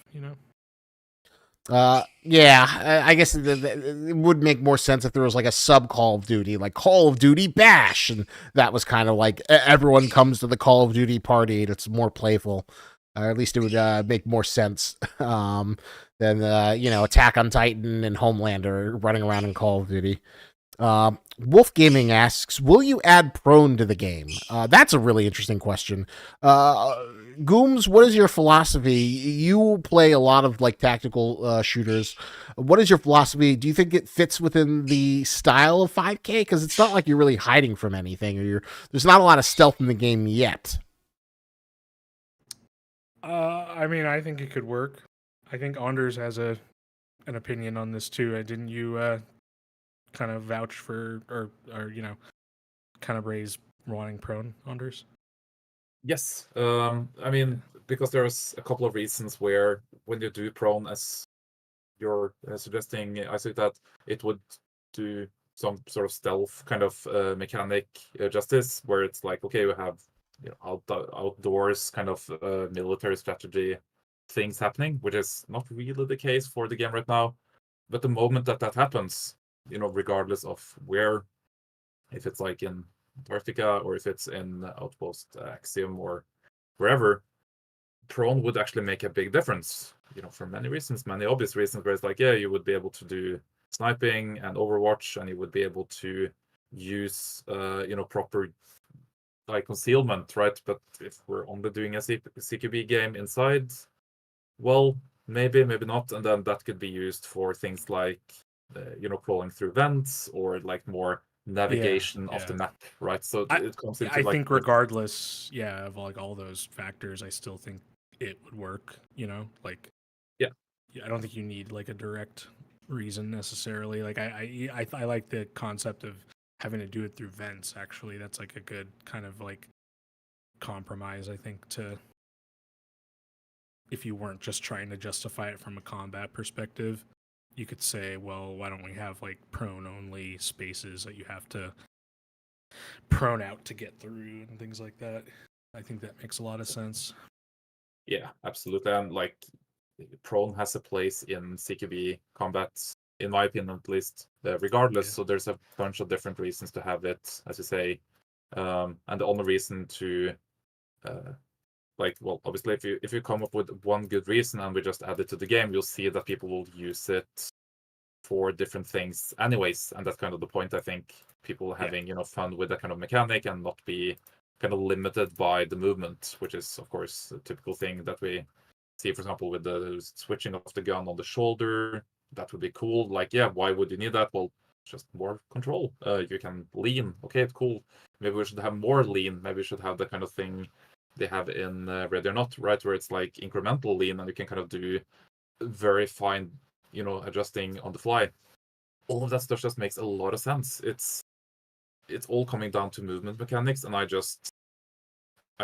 Yeah, I guess it would make more sense if there was like a sub Call of Duty, like Call of Duty Bash, and that was kind of like everyone comes to the Call of Duty party, and it's more playful. Or at least it would make more sense than Attack on Titan and Homelander running around in Call of Duty. Wolf Gaming asks, will you add prone to the game? That's a really interesting question. Gooms, what is your philosophy? You play a lot of like tactical shooters. What is your philosophy? Do you think it fits within the style of 5K? Because it's not like you're really hiding from anything, or there's not a lot of stealth in the game yet. I mean, I think it could work. I think Anders has an opinion on this too. Didn't you kind of vouch for or kind of raise wanting prone, Anders? Yes. I mean, because there's a couple of reasons where when you do prone, as you're suggesting, I think that it would do some sort of stealth kind of mechanic justice, where it's like, okay, we have outdoors kind of military strategy things happening, which is not really the case for the game right now. But the moment that happens, regardless of where, if it's like in Antarctica or if it's in Outpost Axiom or wherever, prone would actually make a big difference, for many reasons, many obvious reasons, where it's like, yeah, you would be able to do sniping and Overwatch, and you would be able to use, proper like concealment, right? But if we're only doing a CQB game inside, well, maybe not, and then that could be used for things like, crawling through vents or like more navigation of the map, right? So it comes into I like, think regardless, of like all those factors, I still think it would work. Like I don't think you need like a direct reason necessarily. Like I like the concept of having to do it through vents. Actually, that's like a good kind of like compromise, I think, to if you weren't just trying to justify it from a combat perspective. You could say, well, why don't we have like prone only spaces that you have to prone out to get through and things like that. I think that makes a lot of sense. Yeah, absolutely. And like prone has a place in CQB combat, in my opinion at least, regardless. So there's a bunch of different reasons to have it, as you say. And the only reason to obviously if you come up with one good reason and we just add it to the game, you'll see that people will use it for different things anyways, and that's kind of the point. I think people having fun with that kind of mechanic and not be kind of limited by the movement, which is of course a typical thing that we see, for example, with the switching of the gun on the shoulder. That would be cool. Like, yeah, why would you need that? Well, just more control. You can lean. Okay, cool. Maybe we should have more lean. Maybe we should have the kind of thing they have in Ready or Not, right, where it's like incremental lean, and you can kind of do very fine, adjusting on the fly. All of that stuff just makes a lot of sense. It's all coming down to movement mechanics, and I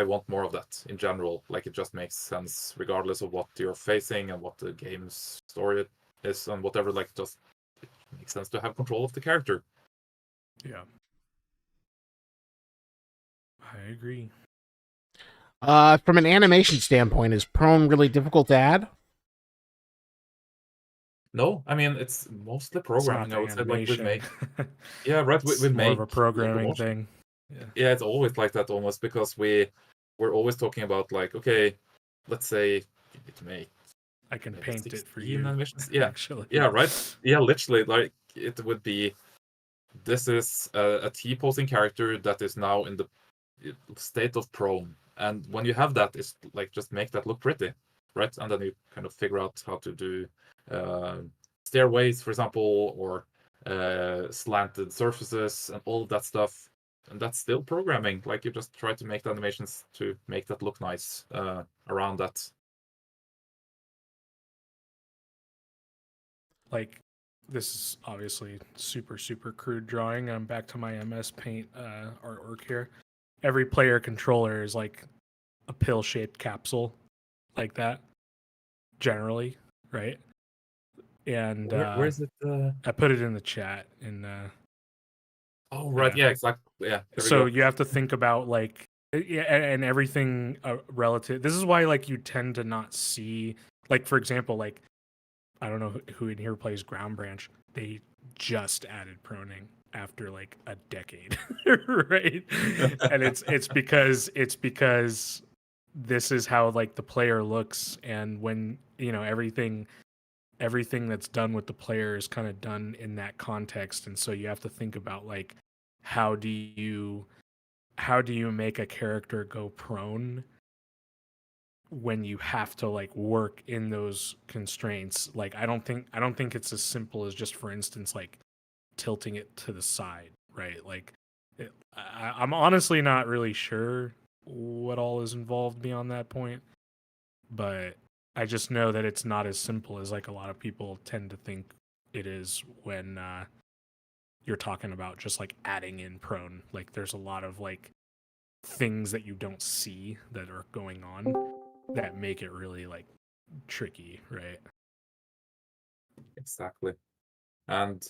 want more of that in general. Like, it just makes sense regardless of what you're facing and what the game's story is and whatever. Like, just it makes sense to have control of the character. Yeah, I agree. From an animation standpoint, is prone really difficult to add? No, I mean, it's mostly programming. I would say, like, we make, yeah, right. We more make of a programming thing. Yeah, it's always like that almost, because we're always talking about like, okay, let's say you need to make. I can paint it for you. Animations. Yeah, actually. Yeah, right. Yeah, literally, like it would be. This is a T-posing character that is now in the state of prone, and when you have that, it's like just make that look pretty. right? And then you kind of figure out how to do stairways, for example, or slanted surfaces and all of that stuff. And that's still programming. Like you just try to make the animations to make that look nice around that. Like, this is obviously super, super crude drawing. I'm back to my MS Paint artwork here. Every player controller is like a pill-shaped capsule, like that, generally, right? And Where is it? I put it in the chat. Oh, right. Yeah. Yeah, exactly. Yeah, there we So go. you have to think about like, yeah, and everything relative. This is why like you tend to not see, like, for example, like, I don't know who in here plays Ground Branch. They just added proning after like a decade, right? And it's because this is how like the player looks, and when everything that's done with the player is kind of done in that context, and so you have to think about like how do you make a character go prone when you have to like work in those constraints. Like I don't think it's as simple as just, for instance, like tilting it to the side, right? Like I'm honestly not really sure what all is involved beyond that point, but I just know that it's not as simple as like a lot of people tend to think it is when you're talking about just like adding in prone. Like there's a lot of like things that you don't see that are going on that make it really like tricky, right? Exactly. And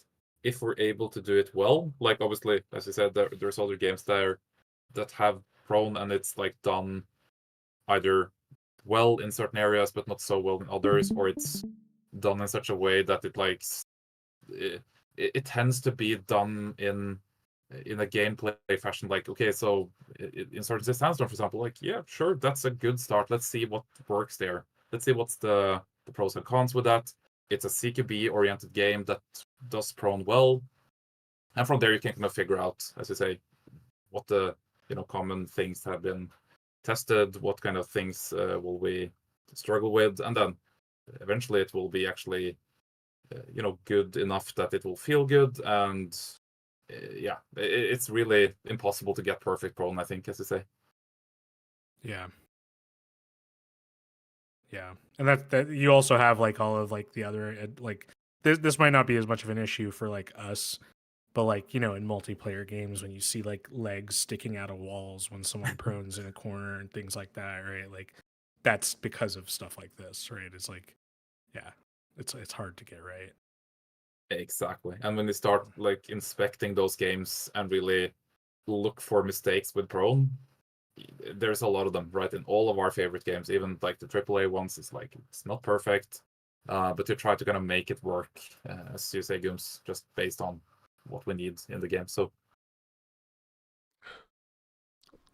if we're able to do it well, like obviously, as you said, there's other games there that have prone and it's like done either well in certain areas but not so well in others, or it's done in such a way that it tends to be done in a gameplay fashion. Like, okay, so in certain Sandstorm, for example, like, yeah, sure, that's a good start. Let's see what works there. Let's see what's the pros and cons with that. It's a CQB oriented game that does prone well, and from there you can kind of figure out, as you say, what the common things have been tested, what kind of things will we struggle with, and then eventually it will be actually good enough that it will feel good. And yeah, it's really impossible to get perfect prone, I think, as you say. Yeah. Yeah. And that you also have like all of like the other like this might not be as much of an issue for like us, but like, in multiplayer games when you see like legs sticking out of walls when someone prones in a corner and things like that, right? Like that's because of stuff like this, right? It's like, yeah, it's hard to get right. Exactly. And when you start like inspecting those games and really look for mistakes with prone, there's a lot of them, right? In all of our favorite games, even like the AAA ones, it's not perfect, but you try to kind of make it work, as you say, Gooms, just based on what we need in the game. So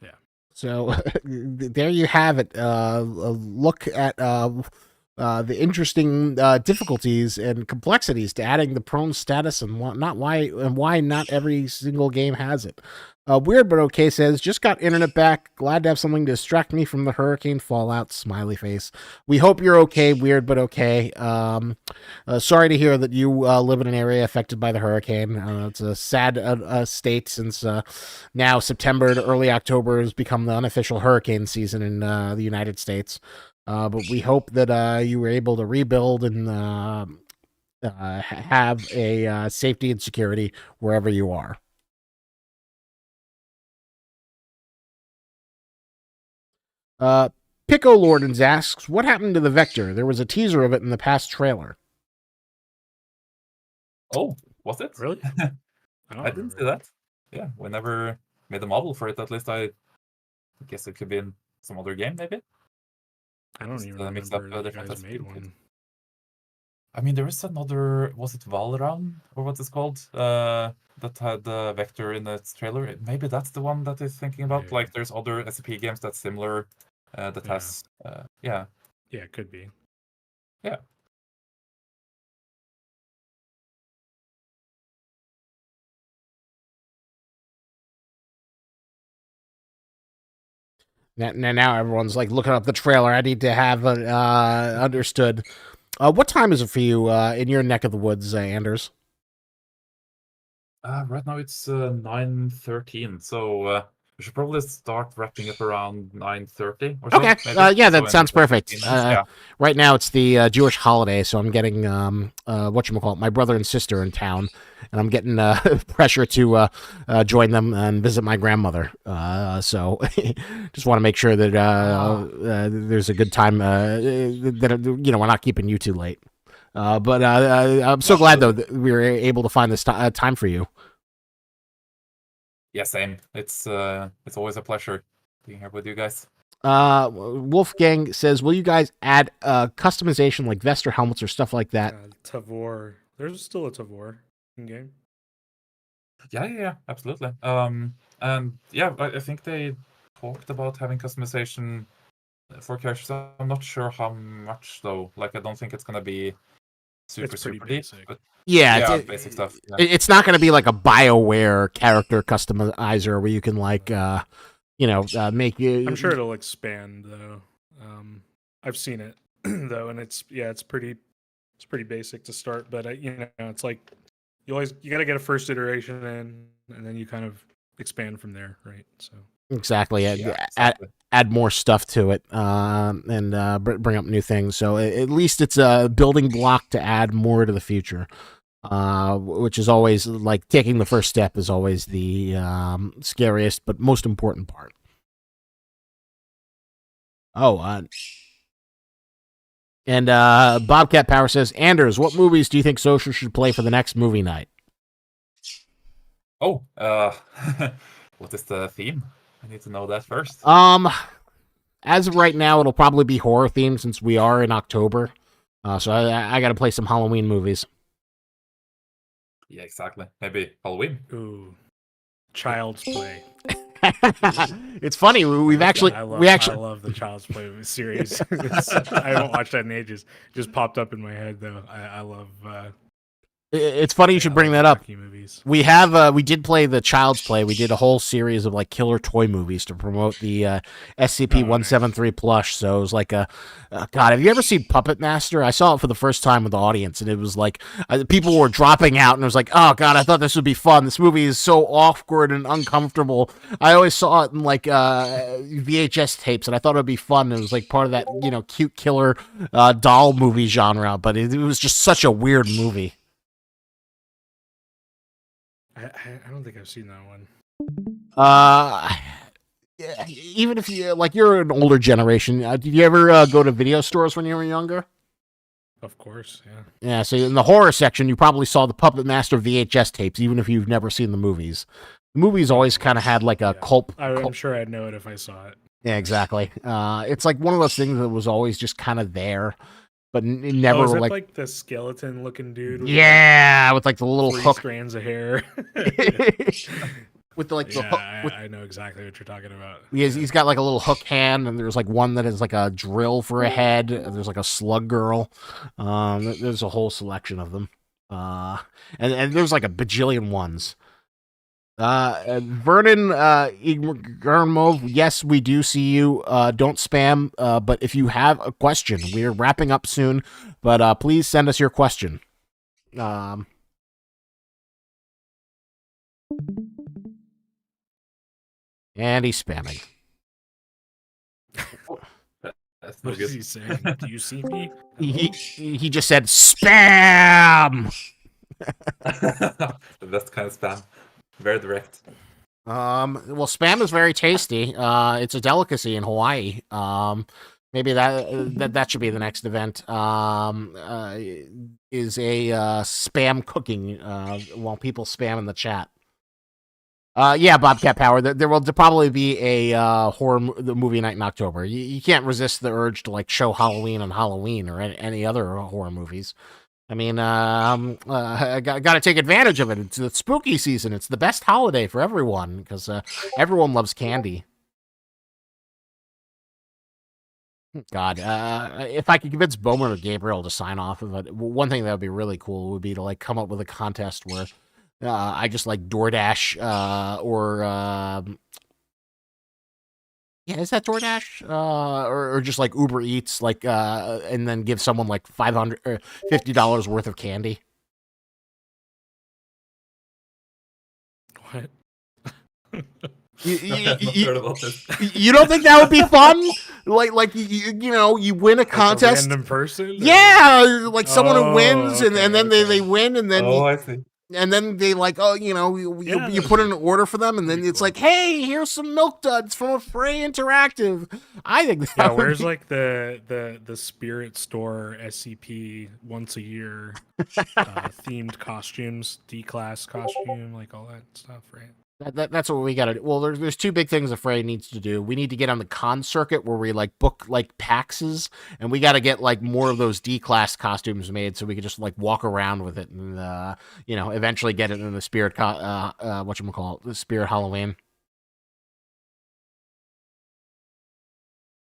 Yeah. So there you have it. A look at the interesting difficulties and complexities to adding the prone status, and why not every single game has it. Weird but okay says, just got internet back. Glad to have something to distract me from the hurricane fallout. Smiley face. We hope you're okay. Weird but okay. Sorry to hear that you live in an area affected by the hurricane. It's a sad state since now September to early October has become the unofficial hurricane season in the United States. But we hope that you were able to rebuild and have a safety and security wherever you are. Pico Lordens asks, what happened to the Vector? There was a teaser of it in the past trailer. oh, was it Really? I didn't see that. Yeah, we never made a model for it. At least I guess it could be in some other game, maybe. I don't Just even mix up remember that you different guys made SCP. one. I mean, there is another, was it Valram, or what it's called, that had the Vector in its trailer. Maybe that's the one that is thinking about. Maybe. Like, there's other SCP games that's similar, that Yeah. has, yeah. Yeah, it could be. Yeah. Now everyone's like looking up the trailer. I need to have understood. What time is it for you in your neck of the woods, Anders? Right now it's 9:13, so we should probably start wrapping up around 9:30 or so, Okay. maybe. Yeah, So that in sounds like perfect. 15 minutes, yeah. Right now it's the Jewish holiday, so I'm getting whatchamacallit, my brother and sister in town, and I'm getting pressure to join them and visit my grandmother. So just want to make sure that there's a good time. That we're not keeping you too late. But I'm so glad though that we were able to find this time for you. Yeah, same. It's always a pleasure being here with you guys. Wolfgang says, "Will you guys add customization like vest or helmets or stuff like that?" Tavor. There's still a Tavor in game. Yeah, absolutely. And yeah, I think they talked about having customization for characters. I'm not sure how much though. Like, I don't think it's gonna be super It's pretty super deep, basic. but Yeah, yeah, basic stuff. Yeah. it's not going to be like a BioWare character customizer where you can like make you. I'm sure it'll expand though. I've seen it though, and it's pretty basic to start. But it's like you got to get a first iteration in, and then you kind of expand from there, right? So Exactly. Yeah, exactly. Add more stuff to it and bring up new things. So at least it's a building block to add more to the future, which is always like taking the first step is always the scariest but most important part. Oh, and Bobcat Power says, Anders, what movies do you think Social should play for the next movie night? Oh, what is the theme? I need to know that first. As of right now, it'll probably be horror themed since we are in October. So I got to play some Halloween movies. Yeah, exactly. Maybe Halloween. ooh, Child's Play. It's funny. I love the Child's Play series. I haven't watched that in ages. It just popped up in my head though. I love. It's funny you should bring that up. Rocky movies. We we did play the Child's Play. We did a whole series of like killer toy movies to promote the SCP-173 plush. So it was like God, have you ever seen Puppet Master? I saw it for the first time with the audience, and it was like people were dropping out, and it was like, oh God, I thought this would be fun. This movie is so awkward and uncomfortable. I always saw it in like VHS tapes, and I thought it would be fun. It was like part of that cute killer doll movie genre, but it was just such a weird movie. I don't think I've seen that one. Yeah, even if you're an older generation, did you ever go to video stores when you were younger? Of course, yeah. Yeah, so in the horror section, you probably saw the Puppet Master VHS tapes, even if you've never seen the movies. The movies always kind of had like a cult. I'm sure I'd know it if I saw it. Yeah, exactly. It's like one of those things that was always just kind of there, but it never is it like like the skeleton looking dude. With like the little three hook strands of hair. with the yeah, hook. I know exactly what you're talking about. He's got like a little hook hand, and there's like one that is like a drill for a head. There's like a slug girl. There's a whole selection of them. And there's like a bajillion ones. Vernon Igmov, yes, we do see you. Don't spam. But if you have a question, we're wrapping up soon. But please send us your question. And he's spamming. That's no What good. is he saying? Do you see me? He just said spam. The best kind of spam. Very direct. Well, spam is very tasty. It's a delicacy in Hawaii. Maybe that should be the next event. Is a spam cooking while people spam in the chat. Yeah, Bobcat Power. There will probably be a horror movie night in October. You can't resist the urge to like show Halloween on Halloween or any other horror movies. I mean, I got to take advantage of it. It's the spooky season. It's the best holiday for everyone because everyone loves candy. God, if I could convince Bowman or Gabriel to sign off of it, one thing that would be really cool would be to like come up with a contest where I just like DoorDash or Yeah, is that DoorDash? Or just like Uber Eats, like, and then give someone like $500 or $50 worth of candy. What? I have not heard about this. You don't think that would be fun? Like you win a Like a contest. random person? Or- Yeah, like someone who wins, Oh, and then they win, and then Oh, I see. and then they like, oh, you Yeah, put in an order for them, and then pretty it's cool. like, hey, here's some Milk Duds from a Frey Interactive. I think that Yeah, would where's be- like the spirit store SCP once a year themed costumes, D-class costume, like all that stuff, right? that's what we gotta do. Well, there's two big things a Frey needs to do. We need to get on the con circuit where we like book like PAXs, and we got to get like more of those D-class costumes made so we can just like walk around with it and eventually get it in the spirit the spirit Halloween.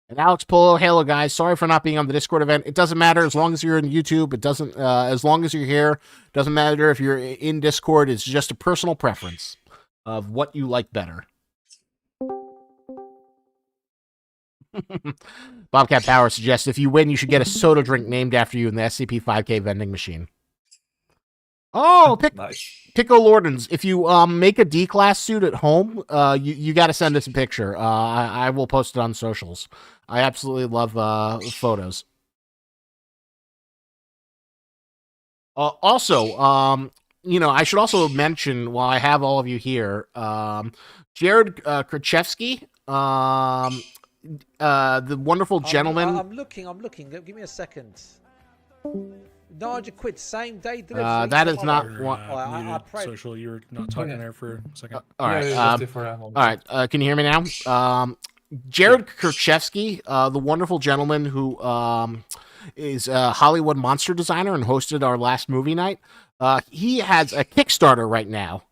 And Alex Polo, hello guys. Sorry for not being on the Discord event. It doesn't matter as long as you're in YouTube. It doesn't as long as you're here. Doesn't matter if you're in Discord. It's just a personal preference of what you like better. Bobcat Power suggests if you win, you should get a soda drink named after you in the SCP 5K vending machine. Oh, Nice. Pico Lordens, if you make a D-class suit at home, you got to send us a picture. I will post it on socials. I absolutely love photos. Also, I should also mention while I have all of you here, Jared Krachevsky, the wonderful gentleman. I'm looking. Give me a second. Nigel quit same day delivery. That is not Or, one. I prayed- social, you were not talking there for a second. All right. Yeah, just for a moment. All right. Can you hear me now? Jared Krachevsky, the wonderful gentleman who is a Hollywood monster designer and hosted our last movie night. He has a Kickstarter right now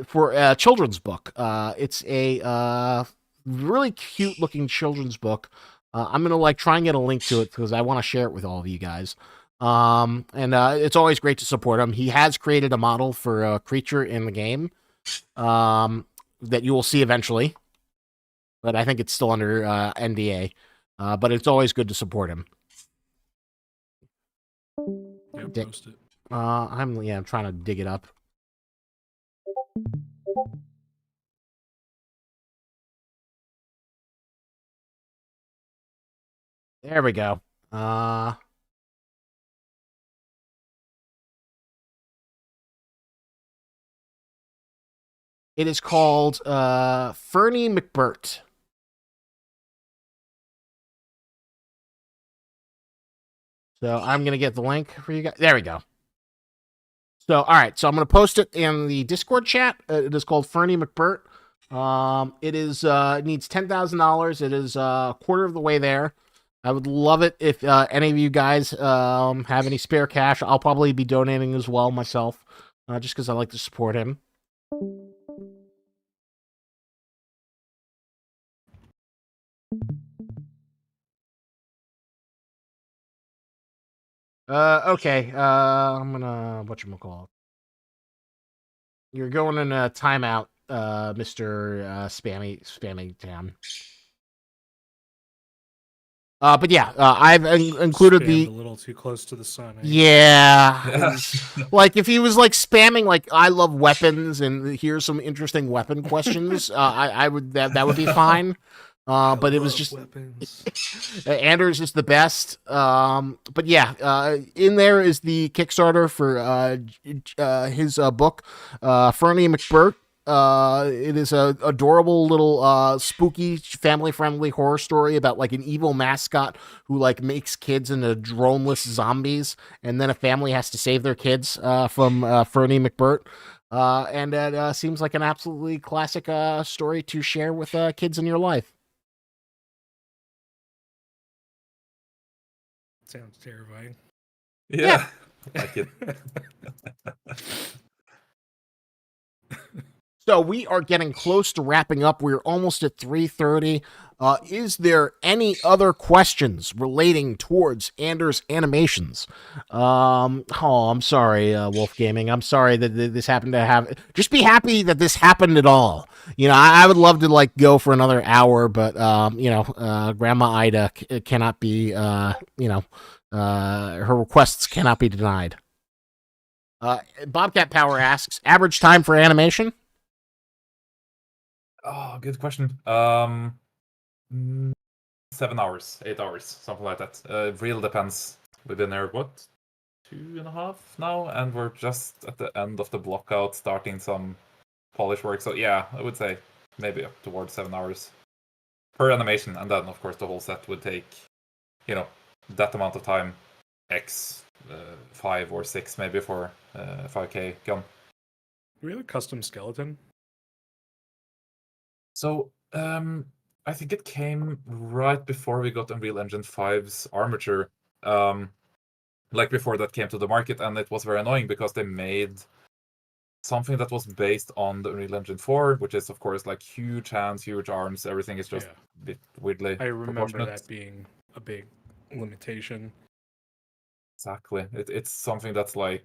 for a children's book. It's a really cute looking children's book. I'm gonna try and get a link to it because I want to share it with all of you guys. And it's always great to support him. He has created a model for a creature in the game that you will see eventually, but I think it's still under NDA. But it's always good to support him. Yeah, Dick. post it. I'm trying to dig it up. There we go. It is called Fernie McBurt. So I'm going to get the link for you guys. There we go. So, all right. So I'm going to post it in the Discord chat. It is called Fernie McBurt. It is, it needs $10,000. It is a quarter of the way there. I would love it if any of you guys have any spare cash. I'll probably be donating as well myself, just because I like to support him. Okay. I'm gonna whatchamacallit. You're going in a timeout, Mr. Spammy Town. But yeah, I've included Spammed a little too close to the sun. Eh? Yeah. Like if he was like spamming like I love weapons and here's some interesting weapon questions, I would that would be fine. But it was just weapons. Anders is the best. But yeah, in there is the Kickstarter for his book, Fernie McBurt. It is a adorable little spooky family-friendly horror story about like an evil mascot who like makes kids into droneless zombies, and then a family has to save their kids from Fernie McBurt. And it seems like an absolutely classic story to share with kids in your life. Sounds terrifying. Yeah. Like it. So we are getting close to wrapping up. We're almost at 3:30. Is there any other questions relating towards Anders animations? I'm sorry, Wolf Gaming. I'm sorry that this happened to have. Just be happy that this happened at all. I would love to like go for another hour, but Grandma Ida cannot be. Her requests cannot be denied. Bobcat Power asks, average time for animation? Oh, good question. 7 hours, 8 hours, something like that. It really depends. We've been there, 2.5 now, and we're just at the end of the blockout, starting some polish work. So yeah, I would say maybe up towards 7 hours per animation, and then of course the whole set would take, that amount of time, X 5 or 6 maybe for 5K gun. Do we have a custom skeleton? So, I think it came right before we got Unreal Engine 5's armature. Like before that came to the market, and it was very annoying because they made something that was based on the Unreal Engine 4, which is of course like huge hands, huge arms, everything is just a bit weirdly I remember proportionate. that being a big limitation. Exactly. It's something that's like,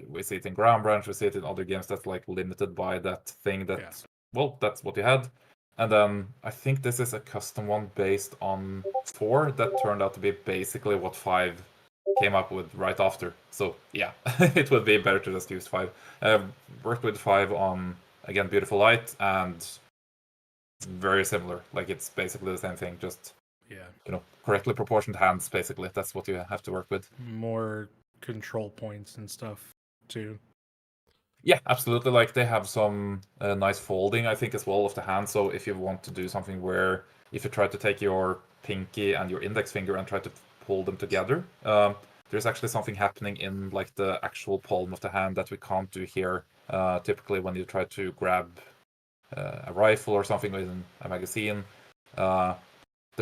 we see it in Ground Branch, we see it in other games that's like limited by that thing that, well, that's what you had. And then I think this is a custom one based on 4 that turned out to be basically what 5 came up with right after. So yeah, it would be better to just use 5. Worked with 5 on, again, Beautiful Light, and very similar. Like it's basically the same thing, just correctly proportioned hands, basically. That's what you have to work with. More control points and stuff too. Yeah, absolutely. Like they have some nice folding, I think, as well of the hand. So if you want to do something where if you try to take your pinky and your index finger and try to pull them together, there's actually something happening in like the actual palm of the hand that we can't do here. Typically, when you try to grab a rifle or something within a magazine, the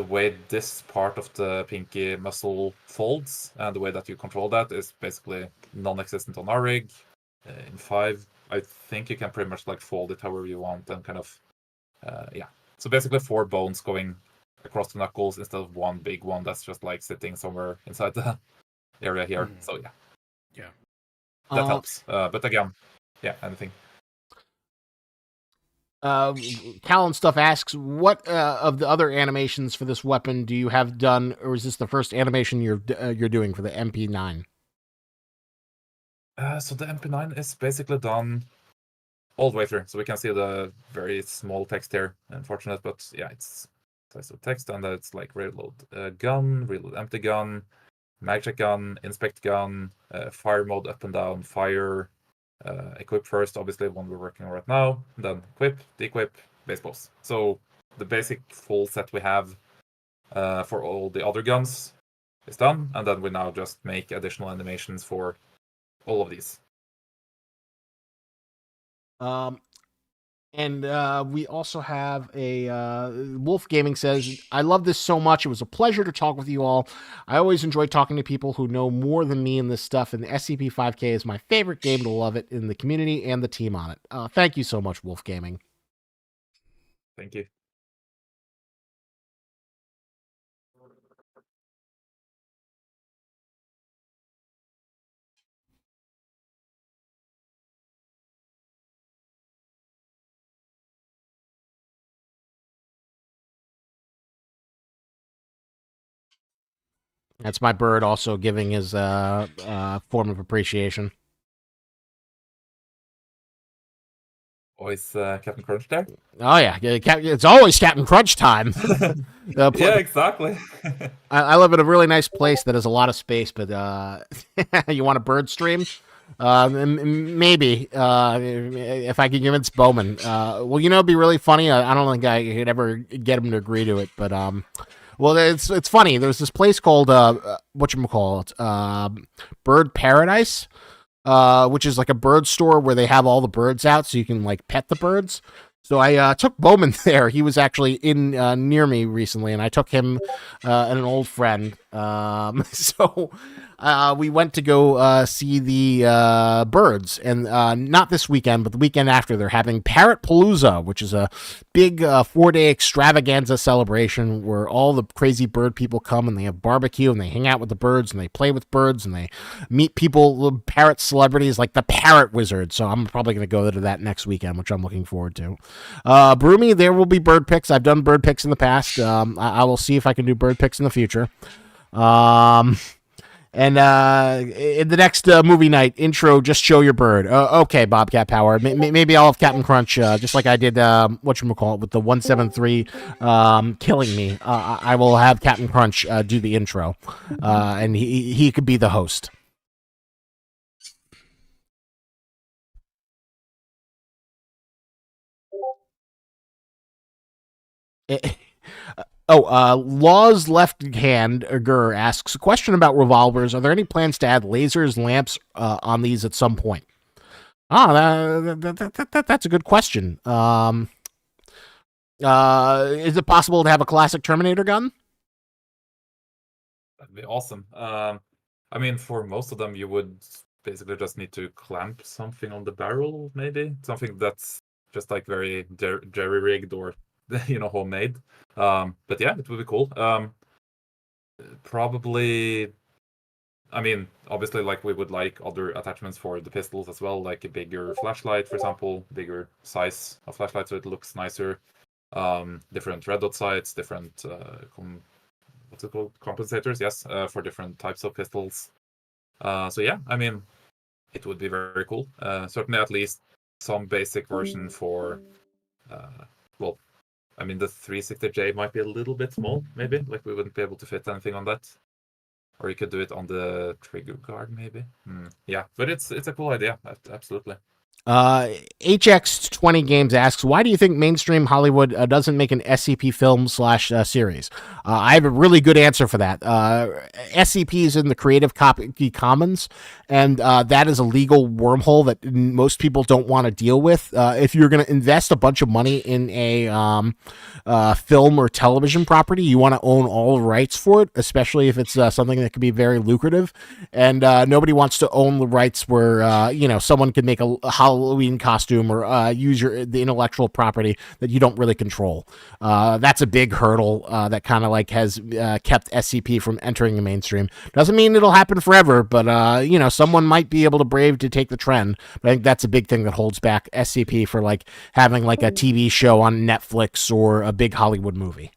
way this part of the pinky muscle folds and the way that you control that is basically non-existent on our rig. In 5, I think you can pretty much like fold it however you want and kind of, So basically 4 bones going across the knuckles instead of one big one that's just like sitting somewhere inside the area here. So yeah, that helps. But again, anything. Callan Stuff asks, what of the other animations for this weapon do you have done, or is this the first animation you're doing for the MP9? So the MP9 is basically done all the way through. So we can see the very small text here, unfortunate, but yeah, it's size of text, and it's like reload gun, reload empty gun, mag check gun, inspect gun, fire mode up and down, fire, equip first, obviously one we're working on right now, then equip, de-equip, base boss. So the basic full set we have for all the other guns is done, and then we now just make additional animations for all of these. And we also have a Wolf Gaming says, I love this so much. It was a pleasure to talk with you all. I always enjoy talking to people who know more than me in this stuff, and the SCP-5K is my favorite game to love it in the community and the team on it. Thank you so much, Wolf Gaming. Thank you. That's my bird also giving his form of appreciation. Always Captain Crunch there? Oh, yeah. It's always Captain Crunch time. Yeah, exactly. I live in a really nice place that has a lot of space, but you want a bird stream? Maybe if I could convince Bowman. Well, it'd be really funny. I don't think I could ever get him to agree to it, but well, it's funny. There's this place called whatchamacallit, Bird Paradise, which is like a bird store where they have all the birds out, so you can like pet the birds. So I took Bowman there. He was actually in near me recently, and I took him and an old friend. So we went to go see the birds, and not this weekend, but the weekend after, they're having Parrot Palooza, which is a big 4-day extravaganza celebration where all the crazy bird people come and they have barbecue and they hang out with the birds and they play with birds and they meet people, parrot celebrities like the Parrot Wizard. So I'm probably going to go to that next weekend, which I'm looking forward to. Broomy, there will be bird picks. I've done bird picks in the past. I will see if I can do bird picks in the future. And in the next movie night intro, just show your bird. Okay, Bobcat Power. Maybe I'll have Captain Crunch, just like I did. Whatchamacallit with the 173 killing me. I will have Captain Crunch do the intro, and he could be the host. Law's Left Hand Gur asks a question about revolvers. Are there any plans to add lasers, lamps on these at some point? That's a good question. Is it possible to have a classic Terminator gun? That'd be awesome. I mean, for most of them, you would basically just need to clamp something on the barrel, maybe something that's just like very jerry-rigged or homemade. But yeah, it would be cool. Probably, I mean, obviously, like we would like other attachments for the pistols as well, like a bigger flashlight, for example, bigger size of flashlight so it looks nicer. Different red dot sights, different what's it called? Compensators, yes, for different types of pistols. So yeah, I mean, it would be very, very cool. Certainly, at least some basic version for, well, I mean, the 360J might be a little bit small, maybe. Like, we wouldn't be able to fit anything on that. Or you could do it on the trigger guard, maybe. Yeah, but it's a cool idea, absolutely. HX20 Games asks, why do you think mainstream Hollywood doesn't make an SCP film / series? I have a really good answer for that. SCP is in the Creative Commons, and that is a legal wormhole that most people don't want to deal with. If you're going to invest a bunch of money in a film or television property, you want to own all the rights for it, especially if it's something that could be very lucrative. And nobody wants to own the rights where someone could make a Halloween costume or use the intellectual property that you don't really control. That's a big hurdle that kind of like has kept SCP from entering the mainstream. Doesn't mean it'll happen forever, but someone might be able to brave to take the trend. But I think that's a big thing that holds back SCP for like having like a TV show on Netflix or a big Hollywood movie.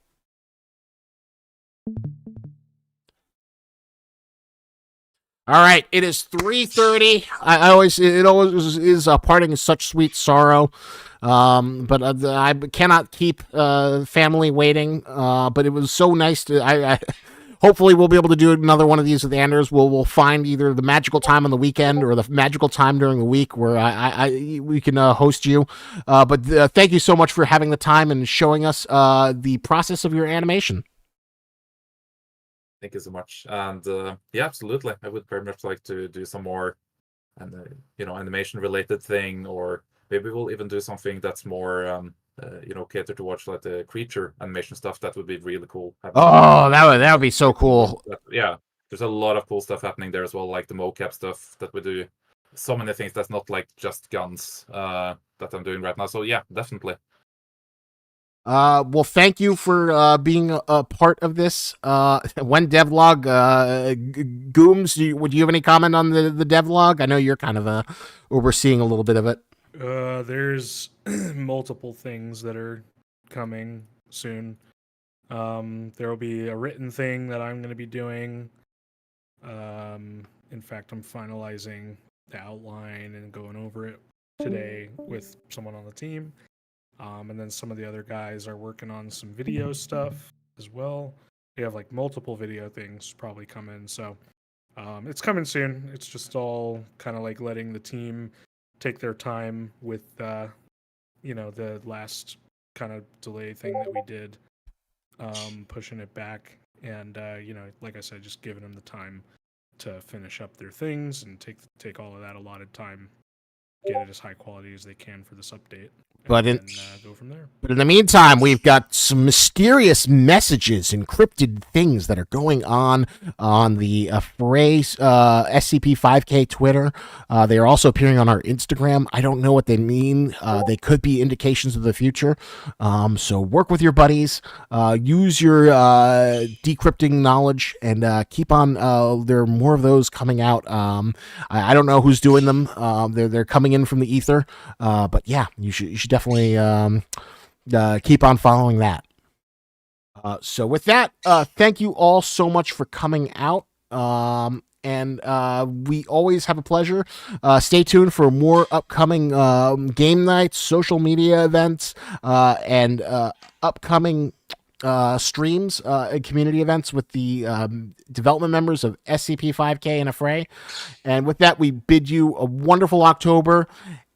All right, it is 3:30. It always is parting in such sweet sorrow, but I cannot keep family waiting. But it was so nice to. Hopefully we'll be able to do another one of these with Anders. We'll find either the magical time on the weekend or the magical time during the week where we can host you. But thank you so much for having the time and showing us the process of your animation. Thank you so much. And yeah, absolutely. I would very much like to do some more, animation related thing, or maybe we'll even do something that's more, catered towards like the creature animation stuff. That would be really cool. Oh, that would be so cool. Yeah, there's a lot of cool stuff happening there as well, like the mocap stuff that we do. So many things that's not like just guns that I'm doing right now. So yeah, definitely. Well, thank you for being a part of this. When devlog, Gooms, would you have any comment on the devlog? I know you're kind of overseeing a little bit of it. There's multiple things that are coming soon. There will be a written thing that I'm going to be doing. In fact, I'm finalizing the outline and going over it today with someone on the team. And then some of the other guys are working on some video stuff as well. We have like multiple video things probably coming. So it's coming soon. It's just all kind of like letting the team take their time with, the last kind of delay thing that we did, pushing it back. And, like I said, just giving them the time to finish up their things and take all of that allotted time, get it as high quality as they can for this update. But and then, go from there. But in the meantime, we've got some mysterious messages, encrypted things that are going on the Fray SCP 5K Twitter. They are also appearing on our Instagram. I don't know what they mean. They could be indications of the future. So work with your buddies. Use your decrypting knowledge and keep on. There are more of those coming out. I don't know who's doing them. They're coming in from the ether. But yeah, you should definitely. Keep on following that. So with that, thank you all so much for coming out. And we always have a pleasure. Stay tuned for more upcoming game nights, social media events, and upcoming streams and community events with the development members of SCP-5K and Fray. And with that, we bid you a wonderful October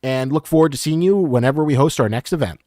and look forward to seeing you whenever we host our next event.